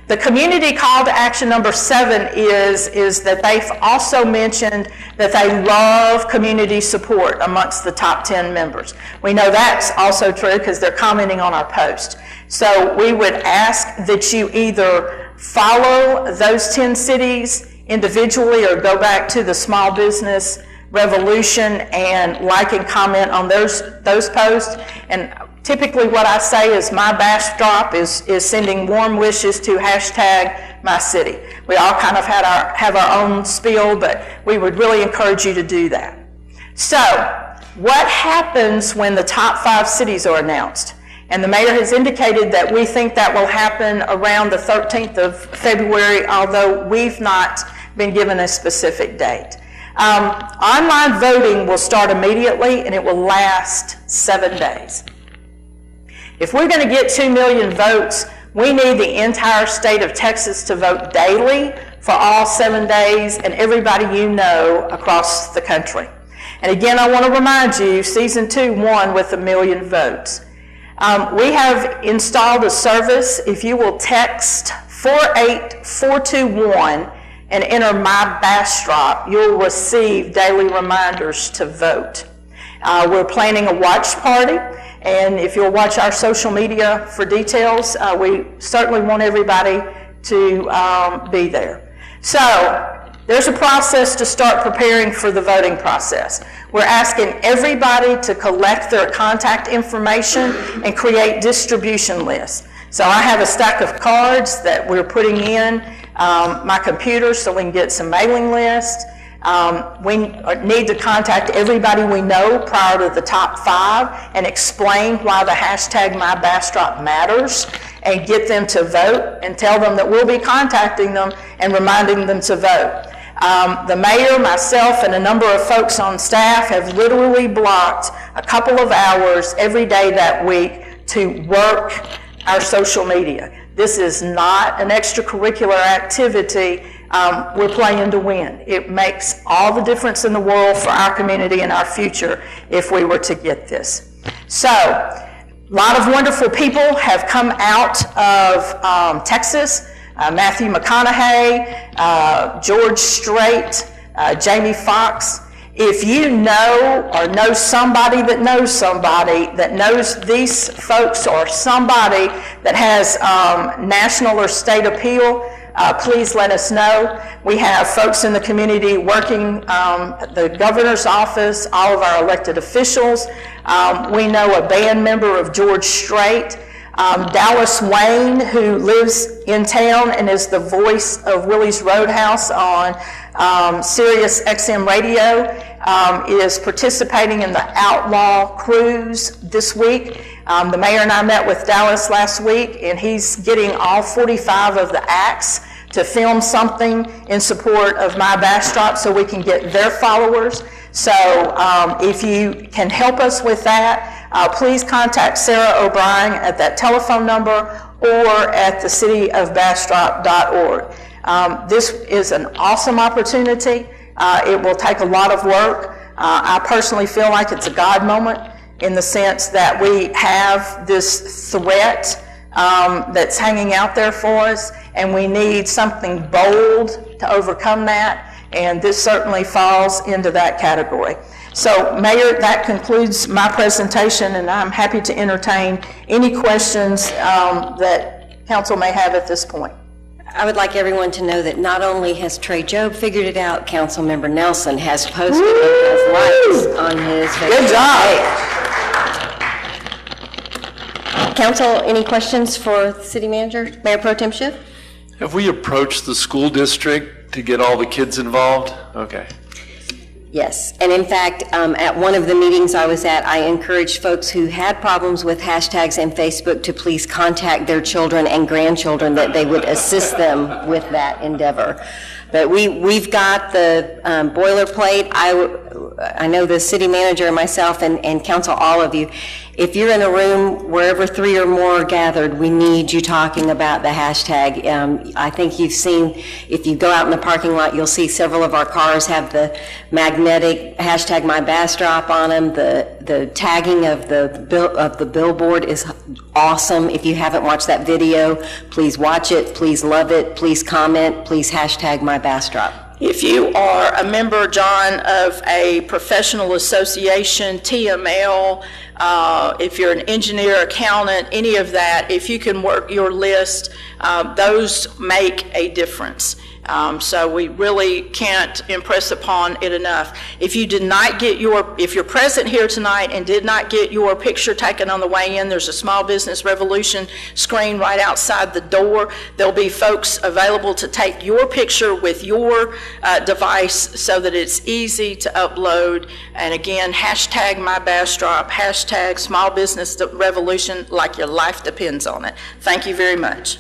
Speaker 5: The community call to action number 7 is that they've also mentioned that they love community support amongst the top 10 members. We know that's also true because they're commenting on our post. So we would ask that you either follow those 10 cities individually or go back to the Small Business Revolution and like and comment on those posts. And typically what I say is My Bastrop is sending warm wishes to hashtag my city. We all kind of have our own spiel, but we would really encourage you to do that. So what happens when the top 5 cities are announced? And the mayor has indicated that we think that will happen around the 13th of February, although we've not been given a specific date. Online voting will start immediately and it will last 7 days. If we're going to get 2 million votes, we need the entire state of Texas to vote daily for all 7 days and everybody you know across the country. And again, I want to remind you, season 2 won with 1 million votes. We have installed a service. If you will text 48421 and enter My Bastrop, you'll receive daily reminders to vote. We're planning a watch party, and if you'll watch our social media for details, we certainly want everybody to be there. So there's a process to start preparing for the voting process. We're asking everybody to collect their contact information and create distribution lists. So I have a stack of cards that we're putting in my computer so we can get some mailing lists. We need to contact everybody we know prior to the top 5 and explain why the hashtag MyBastrop matters and get them to vote and tell them that we'll be contacting them and reminding them to vote. The mayor, myself, and a number of folks on staff have literally blocked a couple of hours every day that week to work our social media. This is not an extracurricular activity. We're playing to win. It makes all the difference in the world for our community and our future if we were to get this. So, a lot of wonderful people have come out of Texas. Matthew McConaughey, George Strait, Jamie Foxx. If you know or know somebody that knows these folks or somebody that has national or state appeal, please let us know. We have folks in the community working the governor's office, all of our elected officials. We know a band member of George Strait. Dallas Wayne, who lives in town and is the voice of Willie's Roadhouse on Sirius XM Radio, is participating in the Outlaw Cruise this week. The mayor and I met with Dallas last week, and he's getting all 45 of the acts to film something in support of My Bastrop so we can get their followers. So if you can help us with that, please contact Sarah O'Brien at that telephone number or at thecityofbastrop.org. This is an awesome opportunity. It will take a lot of work. I personally feel like it's a God moment in the sense that we have this threat that's hanging out there for us, and we need something bold to overcome that, and this certainly falls into that category. So, Mayor, that concludes my presentation, and I'm happy to entertain any questions that Council may have at this point.
Speaker 1: I would like everyone to know that not only has Trey Jobe figured it out, Councilmember Nelson has posted it as likes on his Facebook
Speaker 5: Good job.
Speaker 1: page. Council, any questions for the City Manager, Mayor Pro Tem Schiff?
Speaker 2: Have we approached the school district to get all the kids involved? Okay.
Speaker 1: Yes, and in fact, at one of the meetings I was at, I encouraged folks who had problems with hashtags and Facebook to please contact their children and grandchildren, that they would assist them with that endeavor. But we've got the boilerplate. I know the city manager and myself and council, all of you, if you're in a room wherever 3 or more are gathered, we need you talking about the hashtag. I think you've seen, if you go out in the parking lot, you'll see several of our cars have the magnetic hashtag MyBastrop on them. The tagging of the billboard is awesome. If you haven't watched that video, please watch it, please love it, please comment, please hashtag MyBastrop.
Speaker 5: If you are a member, John, of a professional association, TML, if you're an engineer, accountant, any of that, if you can work your list, those make a difference. So we really can't impress upon it enough. If you did not get if you're present here tonight and did not get your picture taken on the way in, there's a Small Business Revolution screen right outside the door. There'll be folks available to take your picture with your device so that it's easy to upload. And again, hashtag MyBastrop, hashtag Small Business Revolution, like your life depends on it. Thank you very much.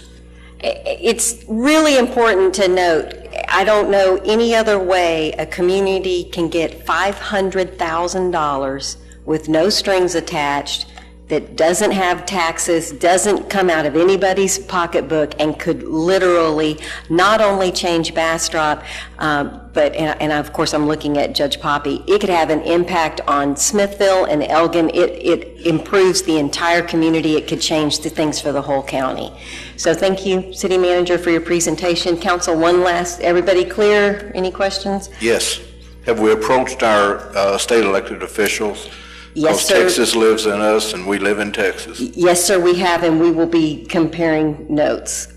Speaker 1: It's really important to note, I don't know any other way a community can get $500,000 with no strings attached that doesn't have taxes, doesn't come out of anybody's pocketbook, and could literally not only change Bastrop, but, and of course I'm looking at Judge Poppy, it could have an impact on Smithville and Elgin. It improves the entire community. It could change the things for the whole county. So thank you, City Manager, for your presentation. Council, one last, everybody clear? Any questions?
Speaker 16: Yes. Have we approached our state elected officials?
Speaker 1: Yes, sir.
Speaker 16: Because Texas lives in us and we live in Texas.
Speaker 1: Yes, sir, we have, and we will be comparing notes.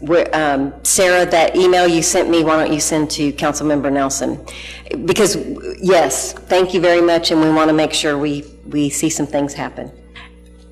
Speaker 1: Sarah, that email you sent me, why don't you send to Councilmember Nelson? Because, yes, thank you very much, and we want to make sure we see some things happen.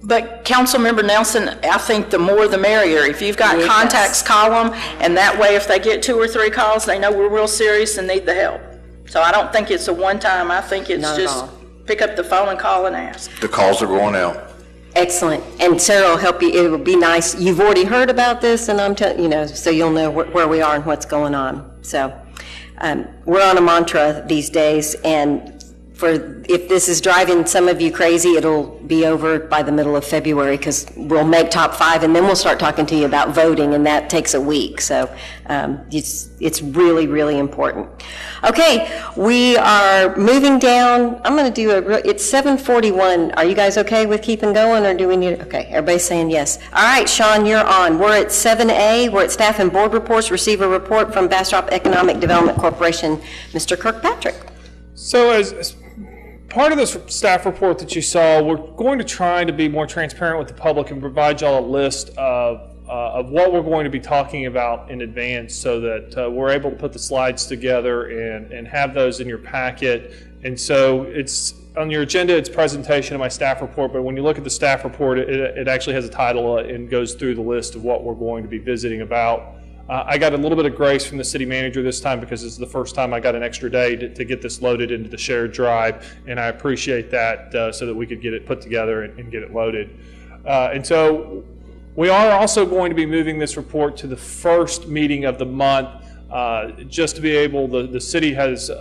Speaker 5: But Councilmember Nelson, I think the more the merrier. If you've got
Speaker 1: Yes.
Speaker 5: contacts, call them, and that way if they get 2 or 3 calls, they know we're real serious and need the help. So I don't think it's a one-time, I think it's
Speaker 1: Not at
Speaker 5: just
Speaker 1: all.
Speaker 5: pick up the phone and call and ask.
Speaker 16: The calls are going out.
Speaker 1: Excellent, and Sarah will help you. It will be nice. You've already heard about this, and I'm telling you know, so you'll know where we are and what's going on. So we're on a mantra these days, and if this is driving some of you crazy, it'll be over by the middle of February, because we'll make top 5, and then we'll start talking to you about voting, and that takes a week. So it's really, really important. Okay, we are moving down. I'm going to do it's 7:41. Are you guys okay with keeping going, or do we need, okay, everybody's saying yes. All right, Sean, you're on. We're at 7A. We're at staff and board reports. Receive a report from Bastrop Economic Development Corporation. Mr. Kirkpatrick.
Speaker 3: So as part of this staff report that you saw, we're going to try to be more transparent with the public and provide y'all a list of what we're going to be talking about in advance, so that we're able to put the slides together and have those in your packet. And so it's on your agenda, it's presentation of my staff report, but when you look at the staff report, it actually has a title and goes through the list of what we're going to be visiting about. I got a little bit of grace from the city manager this time, because this is the first time I got an extra day to get this loaded into the shared drive, and I appreciate that, so that we could get it put together and get it loaded. And so we are also going to be moving this report to the first meeting of the month, just to be able, the city has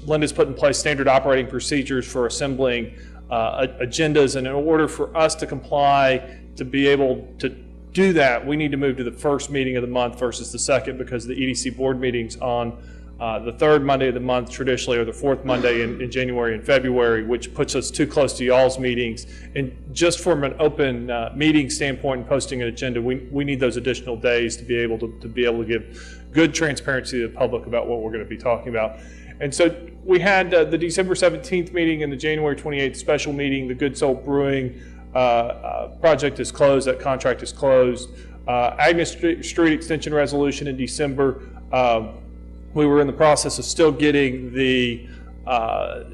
Speaker 3: Linda's put in place standard operating procedures for assembling agendas, and in order for us to comply, to be able to do that, we need to move to the first meeting of the month versus the second, because the EDC board meetings on the third Monday of the month traditionally, or the fourth Monday in January and February, which puts us too close to y'all's meetings. And just from an open meeting standpoint and posting an agenda, we need those additional days to be able to give good transparency to the public about what we're going to be talking about. And so we had the December 17th meeting and the January 28th special meeting. The Good Soul Brewing project is closed. That contract is closed. Agnes Street extension resolution in December. We were in the process of still getting the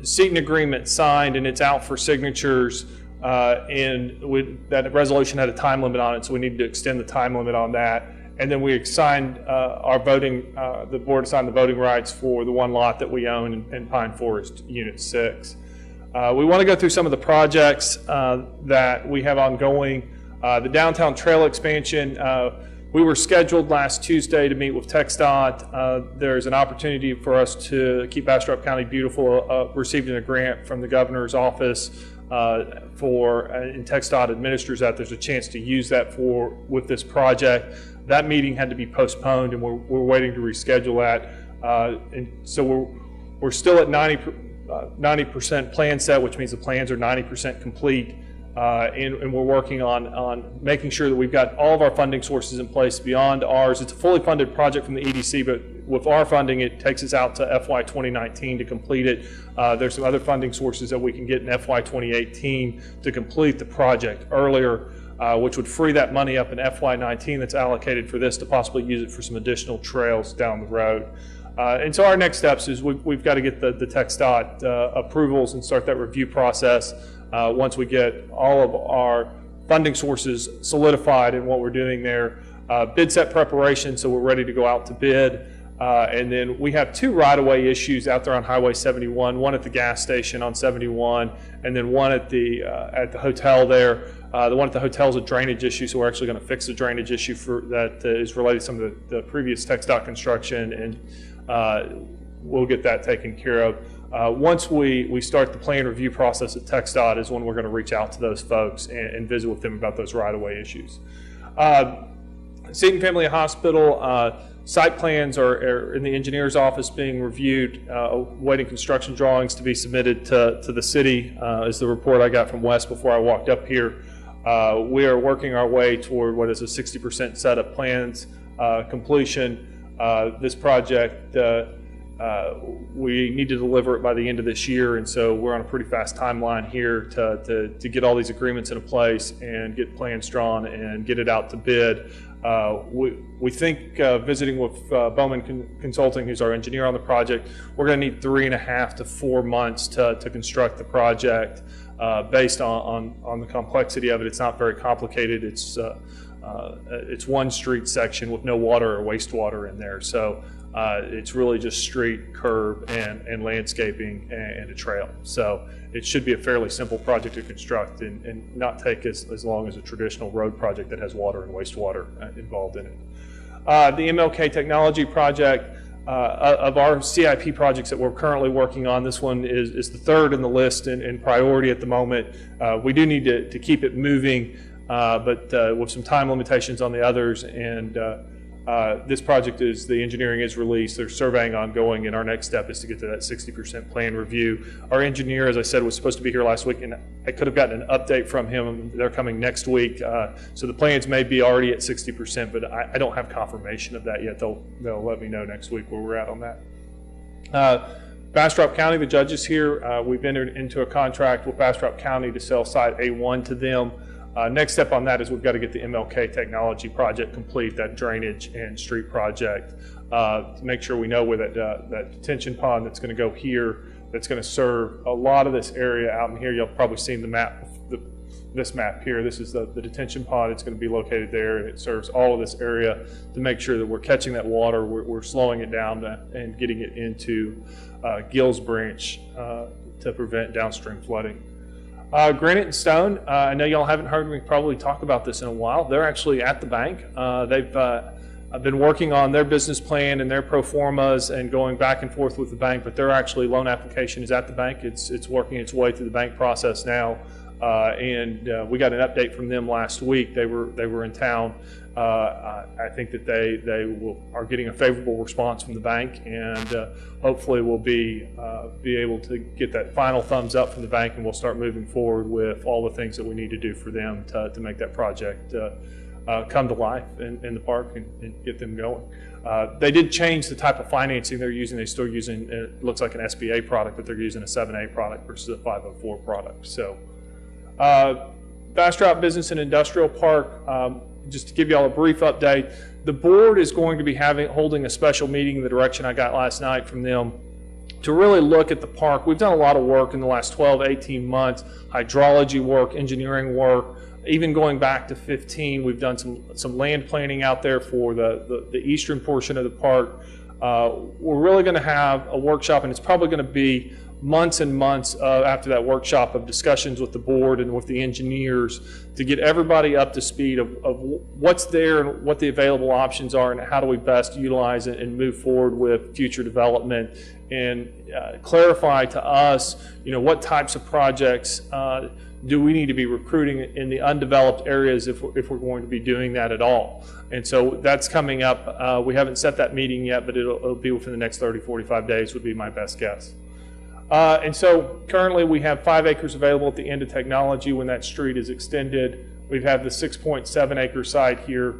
Speaker 3: seating agreement signed, and it's out for signatures. And that resolution had a time limit on it, so we needed to extend the time limit on that. And then we assigned our voting. The board assigned the voting rights for the one lot that we own in Pine Forest, Unit 6. We want to go through some of the projects that we have ongoing. The downtown trail expansion, we were scheduled last Tuesday to meet with TxDOT. There's an opportunity for us to keep Bastrop County beautiful. Receiving a grant from the governor's office and TxDOT administers that. There's a chance to use that with this project. That meeting had to be postponed, and we're waiting to reschedule that. And so we're still at 90% plan set, which means the plans are 90% complete, and we're working on making sure that we've got all of our funding sources in place beyond ours. It's a fully funded project from the EDC, but with our funding, it takes us out to FY 2019 to complete it. There's some other funding sources that we can get in FY 2018 to complete the project earlier, which would free that money up in FY 19 that's allocated for this to possibly use it for some additional trails down the road. And so our next steps is we've got to get the TxDOT approvals and start that review process. Once we get all of our funding sources solidified in what we're doing there, bid set preparation, so we're ready to go out to bid. And then we have 2 right-of-way issues out there on Highway 71, one at the gas station on 71, and then one at the hotel there. The one at the hotel is a drainage issue, so we're actually going to fix the drainage issue that is related to some of the previous TxDOT construction, and we'll get that taken care of. once we start the plan review process at TxDOT is when we're going to reach out to those folks and visit with them about those right-of-way issues. Seton Family Hospital, site plans are in the engineer's office being reviewed, waiting construction drawings to be submitted to the city, is the report I got from Wes before I walked up here. We are working our way toward what is a 60% set of plans completion. This project, we need to deliver it by the end of this year, and so we're on a pretty fast timeline here to get all these agreements in place and get plans drawn and get it out to bid. We think, visiting with Bowman Consulting, who's our engineer on the project, we're going to need 3.5 to 4 months to construct the project. Based on the complexity of it, it's not very complicated. It's one street section with no water or wastewater in there, so it's really just street, curb, and landscaping and a trail. So it should be a fairly simple project to construct and not take as long as a traditional road project that has water and wastewater involved in it. The MLK technology project, of our CIP projects that we're currently working on, this one is the third in the list in priority at the moment. We do need to keep it moving, but with some time limitations on the others, and this project the engineering is released, there's surveying ongoing, and our next step is to get to that 60% plan review. Our engineer, as I said, was supposed to be here last week, and I could have gotten an update from him. They're coming next week, so the plans may be already at 60%, but I don't have confirmation of that yet. They'll let me know next week where we're at on that. Bastrop County, the judge is here. We've entered into a contract with Bastrop County to sell Site A1 to them. Next step on that is we've got to get the MLK technology project complete, that drainage and street project, to make sure we know where that detention pond that's going to go here, that's going to serve a lot of this area out in here. You'll probably seen the map, this map here. This is the detention pond. It's going to be located there, and it serves all of this area to make sure that we're catching that water, we're slowing it down and getting it into Gills Branch to prevent downstream flooding. Granite and Stone, I know y'all haven't heard me probably talk about this in a while. They're actually at the bank. I've been working on their business plan and their pro formas and going back and forth with the bank, but their actually loan application is at the bank. It's working its way through the bank process now, and we got an update from them last week. They were in town. I think that they are getting a favorable response from the bank, and hopefully we'll be able to get that final thumbs up from the bank, and we'll start moving forward with all the things that we need to do for them to make that project come to life in the park and get them going. They did change the type of financing they're using. They're still using, it looks like an SBA product, but they're using a 7A product versus a 504 product. So Bastrop Business and Industrial Park, just to give you all a brief update, the board is going to be holding a special meeting, the direction I got last night from them, to really look at the park. We've done a lot of work in the last 12, 18 months, hydrology work, engineering work, even going back to 15. We've done some land planning out there for the eastern portion of the park. We're really going to have a workshop, and it's probably going to be months and months after that workshop of discussions with the board and with the engineers to get everybody up to speed of what's there and what the available options are and how do we best utilize it and move forward with future development, and clarify to us, what types of projects do we need to be recruiting in the undeveloped areas if we're going to be doing that at all. And so that's coming up. We haven't set that meeting yet, but it'll be within the next 30, 45 days would be my best guess. And so currently we have 5 acres available at the end of technology when that street is extended. We have the 6.7 acre site here.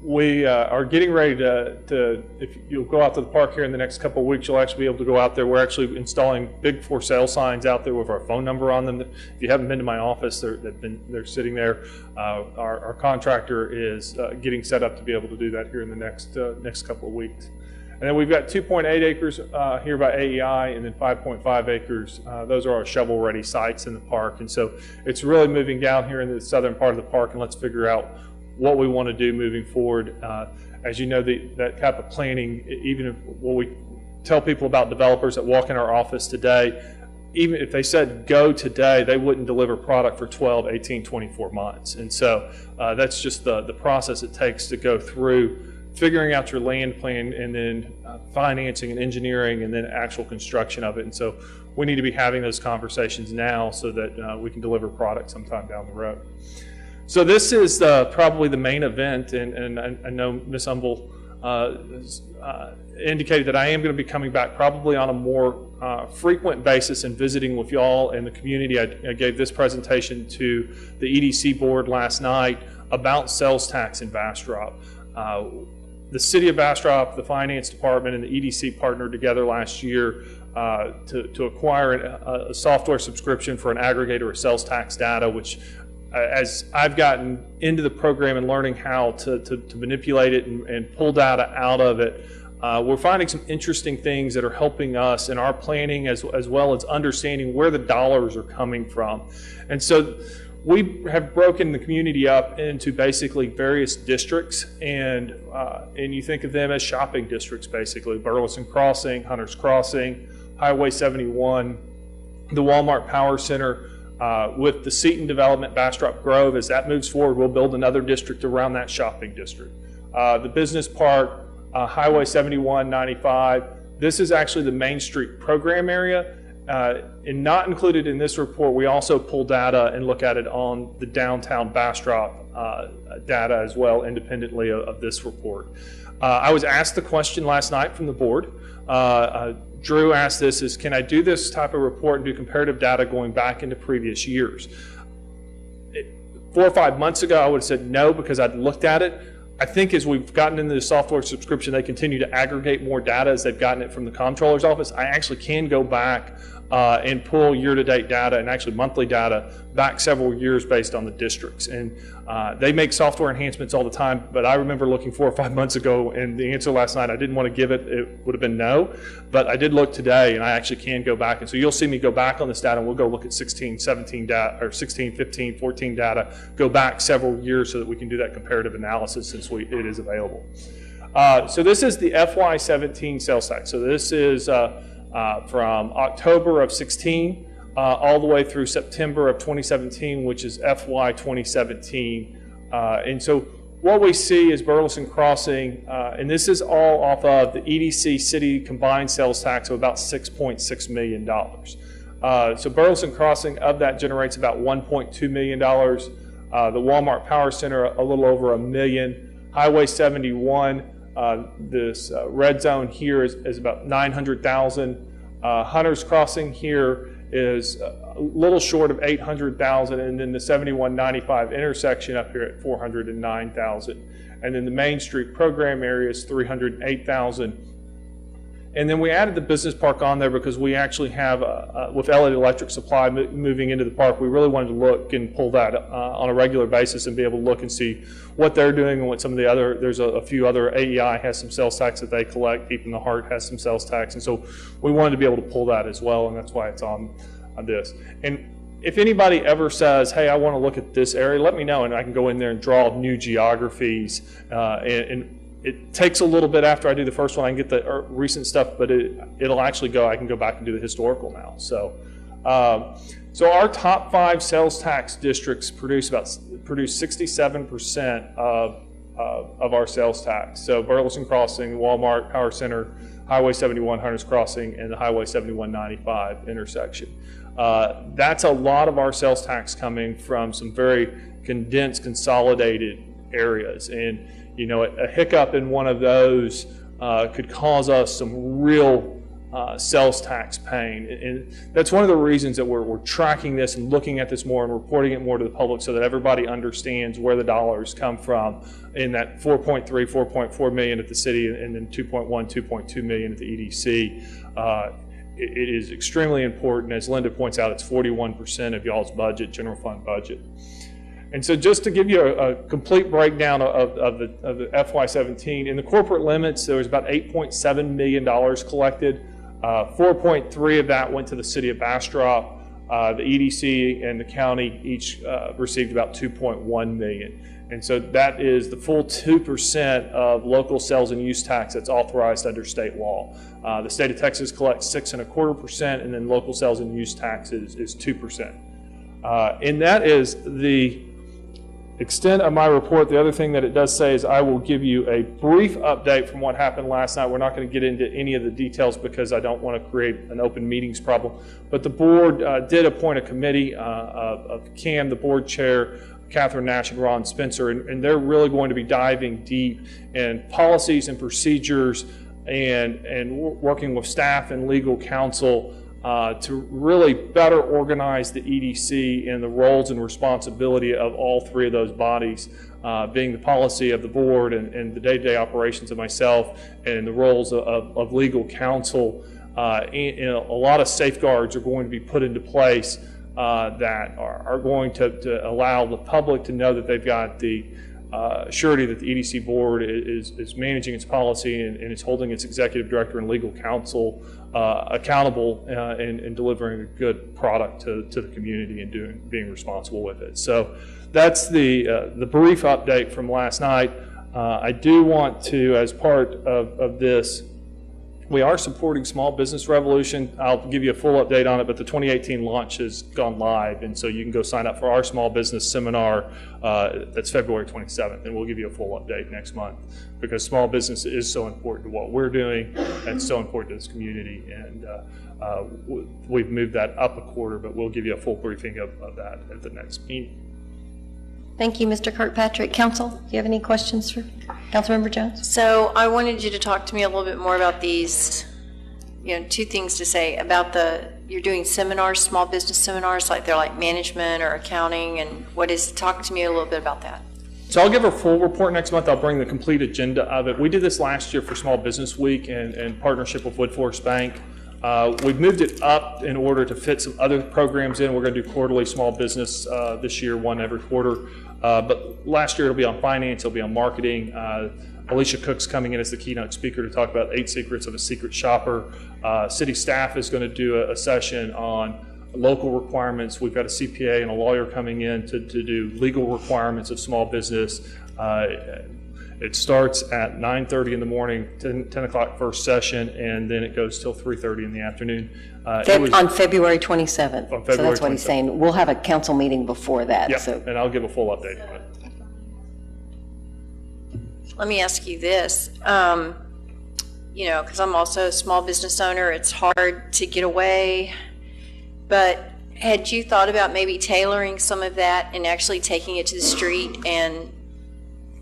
Speaker 3: We are getting ready to, if you'll go out to the park here in the next couple of weeks, you'll actually be able to go out there. We're actually installing big for sale signs out there with our phone number on them. If you haven't been to my office, they're sitting there. Our contractor is getting set up to be able to do that here in the next couple of weeks. And then we've got 2.8 acres here by AEI, and then 5.5 acres. Those are our shovel-ready sites in the park. And so it's really moving down here into the southern part of the park, and let's figure out what we want to do moving forward. As you know, that type of planning, even when we tell people about developers that walk in our office today, even if they said go today, they wouldn't deliver product for 12, 18, 24 months. And so that's just the process it takes to go through figuring out your land plan, and then financing and engineering, and then actual construction of it. And so we need to be having those conversations now so that we can deliver product sometime down the road. So this is probably the main event, and I know Ms. Humble indicated that I am going to be coming back probably on a more frequent basis and visiting with y'all and the community. I gave this presentation to the EDC board last night about sales tax in Bastrop. The city of Bastrop, the finance department, and the EDC partnered together last year to acquire a software subscription for an aggregator of sales tax data, which as I've gotten into the program and learning how to manipulate it and pull data out of it, we're finding some interesting things that are helping us in our planning as well as understanding where the dollars are coming from. And so we have broken the community up into basically various districts, and you think of them as shopping districts basically: Burleson Crossing, Hunters Crossing, Highway 71, the Walmart Power Center. With the Seton development, Bastrop Grove, as that moves forward, we'll build another district around that shopping district. The business park, Highway 71, 95, this is actually the Main Street program area. And not included in this report, we also pull data and look at it on the downtown Bastrop data as well, independently of this report. I was asked the question last night from the board. Drew asked this, is can I do this type of report and do comparative data going back into previous years? 4 or 5 months ago, I would have said no, because I'd looked at it. I think as we've gotten into the software subscription, they continue to aggregate more data as they've gotten it from the comptroller's office. I actually can go back and pull year-to-date data and actually monthly data back several years based on the districts. And they make software enhancements all the time, but I remember looking 4 or 5 months ago, and the answer last night, I didn't want to give it. It would have been no, but I did look today, and I actually can go back. And so you'll see me go back on this data, and we'll go look at 16, 17 data, or 16, 15, 14 data, go back several years so that we can do that comparative analysis since it is available. So this is the FY17 sales tax. So this is from October of 16 all the way through September of 2017, which is FY 2017. And so what we see is Burleson Crossing, and this is all off of the EDC city combined sales tax of about $6.6 million. So Burleson Crossing, of that, generates about $1.2 million. The Walmart Power Center, a little over $1 million. Highway 71, this red zone here is about $900,000. Hunters Crossing here is a little short of $800,000, and then the 7195 intersection up here at $409,000. And then the Main Street program area is $308,000. And then we added the business park on there because we actually have, with LED Electric Supply moving into the park, we really wanted to look and pull that on a regular basis and be able to look and see what they're doing and what some of the other, there's a few other, AEI has some sales tax that they collect, Keeping the Heart has some sales tax, and so we wanted to be able to pull that as well, and that's why it's on this. And if anybody ever says, hey, I want to look at this area, let me know, and I can go in there and draw new geographies, and it takes a little bit after I do the first one. I can get the recent stuff, but it'll actually go, I can go back and do the historical now. So so our top 5 sales tax districts produce 67% of our sales tax. So Burleson Crossing, Walmart Power Center, Highway 71, Hunters Crossing, and the Highway 7195 intersection. That's a lot of our sales tax coming from some very condensed, consolidated areas. And you know, a hiccup in one of those could cause us some real sales tax pain. And that's one of the reasons that we're tracking this and looking at this more and reporting it more to the public so that everybody understands where the dollars come from in that 4.4 million at the city and then 2.2 million at the EDC. It is extremely important. As Linda points out, it's 41% of y'all's budget, general fund budget. And so just to give you a complete breakdown of the FY17, in the corporate limits, there was about $8.7 million collected. 4.3 of that went to the city of Bastrop. The EDC and the county each received about 2.1 million. And so that is the full 2% of local sales and use tax that's authorized under state law. The state of Texas collects 6.25%, and then local sales and use tax is 2%. And that is extent of my report, the other thing that it does say is I will give you a brief update from what happened last night. We're not going to get into any of the details because I don't want to create an open meetings problem. But the board did appoint a committee of Cam, the board chair, Catherine Nash and Ron Spencer, and they're really going to be diving deep in policies and procedures and working with staff and legal counsel to really better organize the EDC and the roles and responsibility of all three of those bodies, being the policy of the board and the day-to-day operations of myself and the roles of legal counsel. And a lot of safeguards are going to be put into place that are going to allow the public to know that they've got the surety that the EDC board is managing its policy and is holding its executive director and legal counsel accountable and delivering a good product to the community and being responsible with it. So that's the brief update from last night. I do want to, as part of this, we are supporting Small Business Revolution. I'll give you a full update on it, but the 2018 launch has gone live, and so you can go sign up for our small business seminar. That's February 27th, and we'll give you a full update next month because small business is so important to what we're doing and so important to this community. And we've moved that up a quarter, but we'll give you a full briefing of that at the next meeting.
Speaker 1: Thank you, Mr. Kirkpatrick. Council, do you have any questions for Councilmember Jones?
Speaker 19: So I wanted you to talk to me a little bit more about these, two things to say about you're doing seminars, small business seminars, like they're like management or accounting, and talk to me a little bit about that.
Speaker 3: So I'll give a full report next month. I'll bring the complete agenda of it. We did this last year for Small Business Week in partnership with Woodforest Bank. We've moved it up in order to fit some other programs in. We're going to do quarterly small business this year, one every quarter. But last year it'll be on finance, it'll be on marketing. Alicia Cook's coming in as the keynote speaker to talk about 8 secrets of a secret shopper. City staff is going to do a session on local requirements. We've got a CPA and a lawyer coming in to do legal requirements of small business. It starts at 9:30 in the morning, 10 o'clock first session, and then it goes till 3:30 in the afternoon.
Speaker 1: On February 27th.
Speaker 3: On February
Speaker 1: so that's what
Speaker 3: 27th.
Speaker 1: He's saying. We'll have a council meeting before that.
Speaker 3: Yeah,
Speaker 1: So.
Speaker 3: and I'll give a full update on it.
Speaker 19: Let me ask you this, because I'm also a small business owner, it's hard to get away, but had you thought about maybe tailoring some of that and actually taking it to the street and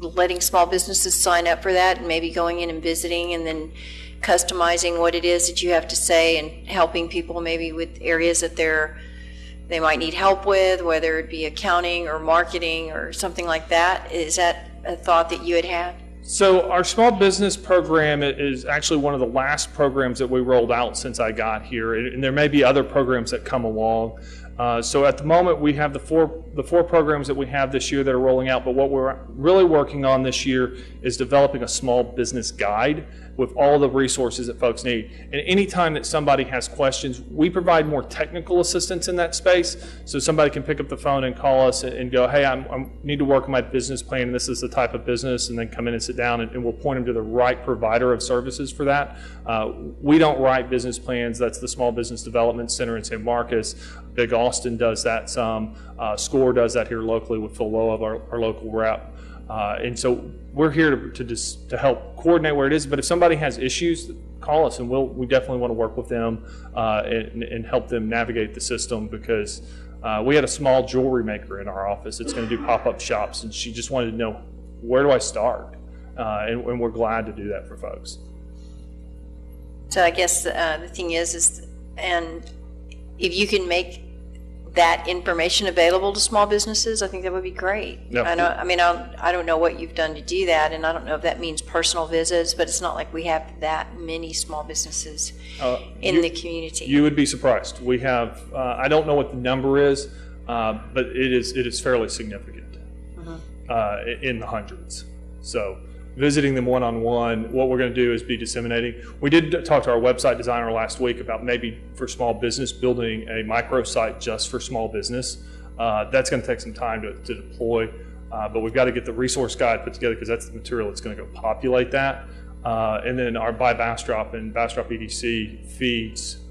Speaker 19: letting small businesses sign up for that and maybe going in and visiting and then customizing what it is that you have to say and helping people maybe with areas that they might need help with, whether it be accounting or marketing or something like that? Is that a thought that you had had?
Speaker 3: So our small business program is actually one of the last programs that we rolled out since I got here, and there may be other programs that come along. So at the moment we have the four programs that we have this year that are rolling out, but what we're really working on this year is developing a small business guide with all the resources that folks need. And anytime that somebody has questions, we provide more technical assistance in that space. So somebody can pick up the phone and call us and go, hey, I need to work on my business plan, and this is the type of business, and then come in and sit down, and we'll point them to the right provider of services for that. We don't write business plans. That's the Small Business Development Center in San Marcos. Big Austin does that some. SCORE does that here locally with Phil Loeb, our local rep. And so we're here to help coordinate where it is. But if somebody has issues, call us, and we definitely want to work with them and help them navigate the system, because we had a small jewelry maker in our office that's going to do pop-up shops, and she just wanted to know, where do I start? And we're glad to do that for folks.
Speaker 19: So I guess the thing is, and if you can make that information available to small businesses, I think that would be great.
Speaker 3: Yep.
Speaker 19: I don't know what you've done to do that, and I don't know if that means personal visits, but it's not like we have that many small businesses in the community.
Speaker 3: You would be surprised. We have, I don't know what the number is, but it is fairly significant, in the hundreds. So visiting them one-on-one, what we're going to do is be disseminating. We did talk to our website designer last week about maybe for small business building a microsite just for small business. That's going to take some time to deploy, but we've got to get the resource guide put together, because that's the material that's going to go populate that. And then our By Bastrop and Bastrop EDC feeds,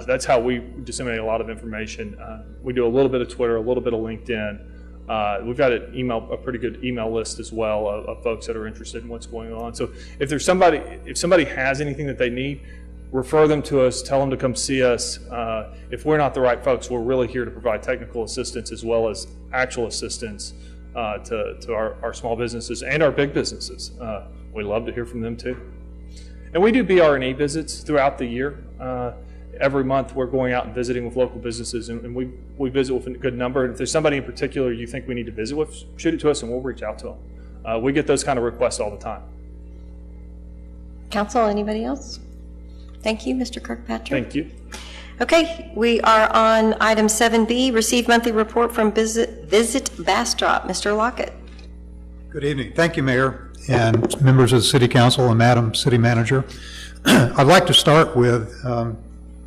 Speaker 3: that's how we disseminate a lot of information. We do a little bit of Twitter, a little bit of LinkedIn, We've got a pretty good email list as well of folks that are interested in what's going on. So if somebody has anything that they need, refer them to us, tell them to come see us. If we're not the right folks, we're really here to provide technical assistance as well as actual assistance to our small businesses and our big businesses. We love to hear from them too. And we do BR&E visits throughout the year. Every month we're going out and visiting with local businesses, and we visit with a good number. And if there's somebody in particular you think we need to visit with, shoot it to us and we'll reach out to them. We get those kind of requests all the time.
Speaker 1: Council, anybody else? Thank you, Mr. Kirkpatrick.
Speaker 3: Thank you.
Speaker 1: Okay, we are on item 7B, receive monthly report from Visit Bastrop. Mr. Lockett.
Speaker 4: Good evening. Thank you, Mayor and members of the City Council and Madam City Manager. I'd like to start with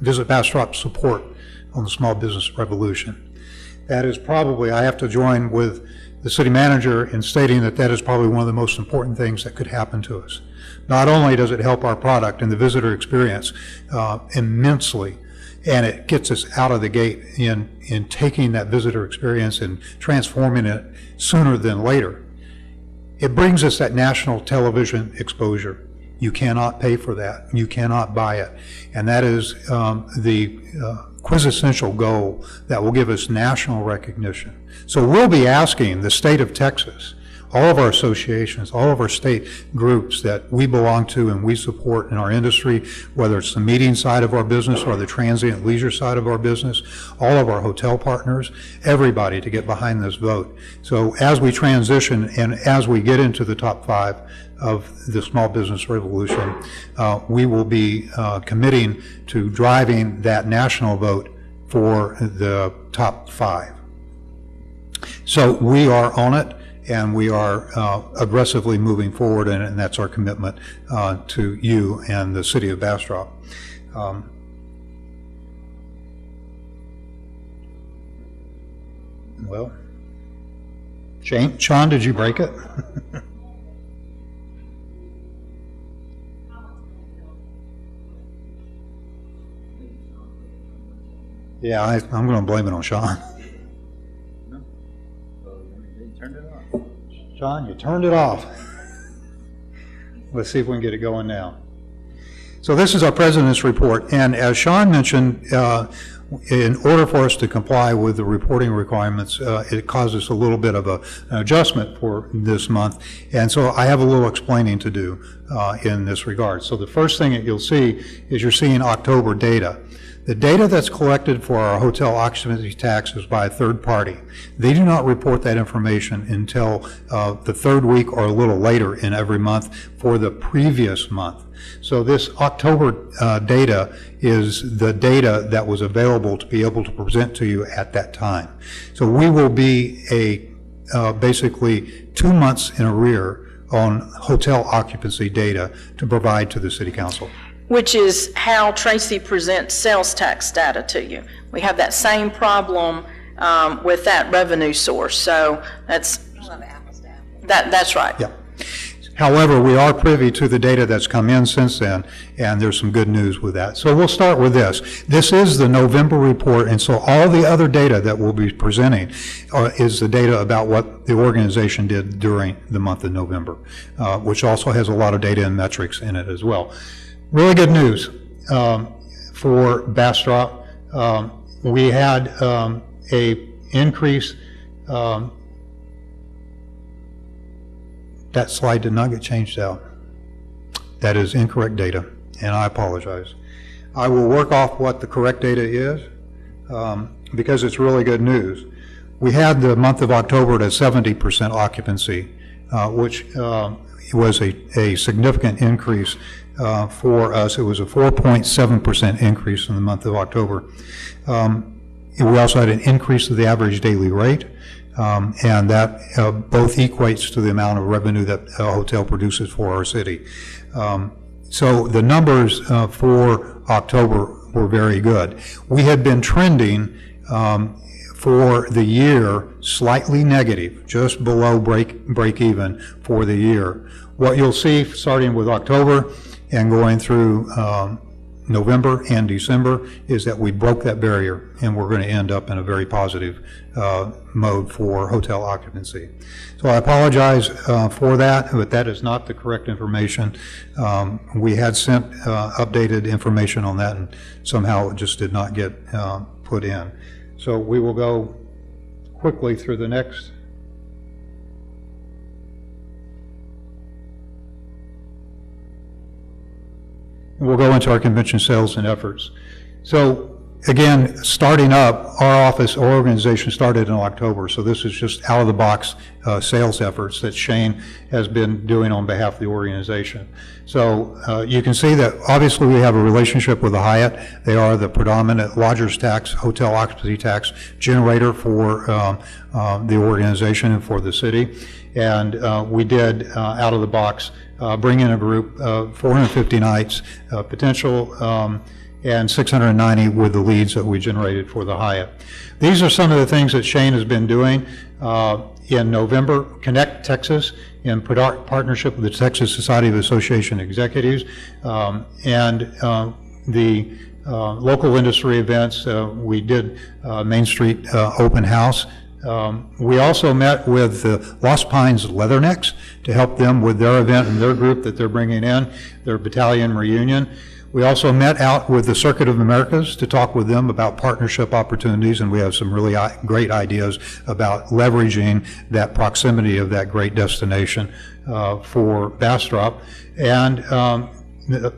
Speaker 4: Visit Bastrop's support on the small business revolution. That is probably, I have to join with the City Manager in stating that is probably one of the most important things that could happen to us. Not only does it help our product and the visitor experience immensely, and it gets us out of the gate in taking that visitor experience and transforming it sooner than later. It brings us that national television exposure. You cannot pay for that. You cannot buy it. And that is the quintessential goal that will give us national recognition. So we'll be asking the state of Texas, all of our associations, all of our state groups that we belong to and we support in our industry, whether it's the meeting side of our business or the transient leisure side of our business, all of our hotel partners, everybody to get behind this vote. So as we transition and as we get into the top 5 of the small business revolution, we will be committing to driving that national vote for the top 5. So we are on it. And we are aggressively moving forward, and that's our commitment to you and the city of Bastrop. Well, Sean, did you break it? Yeah, I'm going to blame it on Sean. John, you turned it off. Let's see if we can get it going now. So this is our President's report, and as Sean mentioned, in order for us to comply with the reporting requirements, it caused us a little bit of an adjustment for this month, and so I have a little explaining to do in this regard. So the first thing that you'll see is you're seeing October data. The data that's collected for our hotel occupancy tax is by a third party. They do not report that information until the third week or a little later in every month for the previous month. So this October data is the data that was available to be able to present to you at that time. So we will be basically 2 months in arrear on hotel occupancy data to provide to the City Council.
Speaker 5: Which is how Tracy presents sales tax data to you. We have that same problem with that revenue source. So that's right.
Speaker 4: Yeah. However, we are privy to the data that's come in since then, and there's some good news with that. So we'll start with this. This is the November report, and so all the other data that we'll be presenting is the data about what the organization did during the month of November, which also has a lot of data and metrics in it as well. Really good news for Bastrop. We had a increase. That slide did not get changed out. That is incorrect data, and I apologize. I will work off what the correct data is because it's really good news. We had the month of October at 70% occupancy, which was a significant increase for us. It was a 4.7% increase in the month of October. We also had an increase of the average daily rate, and that both equates to the amount of revenue that a hotel produces for our city. So the numbers for October were very good. We had been trending for the year slightly negative, just below break even for the year. What you'll see starting with October and going through November and December is that we broke that barrier, and we're going to end up in a very positive mode for hotel occupancy. So I apologize for that, but that is not the correct information. We had sent updated information on that, and somehow it just did not get put in. So we will go quickly through the next. We'll go into our convention sales and efforts. So again, starting up, our office or organization started in October, so this is just out-of-the-box sales efforts that Shane has been doing on behalf of the organization. So you can see that obviously we have a relationship with the Hyatt. They are the predominant lodgers tax, hotel occupancy tax generator for the organization and for the city. And we did, out of the box, bring in a group of 450 nights, potential, and 690 with the leads that we generated for the Hyatt. These are some of the things that Shane has been doing. In November, Connect Texas, in partnership with the Texas Society of Association Executives, and the local industry events. We did Main Street Open House. We also met with the Lost Pines Leathernecks to help them with their event and their group that they're bringing in, their battalion reunion. We also met out with the Circuit of Americas to talk with them about partnership opportunities, and we have some really great ideas about leveraging that proximity of that great destination for Bastrop. And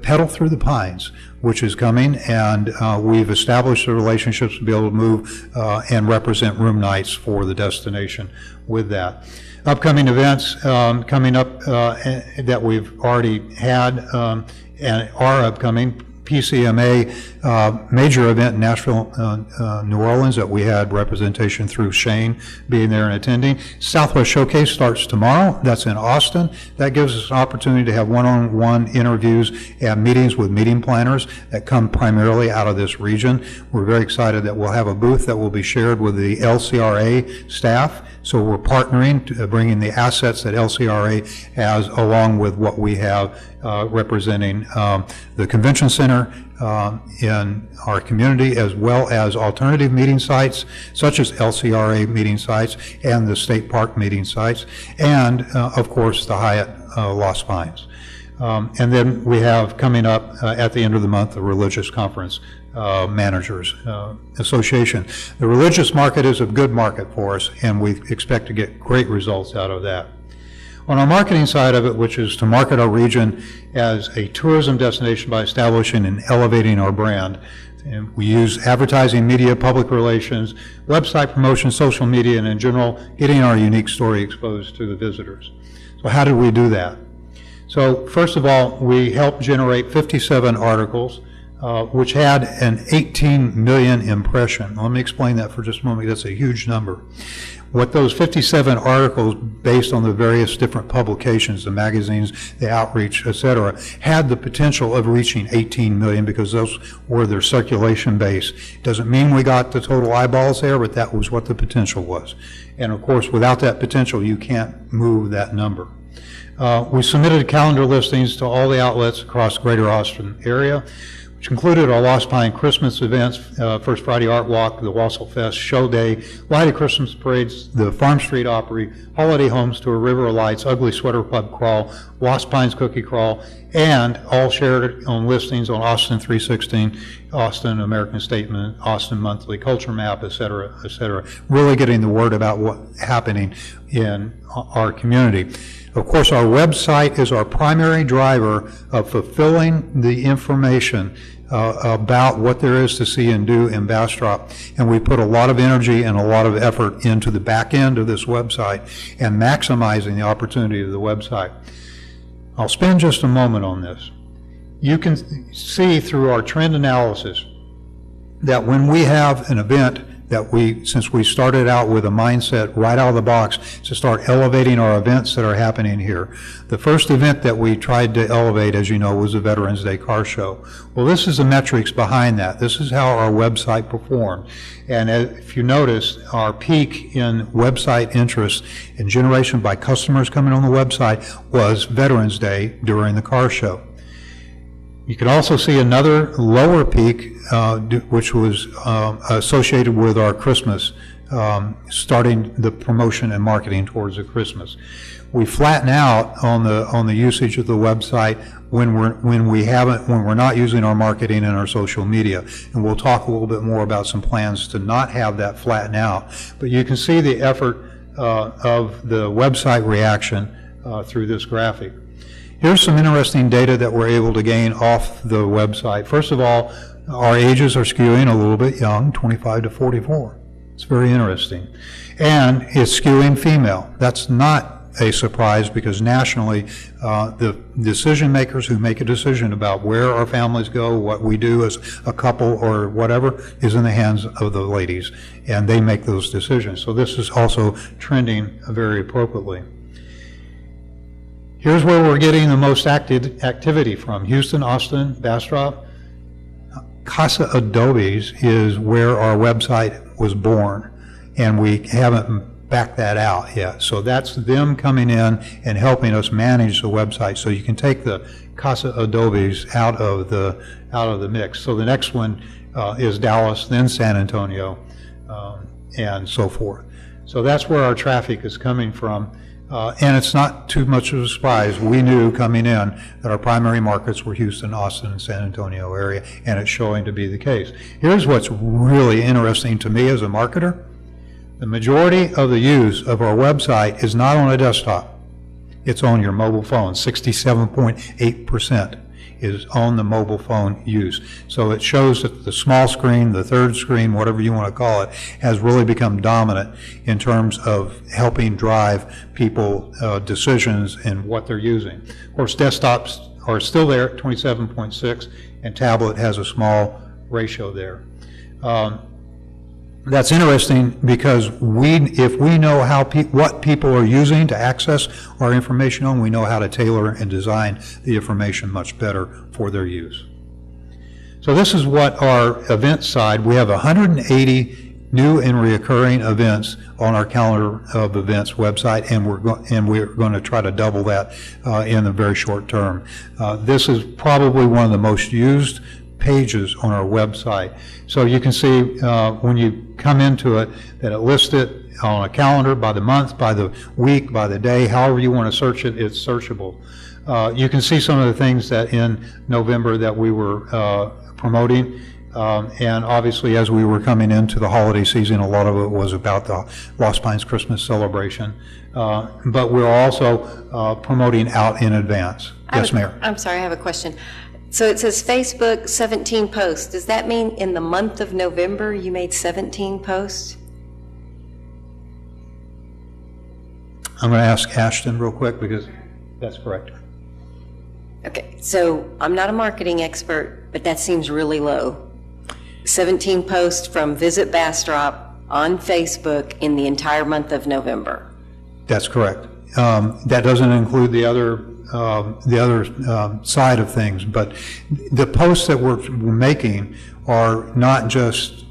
Speaker 4: Pedal Through the Pines, which is coming, and we've established the relationships to be able to move and represent room nights for the destination with that. Upcoming events coming up that we've already had and are upcoming. PCMA major event in Nashville, New Orleans that we had representation through Shane being there and attending. Southwest Showcase starts tomorrow. That's in Austin. That gives us an opportunity to have one-on-one interviews and meetings with meeting planners that come primarily out of this region. We're very excited that we'll have a booth that will be shared with the LCRA staff. So we're partnering to bringing the assets that LCRA has along with what we have representing the convention center in our community, as well as alternative meeting sites such as LCRA meeting sites and the state park meeting sites, and of course the Hyatt Lost Pines. And then we have coming up at the end of the month a religious conference managers association. The religious market is a good market for us, and we expect to get great results out of that. On our marketing side of it, which is to market our region as a tourism destination by establishing and elevating our brand, and we use advertising, media, public relations, website promotion, social media, and in general, getting our unique story exposed to the visitors. So how did we do that? So first of all, we helped generate 57 articles, which had an 18 million impression. Let me explain that for just a moment. That's a huge number. What those 57 articles, based on the various different publications, the magazines, the outreach, etc., had the potential of reaching 18 million because those were their circulation base. Doesn't mean we got the total eyeballs there, but that was what the potential was. And of course, without that potential, you can't move that number. We submitted calendar listings to all the outlets across the greater Austin area, which included our Lost Pine Christmas events, First Friday Art Walk, the Wassel Fest Show Day, Lighted Christmas Parades, the Farm Street Opry, Holiday Homes Tour, River of Lights, Ugly Sweater Pub Crawl, Lost Pines Cookie Crawl, and all shared on listings on Austin 316, Austin American Statement, Austin Monthly, Culture Map, et cetera, really getting the word about what's happening in our community. Of course, our website is our primary driver of fulfilling the information about what there is to see and do in Bastrop. And we put a lot of energy and a lot of effort into the back end of this website and maximizing the opportunity of the website. I'll spend just a moment on this. You can see through our trend analysis that when we have an event that since we started out with a mindset right out of the box to start elevating our events that are happening here. The first event that we tried to elevate, as you know, was the Veterans Day Car Show. Well, this is the metrics behind that. This is how our website performed. And if you notice, our peak in website interest and generation by customers coming on the website was Veterans Day during the car show. You can also see another lower peak, which was associated with our Christmas, starting the promotion and marketing towards the Christmas. We flatten out on the usage of the website when we're not using our marketing and our social media, and we'll talk a little bit more about some plans to not have that flatten out. But you can see the effort of the website reaction through this graphic. Here's some interesting data that we're able to gain off the website. First of all, our ages are skewing a little bit young, 25 to 44. It's very interesting. And it's skewing female. That's not a surprise because nationally, the decision makers who make a decision about where our families go, what we do as a couple or whatever, is in the hands of the ladies, and they make those decisions. So this is also trending very appropriately. Here's where we're getting the most activity from: Houston, Austin, Bastrop. Casa Adobes is where our website was born, and we haven't backed that out yet. So that's them coming in and helping us manage the website. So you can take the Casa Adobes out of the mix. So the next one is Dallas, then San Antonio, and so forth. So that's where our traffic is coming from. And it's not too much of a surprise. We knew coming in that our primary markets were Houston, Austin, and San Antonio area, and it's showing to be the case. Here's what's really interesting to me as a marketer. The majority of the use of our website is not on a desktop. It's on your mobile phone. 67.8% is on the mobile phone use. So it shows that the small screen, the third screen, whatever you want to call it, has really become dominant in terms of helping drive people decisions in what they're using. Of course, desktops are still there at 27.6, and tablet has a small ratio there. That's interesting because if we know what people are using to access our information on, we know how to tailor and design the information much better for their use. So this is what our event side, we have 180 new and reoccurring events on our calendar of events website, and we're going to try to double that in the very short term. This is probably one of the most used pages on our website. So you can see when you come into it that it lists it on a calendar by the month, by the week, by the day, however you want to search it, it's searchable. You can see some of the things that in November that we were promoting, and obviously as we were coming into the holiday season, a lot of it was about the Lost Pines Christmas celebration, but we're also promoting out in advance. Yes, Mayor?
Speaker 1: I'm sorry, I have a question. So it says Facebook 17 posts. Does that mean in the month of November you made 17 posts?
Speaker 4: I'm going to ask Ashton real quick because that's correct.
Speaker 1: Okay, so I'm not a marketing expert, but that seems really low. 17 posts from Visit Bastrop on Facebook in the entire month of November.
Speaker 4: That's correct. That doesn't include the other side of things, but the posts that we're making are not just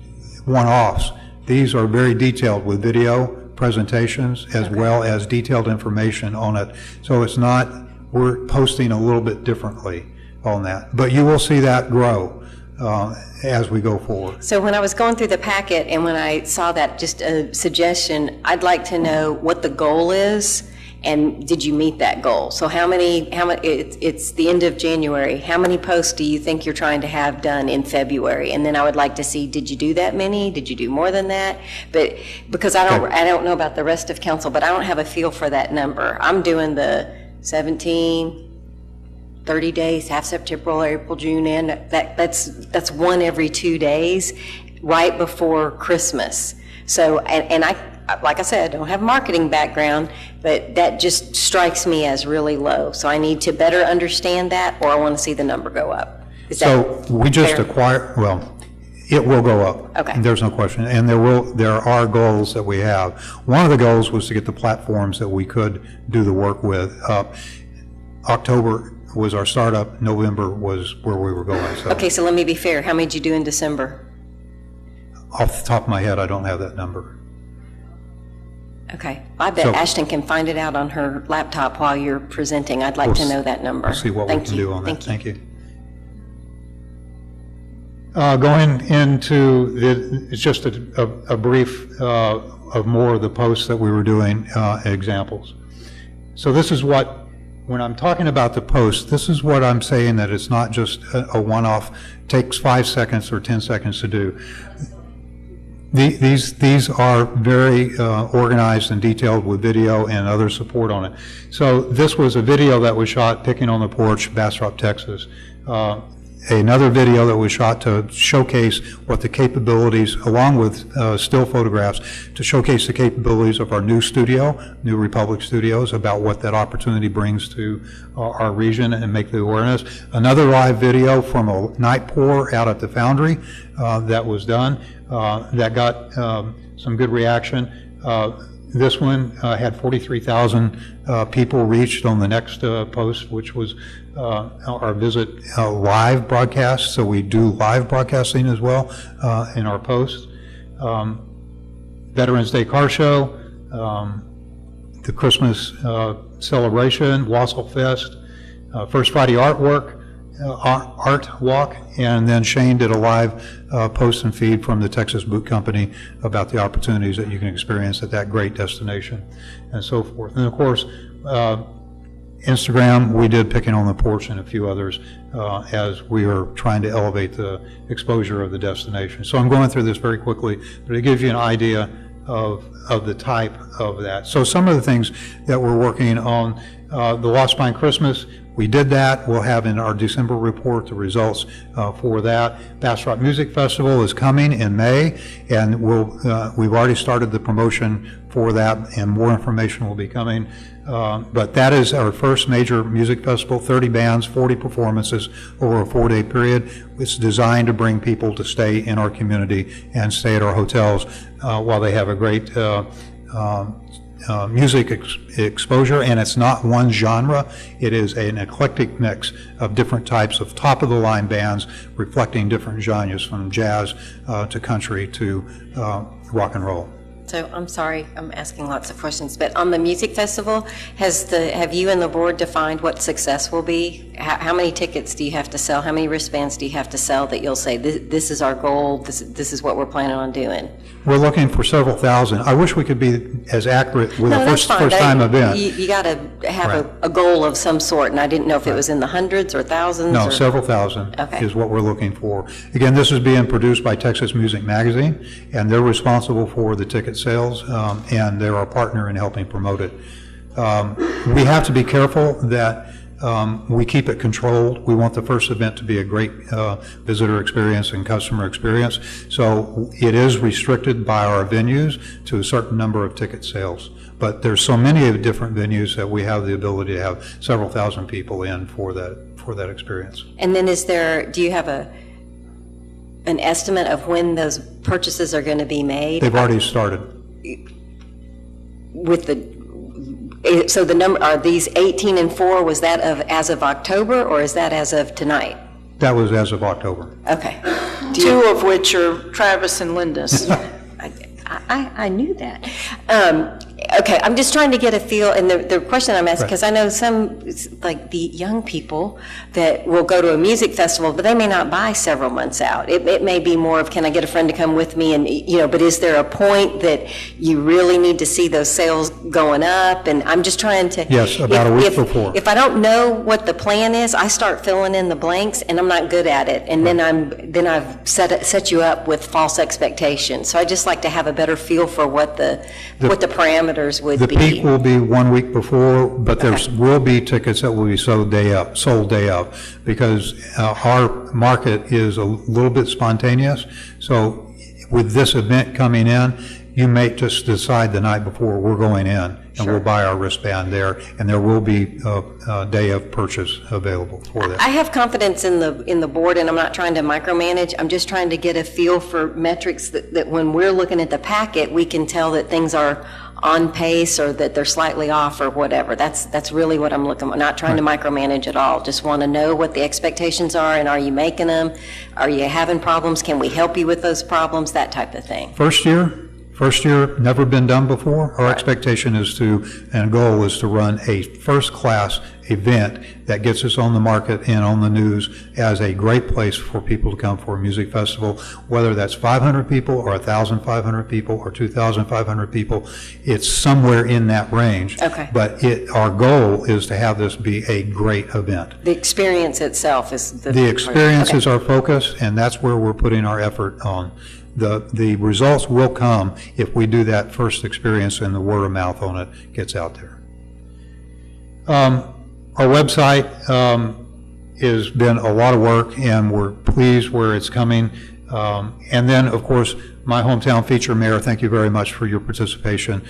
Speaker 4: one-offs. These are very detailed with video presentations as well as detailed information on it. So it's not, we're posting a little bit differently on that, but you will see that grow as we go forward.
Speaker 1: So when I was going through the packet and when I saw that, just a suggestion, I'd like to know what the goal is. And did you meet that goal? So how many, it's the end of January. How many posts do you think you're trying to have done in February? And then I would like to see, did you do that many? Did you do more than that? But because I don't know about the rest of council, but I don't have a feel for that number. I'm doing the 17, 30 days, half September, April, June, and that's one every 2 days right before Christmas. So, and I, like I said, I don't have a marketing background, but that just strikes me as really low. So I need to better understand that, or I want to see the number go up.
Speaker 4: So we just acquired, well, it will go up.
Speaker 1: Okay.
Speaker 4: There's no question. And there are goals that we have. One of the goals was to get the platforms that we could do the work with. October was our startup. November was where we were going. So.
Speaker 1: Okay, so let me be fair. How many did you do in December?
Speaker 4: Off the top of my head, I don't have that number.
Speaker 1: Okay. I bet Ashton can find it out on her laptop while you're presenting. I'd like to know that number.
Speaker 4: We'll see what we can do on that.
Speaker 1: Thank you.
Speaker 4: Going into, it's just a brief of more of the posts that we were doing, examples. So this is what, when I'm talking about the post, this is what I'm saying, that it's not just a one-off, takes 5 seconds or 10 seconds to do. These are very organized and detailed with video and other support on it. So this was a video that was shot picking on the porch, Bastrop, Texas. Another video that was shot to showcase what the capabilities, along with still photographs, to showcase the capabilities of our new studio, New Republic Studios, about what that opportunity brings to our region and make the awareness. Another live video from a night pour out at the foundry that was done that got some good reaction. This one had 43,000 people reached on the next post, which was our visit live broadcast. So we do live broadcasting as well in our posts. Veterans Day Car Show, the Christmas celebration, Wassel Fest, First Friday Artwork, Art Walk, and then Shane did a live post and feed from the Texas Boot Company about the opportunities that you can experience at that great destination, and so forth. And of course, Instagram, we did Picking on the Porch and a few others as we are trying to elevate the exposure of the destination. So I'm going through this very quickly, but it gives you an idea of the type of that. So some of the things that we're working on, the Lost Pine Christmas, we did that. We'll have in our December report the results for that. Bastrop Music Festival is coming in May, and we've already started the promotion for that, and more information will be coming. But that is our first major music festival, 30 bands, 40 performances over a 4-day period. It's designed to bring people to stay in our community and stay at our hotels while they have a great music exposure, and it's not one genre. It is an eclectic mix of different types of top-of-the-line bands reflecting different genres, from jazz to country to rock and roll.
Speaker 1: So I'm sorry, I'm asking lots of questions, but on the music festival, have you and the board defined what success will be? How many tickets do you have to sell? How many wristbands do you have to sell that you'll say, this is our goal, this is what we're planning on doing?
Speaker 4: We're looking for several thousand. I wish we could be as accurate with a first-time event.
Speaker 1: You got to have a goal of some sort, and I didn't know if it was in the hundreds or thousands.
Speaker 4: No, several thousand is what we're looking for. Again, this is being produced by Texas Music Magazine, and they're responsible for the ticket sales, and they're our partner in helping promote it. We have to be careful that we keep it controlled. We want the first event to be a great visitor experience and customer experience. So it is restricted by our venues to a certain number of ticket sales. But there's so many of different venues that we have the ability to have several thousand people in for that experience.
Speaker 1: And then do you have an estimate of when those purchases are going to be made?
Speaker 4: They've already started.
Speaker 1: So the number, are these 18 and 4, was that as of October, or is that as of tonight?
Speaker 4: That was as of October.
Speaker 1: Okay.
Speaker 5: Two of which are Travis and Linda's.
Speaker 1: I knew that. Okay, I'm just trying to get a feel, and the question I'm asking, because I know some, like the young people that will go to a music festival, but they may not buy several months out. It may be more of, can I get a friend to come with me, and, but is there a point that you really need to see those sales going up? And I'm just trying to...
Speaker 4: Yes, about a week before.
Speaker 1: If I don't know what the plan is, I start filling in the blanks, and I'm not good at it, and then I've set you up with false expectations. So I just like to have a better feel for what the parameters would be.
Speaker 4: The peak will be 1 week before, but there will be tickets that will be sold day of, because our market is a little bit spontaneous. So with this event coming in, you may just decide the night before, we're going in, and we'll buy our wristband there, and there will be a day of purchase available for that.
Speaker 1: I have confidence in the board, and I'm not trying to micromanage. I'm just trying to get a feel for metrics that when we're looking at the packet, we can tell that things are on pace or that they're slightly off or whatever. That's really what I'm looking for. Not trying to micromanage at all. Just want to know what the expectations are, and are you making them? Are you having problems? Can we help you with those problems? That type of thing.
Speaker 4: First year, First year, never been done before. Our expectation is to, and goal is to run a first-class event that gets us on the market and on the news as a great place for people to come for a music festival, whether that's 500 people or 1,500 people or 2,500 people. It's somewhere in that range.
Speaker 1: Okay.
Speaker 4: But our goal is to have this be a great event.
Speaker 1: The experience itself is
Speaker 4: The experience
Speaker 1: okay.
Speaker 4: is our focus, and that's where we're putting our effort on. The results will come if we do that first experience and the word of mouth on it gets out there. Our website has been a lot of work, and we're pleased where it's coming. And then, of course, my hometown feature, Mayor, thank you very much for your participation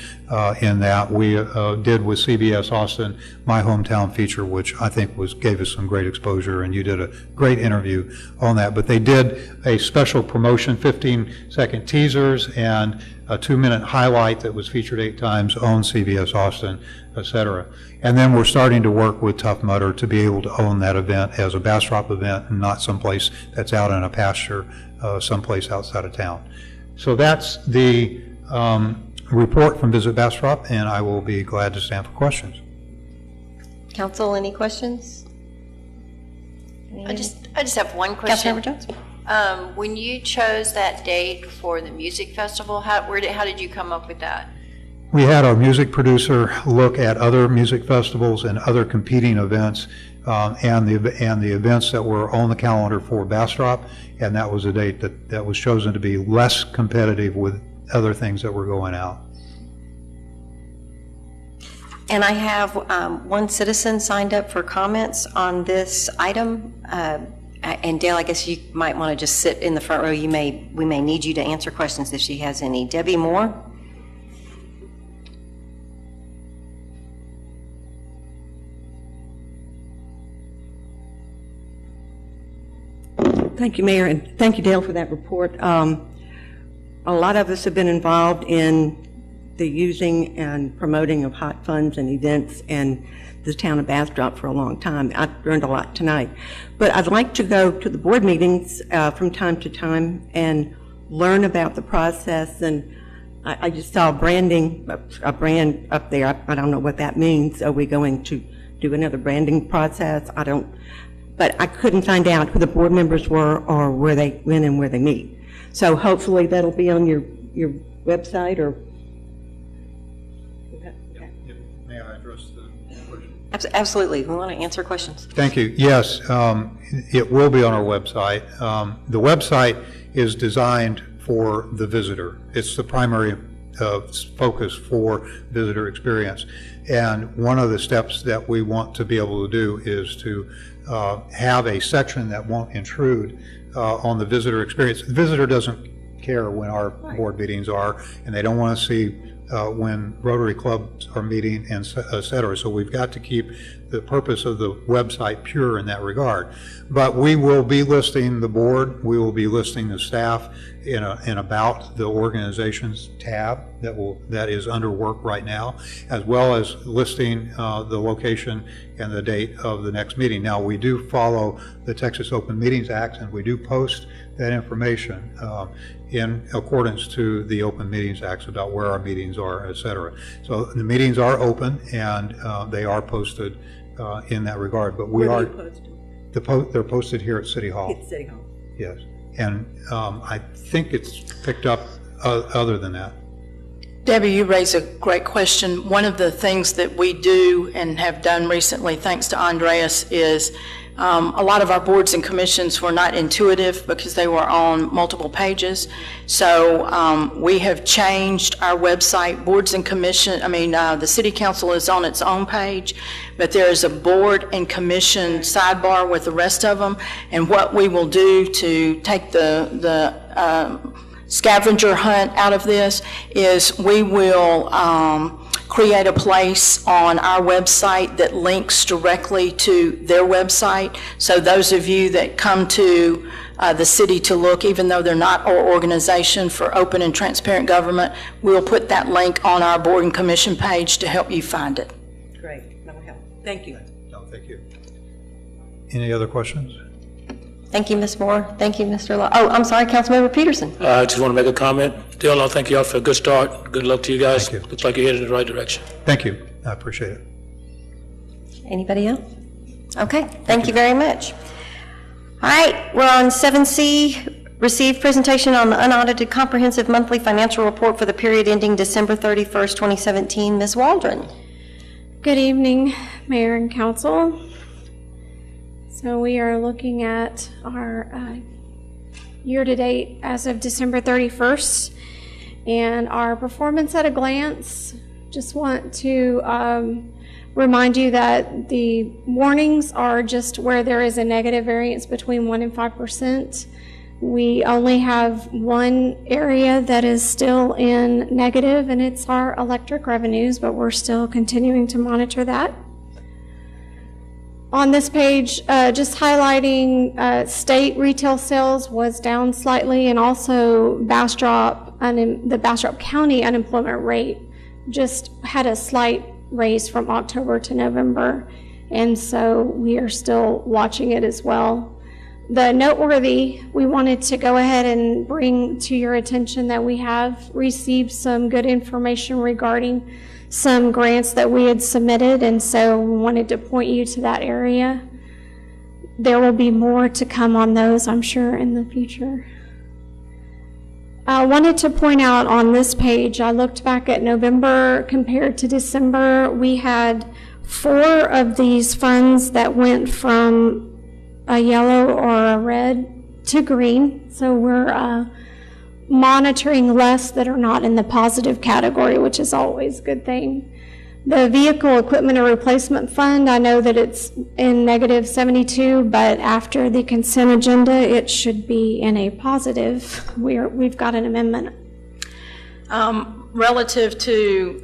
Speaker 4: in that. We did with CBS Austin, my hometown feature, which I think gave us some great exposure, and you did a great interview on that. But they did a special promotion, 15-second teasers, and a 2-minute highlight that was featured 8 times on CBS Austin, et cetera. And then we're starting to work with Tough Mudder to be able to own that event as a Bastrop event and not someplace that's out in a pasture, someplace outside of town. So that's the report from Visit Bastrop, and I will be glad to stand for questions.
Speaker 1: Council, any questions?
Speaker 19: I just have one question.
Speaker 1: Councilmember Jones?
Speaker 19: When you chose that date for the music festival, how did you come up with that?
Speaker 4: We had our music producer look at other music festivals and other competing events, and the events that were on the calendar for Bastrop, and that was a date that was chosen to be less competitive with other things that were going out.
Speaker 1: And I have one citizen signed up for comments on this item. And Dale, I guess you might want to just sit in the front row. We may need you to answer questions if she has any. Debbie Moore?
Speaker 6: Thank you, Mayor, and thank you, Dale, for that report. A lot of us have been involved in the using and promoting of hot funds and events in the town of Bastrop for a long time. I've learned a lot tonight. But I'd like to go to the board meetings from time to time and learn about the process. And I just saw a brand up there. I don't know what that means. Are we going to do another branding process? But I couldn't find out who the board members were or where they went and where they meet. So hopefully that'll be on your website or.
Speaker 4: May I address the question?
Speaker 1: Absolutely. We want to answer questions.
Speaker 4: Thank you. Yes, it will be on our website. The website is designed for the visitor. It's the primary focus for visitor experience. And one of the steps that we want to be able to do is to have a section that won't intrude on the visitor experience. The visitor doesn't care when our board meetings are, and they don't want to see when Rotary clubs are meeting, and et cetera. So we've got to keep the purpose of the website pure in that regard. But we will be listing the board, we will be listing the staff in about the organization's tab that is under work right now, as well as listing the location and the date of the next meeting. Now, we do follow the Texas Open Meetings Act, and we do post that information in accordance to the Open Meetings Act about where our meetings are, et cetera. So the meetings are open, and they are posted in that regard. But we are. They're posted here at City Hall.
Speaker 6: At City Hall.
Speaker 4: Yes, and I think it's picked up other than that.
Speaker 5: Debbie, you raise a great question. One of the things that we do and have done recently, thanks to Andreas, is a lot of our boards and commissions were not intuitive because they were on multiple pages. So we have changed our website. Boards and commission, the city council is on its own page, but there is a board and commission sidebar with the rest of them. And what we will do to take the scavenger hunt out of this is we will create a place on our website that links directly to their website. So those of you that come to the city to look, even though they're not our organization for open and transparent government, we'll put that link on our board and commission page to help you find it.
Speaker 6: Great, that will help. Thank you.
Speaker 4: No, thank you. Any other questions?
Speaker 1: Thank you, Ms. Moore. Thank you, Mr. Law. Oh, I'm sorry, Councilmember Peterson.
Speaker 9: I just want to make a comment. Dale, I thank you all for a good start. Good luck to you guys.
Speaker 4: Thank you.
Speaker 9: Looks like you're headed in the right direction.
Speaker 4: Thank you. I appreciate it.
Speaker 1: Anybody else? Okay, thank you very much. All right, we're on 7C, receive presentation on the unaudited comprehensive monthly financial report for the period ending December 31st, 2017. Ms. Waldron.
Speaker 11: Good evening, Mayor and Council. So we are looking at our year-to-date as of December 31st and our performance at a glance. Just want to remind you that the warnings are just where there is a negative variance between 1% and 5%. We only have one area that is still in negative, and it's our electric revenues, but we're still continuing to monitor that. On this page, just highlighting state retail sales was down slightly, and also Bastrop, the Bastrop County unemployment rate just had a slight raise from October to November, and so we are still watching it as well. The noteworthy, we wanted to go ahead and bring to your attention that we have received some good information regarding some grants that we had submitted, and so we wanted to point you to that area. There will be more to come on those, I'm sure, in the future. I wanted to point out on this page, I looked back at November compared to December. We had 4 of these funds that went from a yellow or a red to green. So we're monitoring less that are not in the positive category, which is always a good thing. The vehicle equipment and replacement fund, I know that it's in negative 72, but after the consent agenda, it should be in a positive. We've got an amendment.
Speaker 5: Relative to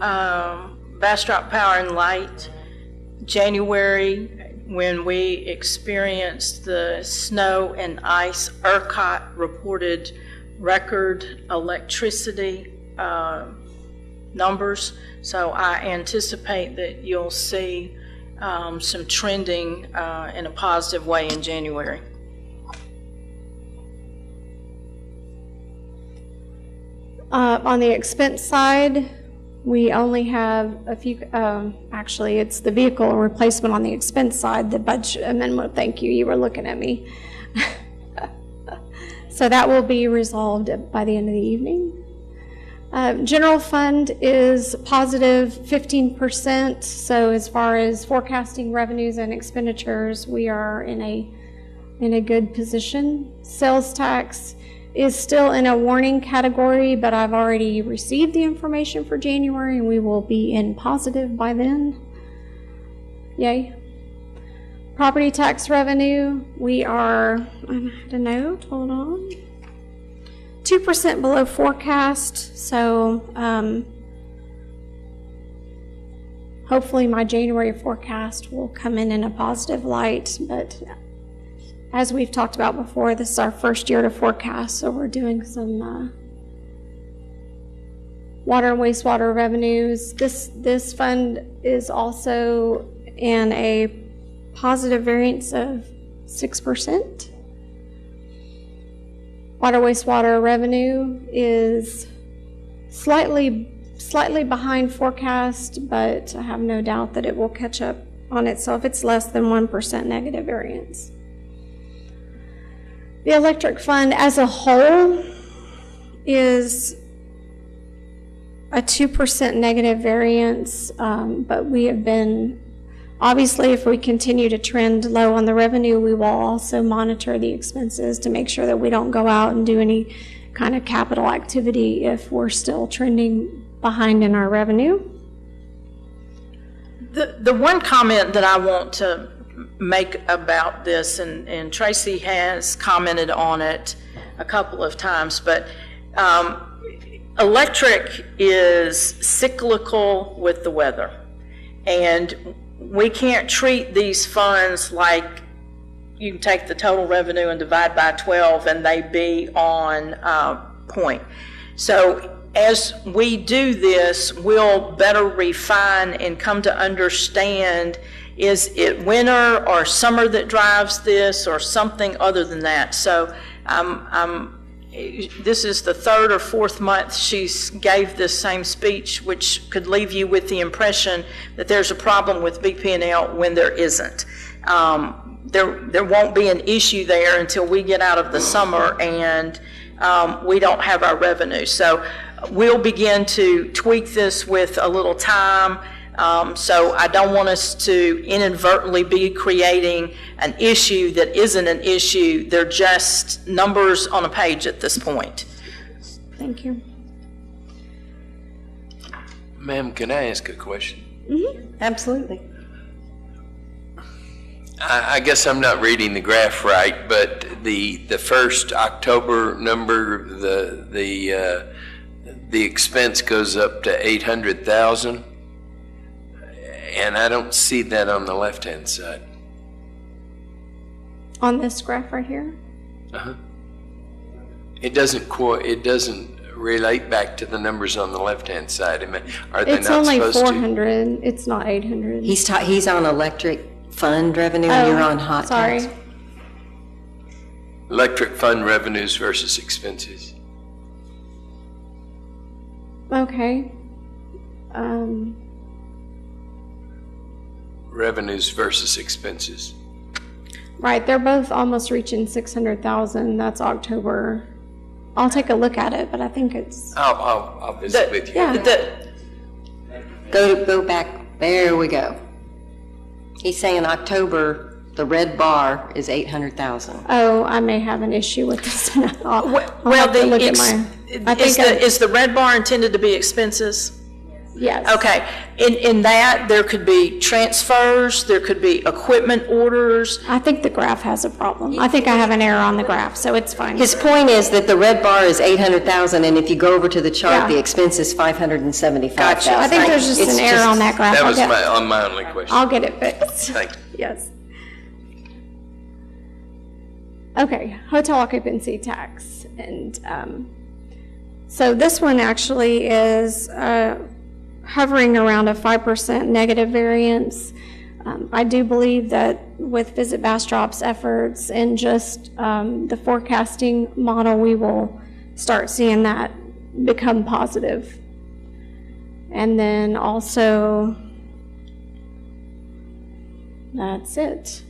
Speaker 5: Bastrop Power and Light, January, when we experienced the snow and ice, ERCOT reported record electricity numbers. So I anticipate that you'll see some trending in a positive way in January.
Speaker 11: On the expense side, we only have a few, actually it's the vehicle replacement on the expense side, the budget amendment, thank you, you were looking at me. So that will be resolved by the end of the evening. General fund is positive 15%, so as far as forecasting revenues and expenditures, we are in a good position. Sales tax is still in a warning category, but I've already received the information for January and we will be in positive by then. Yay. Property tax revenue, we are, I had a note, hold on, 2% below forecast, so hopefully my January forecast will come in a positive light, but as we've talked about before, this is our first year to forecast, so we're doing some water and wastewater revenues. This fund is also in a positive variance of 6%. Water wastewater revenue is slightly behind forecast, but I have no doubt that it will catch up on itself. It's less than 1% negative variance. The electric fund as a whole is a 2% negative variance, but we have been, obviously if we continue to trend low on the revenue, we will also monitor the expenses to make sure that we don't go out and do any kind of capital activity if we're still trending behind in our revenue.
Speaker 5: The one comment that I want to make about this, and Tracy has commented on it a couple of times, but electric is cyclical with the weather, and we can't treat these funds like you can take the total revenue and divide by 12 and they be on point. So as we do this, we'll better refine and come to understand is it winter or summer that drives this or something other than that? So this is the third or fourth month she's gave this same speech, which could leave you with the impression that there's a problem with BP&L when there isn't. There won't be an issue there until we get out of the summer and we don't have our revenue. So we'll begin to tweak this with a little time. So I don't want us to inadvertently be creating an issue that isn't an issue. They're just numbers on a page at this point.
Speaker 11: Thank you.
Speaker 2: Ma'am, can I ask a question?
Speaker 1: Mm-hmm. Absolutely.
Speaker 2: I guess I'm not reading the graph right, but the first October number, the expense goes up to 800,000. And I don't see that on the left-hand side.
Speaker 11: On this graph right here?
Speaker 2: Uh-huh. It doesn't relate back to the numbers on the left-hand side. Are they
Speaker 11: It's
Speaker 2: not
Speaker 11: only
Speaker 2: supposed
Speaker 11: 400. It's not 800.
Speaker 1: He's on electric fund revenue, and you're on hot
Speaker 11: sorry.
Speaker 1: tax.
Speaker 2: Electric fund revenues versus expenses.
Speaker 11: Okay.
Speaker 2: Revenues versus expenses.
Speaker 11: Right, they're both almost reaching 600,000. That's October. I'll take a look at it, but I think it's.
Speaker 2: I'll visit with you.
Speaker 11: Yeah.
Speaker 1: Go back. There we go. He's saying October, the red bar is 800,000.
Speaker 11: Oh, I may have an issue with this. I'll
Speaker 5: Well,
Speaker 11: have to look at my. I think
Speaker 5: is the red bar intended to be expenses?
Speaker 11: Yes.
Speaker 5: Okay. In that, there could be transfers, there could be equipment orders.
Speaker 11: I think the graph has a problem. I think I have an error on the graph, so it's fine.
Speaker 1: His point is that the red bar is 800,000, and if you go over to the chart,
Speaker 11: Yeah.
Speaker 1: the expense is 575,000.
Speaker 11: I think there's just
Speaker 1: It's
Speaker 11: an error on that graph.
Speaker 2: That was
Speaker 11: I'll get-
Speaker 2: my only question.
Speaker 11: I'll get it fixed.
Speaker 2: Thank you.
Speaker 11: Yes. Okay, hotel occupancy tax. And so this one actually is hovering around a 5% negative variance. I do believe that with Visit Bastrop's efforts and just the forecasting model, we will start seeing that become positive. And then also, that's it.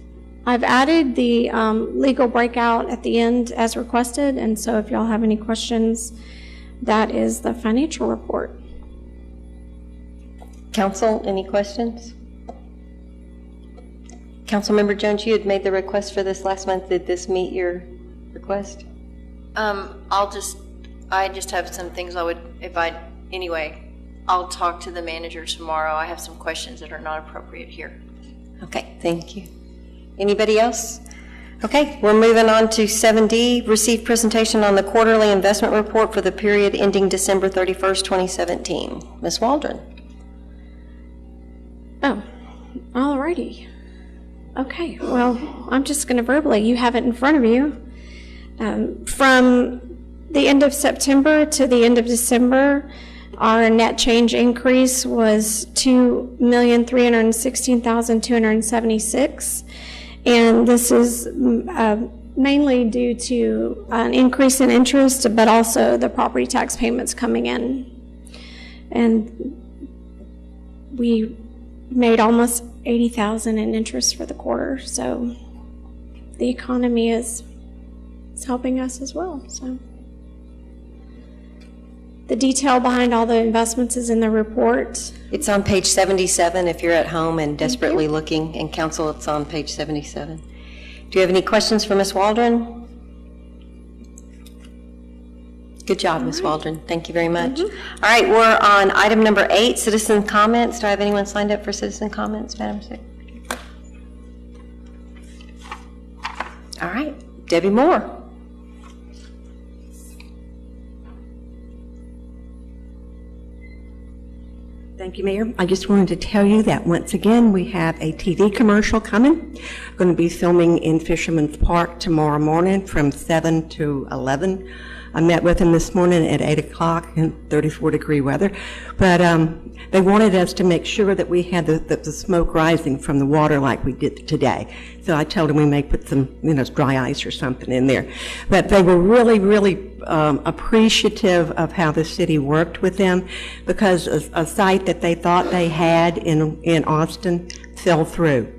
Speaker 11: I've added the legal breakout at the end as requested, and so if y'all have any questions, that is the financial report.
Speaker 1: Council, any questions? Councilmember Jones, you had made the request for this last month. Did this meet your request?
Speaker 19: I just have some things I'll talk to the manager tomorrow. I have some questions that are not appropriate here.
Speaker 1: Okay, thank you. Anybody else? Okay, we're moving on to 7D, receive presentation on the quarterly investment report for the period ending December 31st, 2017. Ms. Waldron.
Speaker 11: Oh, all righty. Okay, well, I'm just going to verbally, you have it in front of you. From the end of September to the end of December, our net change increase was $2,316,276. And this is mainly due to an increase in interest, but also the property tax payments coming in. And we made almost $80,000 in interest for the quarter, so the economy is helping us as well. So the detail behind all the investments is in the report.
Speaker 1: It's on page 77 if you're at home and desperately looking, and council, it's on page 77. Do you have any questions for Ms. Waldron? Good job, Ms. Waldron. Thank you very much. All right, we're on item number 8, citizen comments. Do I have anyone signed up for citizen comments, Madam Secretary? All right, Debbie Moore.
Speaker 6: Thank you, Mayor. I just wanted to tell you that once again, we have a TV commercial coming. Going to be filming in Fisherman's Park tomorrow morning from 7 to 11. I met with them this morning at 8 o'clock in 34-degree weather, but they wanted us to make sure that we had the smoke rising from the water like we did today. So I told them we may put some, dry ice or something in there. But they were really, really appreciative of how the city worked with them, because a site that they thought they had in Austin fell through.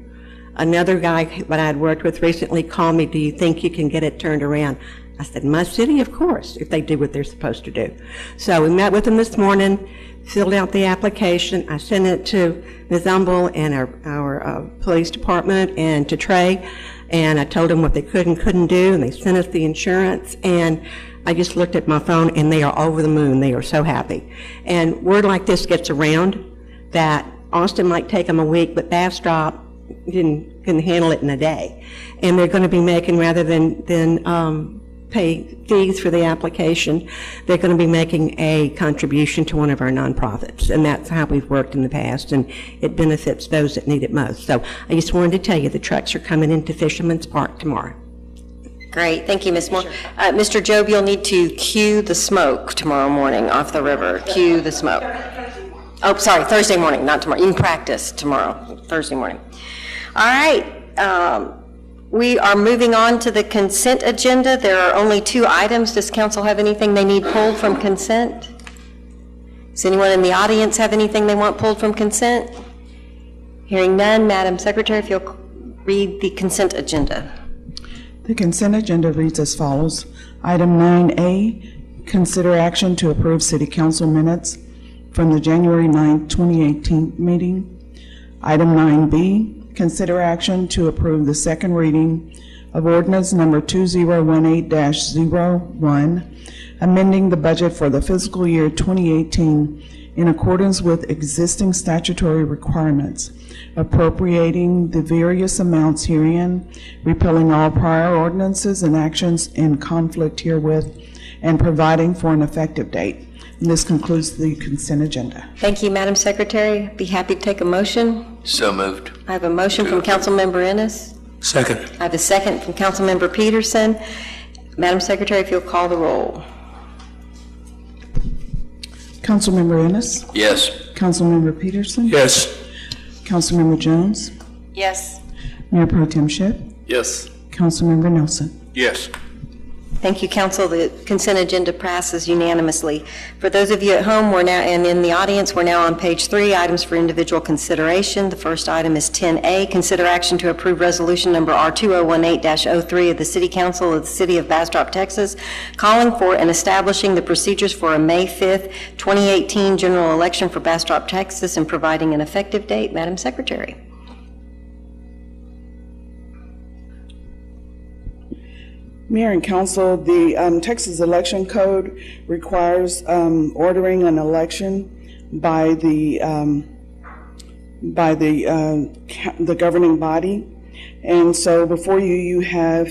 Speaker 6: Another guy that I had worked with recently called me, do you think you can get it turned around? I said, my city, of course, if they do what they're supposed to do. So we met with them this morning, filled out the application. I sent it to Ms. Umble and our police department and to Trey, and I told them what they could and couldn't do, and they sent us the insurance, and I just looked at my phone, and they are over the moon. They are so happy. And word like this gets around that Austin might take them a week, but Bastrop can handle it in a day. And they're going to be making, rather than pay fees for the application, they're going to be making a contribution to one of our nonprofits. And that's how we've worked in the past, and it benefits those that need it most. So I just wanted to tell you the trucks are coming into Fisherman's Park tomorrow.
Speaker 1: Great, thank you, Ms. Moore. Mr. Job, you'll need to cue the smoke tomorrow morning off the river. Cue the smoke. Oh, sorry, Thursday morning, not tomorrow. You can practice tomorrow, Thursday morning. All right, we are moving on to the consent agenda. There are only 2 items. Does council have anything they need pulled from consent? Does anyone in the audience have anything they want pulled from consent? Hearing none, Madam Secretary, if you'll read the consent agenda.
Speaker 13: The consent agenda reads as follows. Item 9A, consider action to approve City Council minutes from the January 9, 2018 meeting. Item 9B, consider action to approve the second reading of ordinance number 2018-01, amending the budget for the fiscal year 2018 in accordance with existing statutory requirements, appropriating the various amounts herein, repealing all prior ordinances and actions in conflict herewith, and providing for an effective date. And this concludes the consent agenda.
Speaker 1: Thank you, Madam Secretary. Be happy to take a motion.
Speaker 2: So moved.
Speaker 1: I have a motion from Councilmember Ennis.
Speaker 9: Second.
Speaker 1: I have a second from Councilmember Peterson. Madam Secretary, if you'll call the roll.
Speaker 13: Councilmember Ennis?
Speaker 2: Yes.
Speaker 13: Councilmember Peterson?
Speaker 9: Yes.
Speaker 13: Councilmember Jones?
Speaker 19: Yes.
Speaker 13: Mayor Pro Tem Shipp?
Speaker 9: Yes.
Speaker 13: Councilmember Nelson?
Speaker 9: Yes.
Speaker 1: Thank you, Council. The consent agenda passes unanimously. For those of you at home, we're now, and in the audience, we're now on page 3, items for individual consideration. The first item is 10A, consider action to approve resolution number R2018-03 of the City Council of the City of Bastrop, Texas, calling for and establishing the procedures for a May 5th, 2018 general election for Bastrop, Texas, and providing an effective date. Madam Secretary.
Speaker 13: Mayor and Council, the Texas Election Code requires ordering an election by the governing body, and so before you have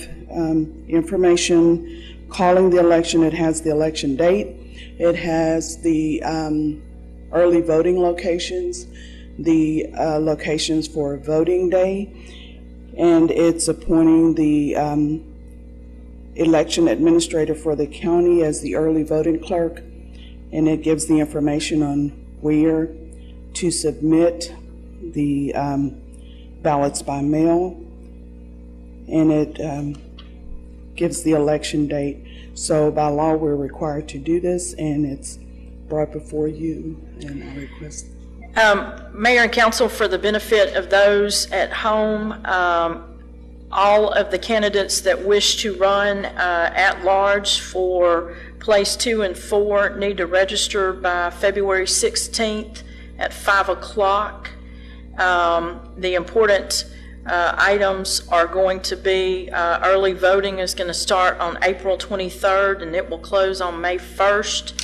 Speaker 13: information calling the election. It has the election date, it has the early voting locations, the locations for voting day, and it's appointing the election administrator for the county as the early voting clerk, and it gives the information on where to submit the ballots by mail, and it gives the election date. So by law, we're required to do this, and it's brought before you, and I request.
Speaker 5: Mayor and Council, for the benefit of those at home, all of the candidates that wish to run at large for place 2 and 4 need to register by February 16th at 5 o'clock. The important items are going to be early voting is going to start on April 23rd and it will close on May 1st.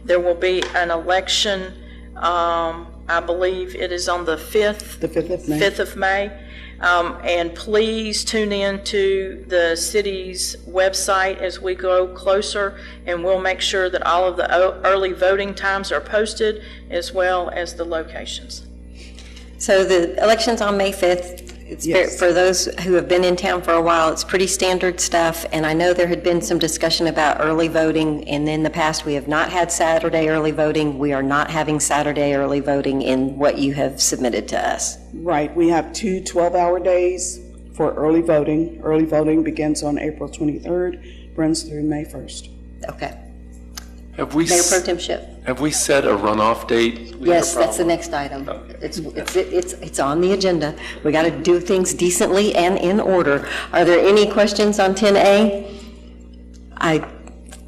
Speaker 5: There will be an election, I believe it is on the 5th.
Speaker 13: The 5th of May.
Speaker 5: 5th of May. And please tune in to the city's website as we go closer, and we'll make sure that all of the early voting times are posted as well as the locations.
Speaker 1: So the election's on May 5th. It's
Speaker 13: Yes.
Speaker 1: for those who have been in town for a while, it's pretty standard stuff, and I know there had been some discussion about early voting, and in the past, we have not had Saturday early voting. We are not having Saturday early voting in what you have submitted to us.
Speaker 13: Right, we have two 12-hour days for early voting. Early voting begins on April 23rd, runs through May 1st.
Speaker 1: Okay.
Speaker 12: Have we
Speaker 1: Mayor Pro Tem Schiff.
Speaker 12: have we set a runoff date?
Speaker 1: Yes, that's the next item. It's on the agenda. We got to do things decently and in order. Are there any questions on 10A? I'd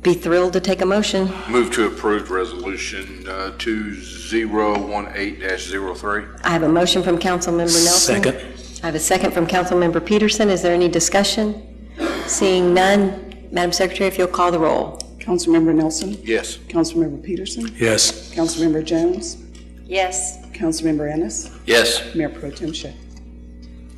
Speaker 1: be thrilled to take a motion.
Speaker 15: Move to approve resolution 2018-03.
Speaker 1: I have a motion from Councilmember Nelson.
Speaker 9: Second.
Speaker 1: I have a second from Councilmember Peterson. Is there any discussion? Seeing none, Madam Secretary, if you'll call the roll.
Speaker 13: Councilmember Nelson?
Speaker 15: Yes.
Speaker 13: Councilmember Peterson?
Speaker 9: Yes.
Speaker 13: Councilmember Jones?
Speaker 19: Yes.
Speaker 13: Councilmember Ennis?
Speaker 2: Yes.
Speaker 13: Mayor Pro Tem Schiff.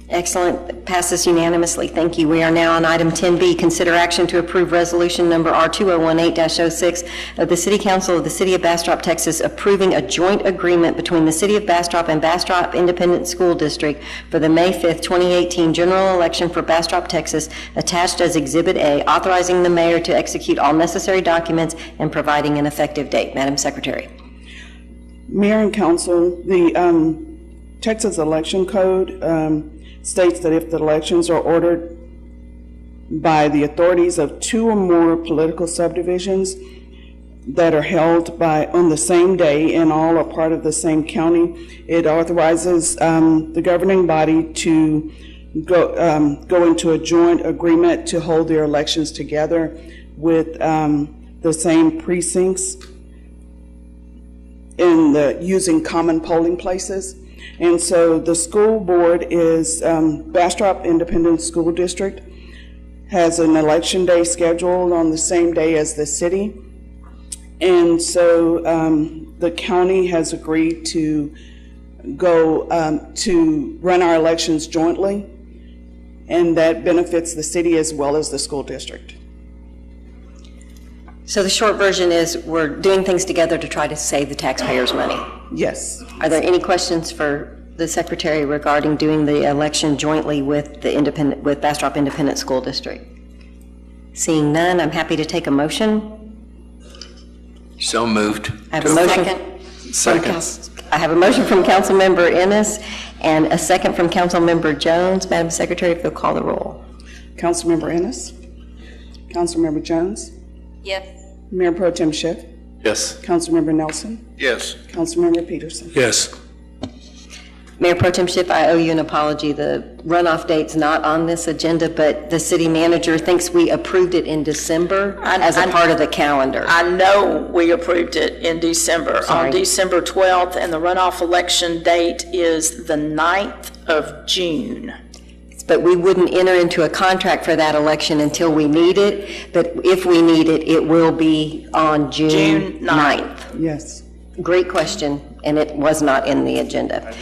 Speaker 1: Excellent. Passes unanimously. Thank you. We are now on item 10B, consider action to approve resolution number R2018-06 of the City Council of the City of Bastrop, Texas, approving a joint agreement between the City of Bastrop and Bastrop Independent School District for the May 5th, 2018 general election for Bastrop, Texas, attached as Exhibit A, authorizing the mayor to execute all necessary documents and providing an effective date. Madam Secretary.
Speaker 13: Mayor and Council, the Texas Election Code states that if the elections are ordered by the authorities of two or more political subdivisions that are held on the same day and all are part of the same county, it authorizes the governing body to go into a joint agreement to hold their elections together with the same precincts using common polling places. And so the school board is, Bastrop Independent School District has an election day scheduled on the same day as the city. And so the county has agreed to go to run our elections jointly, and that benefits the city as well as the school district.
Speaker 1: So the short version is we're doing things together to try to save the taxpayers' money.
Speaker 13: Yes.
Speaker 1: Are there any questions for the Secretary regarding doing the election jointly with with Bastrop Independent School District? Seeing none, I'm happy to take a motion.
Speaker 2: So moved.
Speaker 1: I have a motion.
Speaker 2: Second.
Speaker 1: I have a motion from Councilmember Ennis and a second from Councilmember Jones. Madam Secretary, if you'll call the roll.
Speaker 13: Councilmember Ennis? Councilmember Jones?
Speaker 19: Yes.
Speaker 13: Mayor Pro Tem Schiff?
Speaker 12: Yes.
Speaker 13: Councilmember Nelson?
Speaker 15: Yes.
Speaker 13: Councilmember Peterson?
Speaker 9: Yes.
Speaker 1: Mayor Pro Tem Schiff, I owe you an apology. The runoff date's not on this agenda, but the city manager thinks we approved it in December as a part of the calendar.
Speaker 5: I know we approved it in December,
Speaker 1: Sorry.
Speaker 5: on December 12th, and the runoff election date is the 9th of June.
Speaker 1: But we wouldn't enter into a contract for that election until we need it. But if we need it, it will be on June 9th.
Speaker 13: Yes.
Speaker 1: Great question, and it was not in the agenda.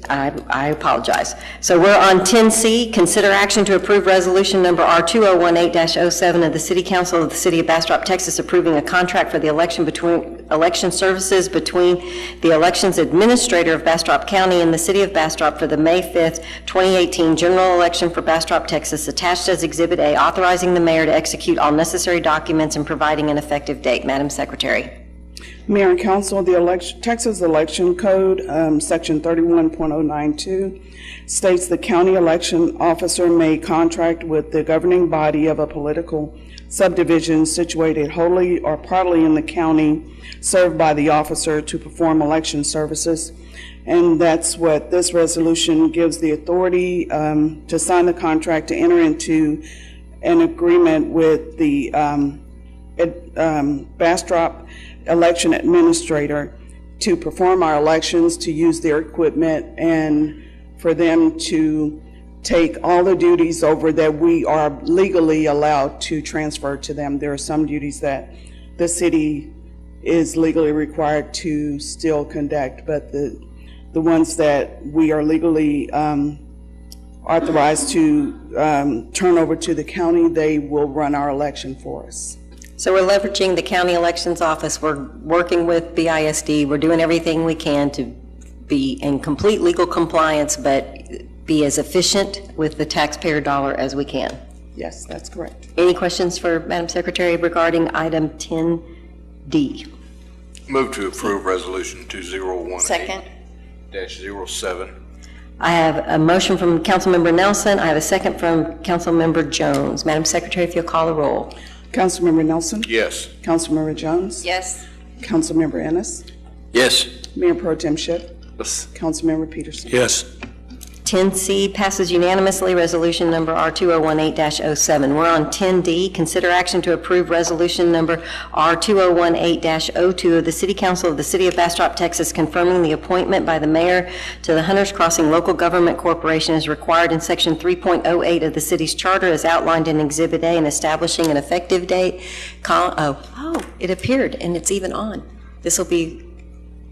Speaker 1: I apologize. So we're on 10C, consider action to approve resolution number R2018-07 of the City Council of the City of Bastrop, Texas, approving a contract for the election services between the elections administrator of Bastrop County and the City of Bastrop for the May 5th, 2018 general election for Bastrop, Texas, attached as Exhibit A, authorizing the mayor to execute all necessary documents and providing an effective date. Madam Secretary.
Speaker 13: Mayor and Council, the Texas Election Code, Section 31.092, states the county election officer may contract with the governing body of a political subdivision situated wholly or partly in the county served by the officer to perform election services. And that's what this resolution gives the authority to sign the contract to enter into an agreement with the Bastrop election administrator to perform our elections, to use their equipment, and for them to take all the duties over that we are legally allowed to transfer to them. There are some duties that the city is legally required to still conduct, but the ones that we are legally authorized to turn over to the county, they will run our election for us.
Speaker 1: So we're leveraging the county elections office. We're working with BISD. We're doing everything we can to be in complete legal compliance, but be as efficient with the taxpayer dollar as we can.
Speaker 13: Yes, that's correct.
Speaker 1: Any questions for Madam Secretary regarding item 10D?
Speaker 14: Move to approve Resolution 2018-07.
Speaker 19: Second.
Speaker 1: I have a motion from Councilmember Nelson. I have a second from Councilmember Jones. Madam Secretary, if you'll call the roll.
Speaker 13: Councilmember Nelson?
Speaker 14: Yes.
Speaker 13: Councilmember Jones?
Speaker 19: Yes.
Speaker 13: Councilmember Ennis?
Speaker 2: Yes.
Speaker 13: Mayor Pro Tem Schiff?
Speaker 12: Yes.
Speaker 13: Councilmember Peterson?
Speaker 9: Yes.
Speaker 1: 10C passes unanimously, resolution number R2018-07. We're on 10D, consider action to approve resolution number R2018-02 of the City Council of the City of Bastrop, Texas, confirming the appointment by the mayor to the Hunters Crossing Local Government Corporation as required in section 3.08 of the city's charter as outlined in Exhibit A, and establishing an effective date. It appeared, and it's even on. This will be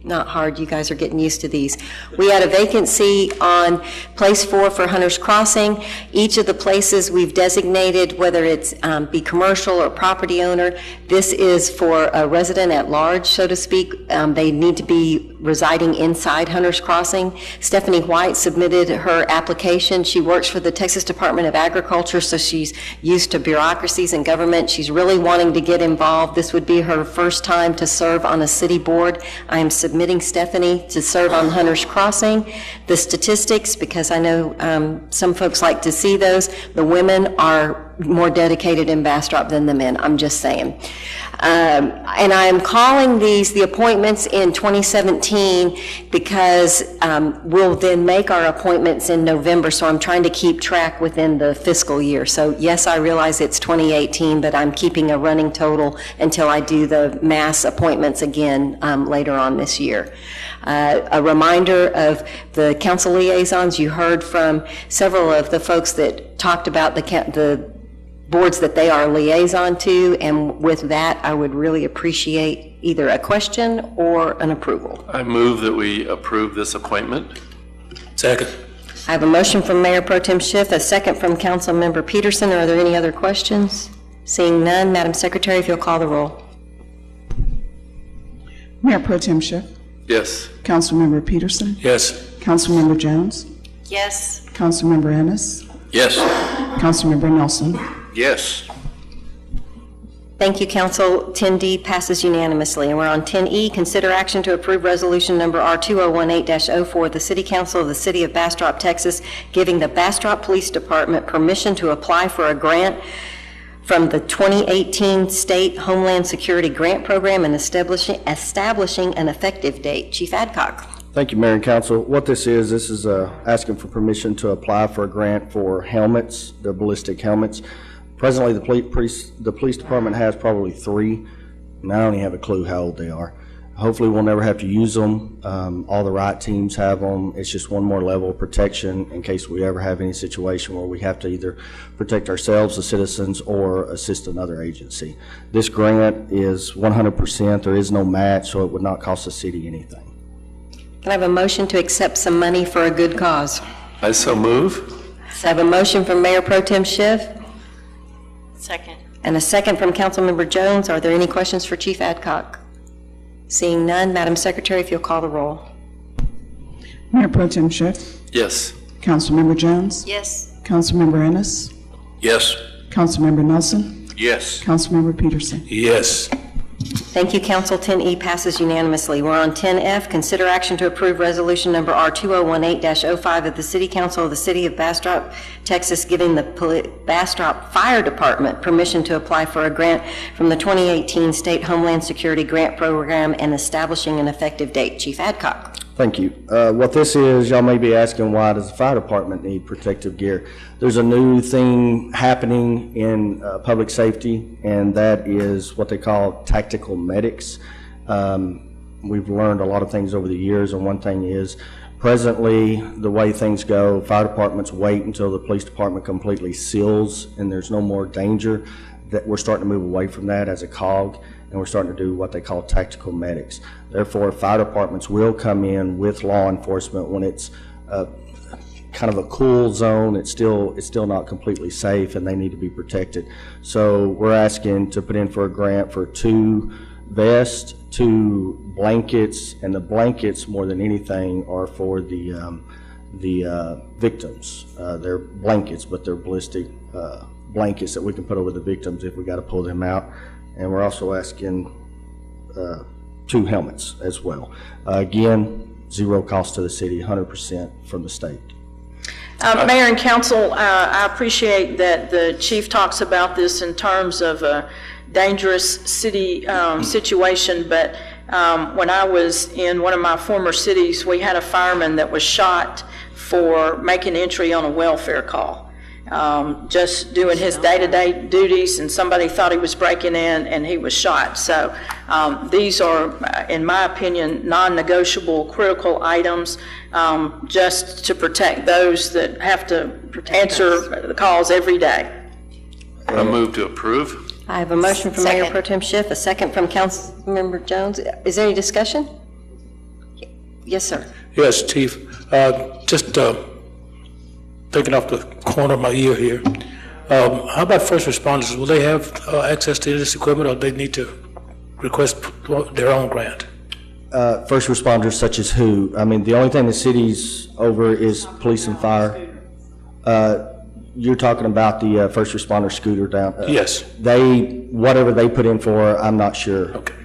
Speaker 1: not hard. You guys are getting used to these. We had a vacancy on place 4 for Hunters Crossing. Each of the places we've designated, whether it's be commercial or property owner, this is for a resident at large, so to speak. They need to be residing inside Hunters Crossing. Stephanie White submitted her application. She works for the Texas Department of Agriculture, so she's used to bureaucracies and government. She's really wanting to get involved. This would be her first time to serve on a city board. I am submitting Stephanie to serve on Hunters Crossing. The statistics, because I know some folks like to see those, the women are more dedicated in Bastrop than the men, I'm just saying. And I am calling these the appointments in 2017 because we'll then make our appointments in November, so I'm trying to keep track within the fiscal year. So yes, I realize it's 2018, but I'm keeping a running total until I do the mass appointments again later on this year. A reminder of the council liaisons. You heard from several of the folks that talked about the boards that they are liaison to, and with that, I would really appreciate either a question or an approval.
Speaker 12: I move that we approve this appointment.
Speaker 9: Second.
Speaker 1: I have a motion from Mayor Pro Tem Schiff, a second from Councilmember Peterson. Are there any other questions? Seeing none, Madam Secretary, if you'll call the roll.
Speaker 13: Mayor Pro Tem Schiff?
Speaker 12: Yes.
Speaker 13: Councilmember Peterson?
Speaker 9: Yes.
Speaker 13: Councilmember Jones?
Speaker 19: Yes.
Speaker 13: Councilmember Ennis?
Speaker 2: Yes.
Speaker 13: Councilmember Nelson?
Speaker 14: Yes.
Speaker 1: Thank you, Council. 10D passes unanimously. And we're on 10E, consider action to approve resolution number R2018-04, the City Council of the City of Bastrop, Texas, giving the Bastrop Police Department permission to apply for a grant from the 2018 State Homeland Security Grant Program and establishing an effective date. Chief Adcock.
Speaker 18: Thank you, Mayor and Council. What this is asking for permission to apply for a grant for helmets, the ballistic helmets. Presently, the police department has probably 3, and I don't even have a clue how old they are. Hopefully, we'll never have to use them. All the right teams have them. It's just one more level of protection in case we ever have any situation where we have to either protect ourselves, the citizens, or assist another agency. This grant is 100%. There is no match, so it would not cost the city anything.
Speaker 1: Can I have a motion to accept some money for a good cause?
Speaker 12: I so move.
Speaker 1: So I have a motion from Mayor Pro Tem Schiff
Speaker 19: Second.
Speaker 1: and a second from Councilmember Jones. Are there any questions for Chief Adcock? Seeing none, Madam Secretary, if you'll call the roll.
Speaker 13: Mayor Pro Tem Schiff?
Speaker 12: Yes.
Speaker 13: Councilmember Jones?
Speaker 19: Yes.
Speaker 13: Councilmember Ennis?
Speaker 2: Yes.
Speaker 13: Councilmember Nelson?
Speaker 14: Yes.
Speaker 13: Councilmember Peterson?
Speaker 9: Yes.
Speaker 1: Thank you, Council. 10E passes unanimously. We're on 10F, consider action to approve resolution number R2018-05 of the City Council of the City of Bastrop, Texas, giving the Bastrop Fire Department permission to apply for a grant from the 2018 State Homeland Security Grant Program and establishing an effective date. Chief Adcock.
Speaker 18: Thank you. What this is, y'all may be asking, why does the fire department need protective gear? There's a new thing happening in public safety, and that is what they call tactical medics. We've learned a lot of things over the years, and one thing is, presently, the way things go, fire departments wait until the police department completely seals and there's no more danger. That we're starting to move away from that as a cog, and we're starting to do what they call tactical medics. Therefore, fire departments will come in with law enforcement when it's kind of a cool zone. It's still not completely safe, and they need to be protected. So we're asking to put in for a grant for 2 vests, 2 blankets, and the blankets more than anything are for the the victims. They're blankets, but they're ballistic blankets that we can put over the victims if we got to pull them out. And we're also asking 2 helmets as well. Again, zero cost to the city, 100% from the state.
Speaker 5: Mayor and council, I appreciate that the chief talks about this in terms of a dangerous city situation, but when I was in one of my former cities, we had a fireman that was shot for making entry on a welfare call. Just doing his day-to-day duties, and somebody thought he was breaking in and he was shot. So these are, in my opinion, non-negotiable critical items just to protect those that have to answer the calls every day.
Speaker 12: I move to approve.
Speaker 1: I have a motion from Mayor Pro Tem Schiff, a second from Councilmember Jones. Is there any discussion? Yes, sir.
Speaker 9: Yes, Chief. Just taking off the corner of my ear here. How about first responders? Will they have access to this equipment, or they need to request their own grant?
Speaker 18: First responders such as who? I mean, the only thing the city's over is police and fire. You're talking about the first responder scooter down?
Speaker 9: Yes.
Speaker 18: Whatever they put in for, I'm not sure.
Speaker 9: Okay.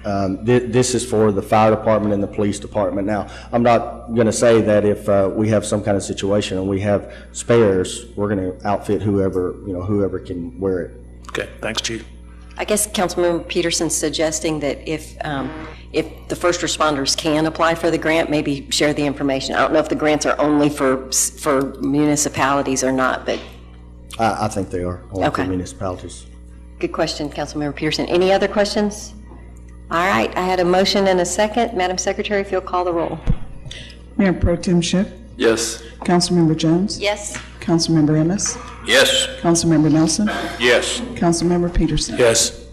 Speaker 18: This is for the fire department and the police department. Now, I'm not going to say that if we have some kind of situation and we have spares, we're going to outfit whoever can wear it.
Speaker 9: Okay, thanks, Chief.
Speaker 1: I guess Councilmember Peterson's suggesting that if the first responders can apply for the grant, maybe share the information. I don't know if the grants are only for municipalities or not, but
Speaker 18: I think they are only
Speaker 1: Okay.
Speaker 18: for municipalities.
Speaker 1: good question, Councilmember Peterson. Any other questions? All right, I had a motion and a second. Madam Secretary, if you'll call the roll.
Speaker 13: Mayor Pro Tem Schiff,
Speaker 12: Yes.
Speaker 13: Councilmember Jones,
Speaker 19: Yes.
Speaker 13: Councilmember Ennis,
Speaker 14: Yes.
Speaker 13: Councilmember Nelson,
Speaker 14: Yes.
Speaker 13: Councilmember Peterson.
Speaker 9: Yes.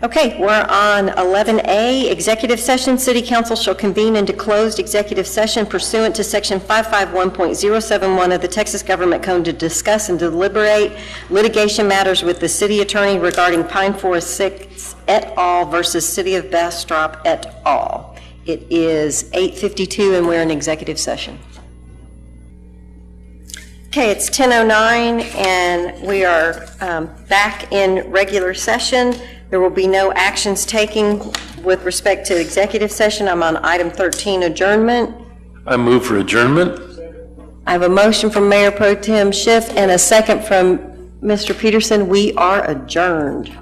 Speaker 1: Okay, we're on 11A, executive session. City Council shall convene into closed executive session pursuant to Section 551.071 of the Texas Government Code to discuss and deliberate litigation matters with the city attorney regarding Pine Forest 6 et al. Versus City of Bastrop et al. It is 8:52 and we're in executive session. Okay, it's 10:09 and we are back in regular session. There will be no actions taken with respect to executive session. I'm on item 13, adjournment.
Speaker 12: I move for adjournment.
Speaker 1: I have a motion from Mayor Pro Tem Schiff and a second from Mr. Peterson. We are adjourned.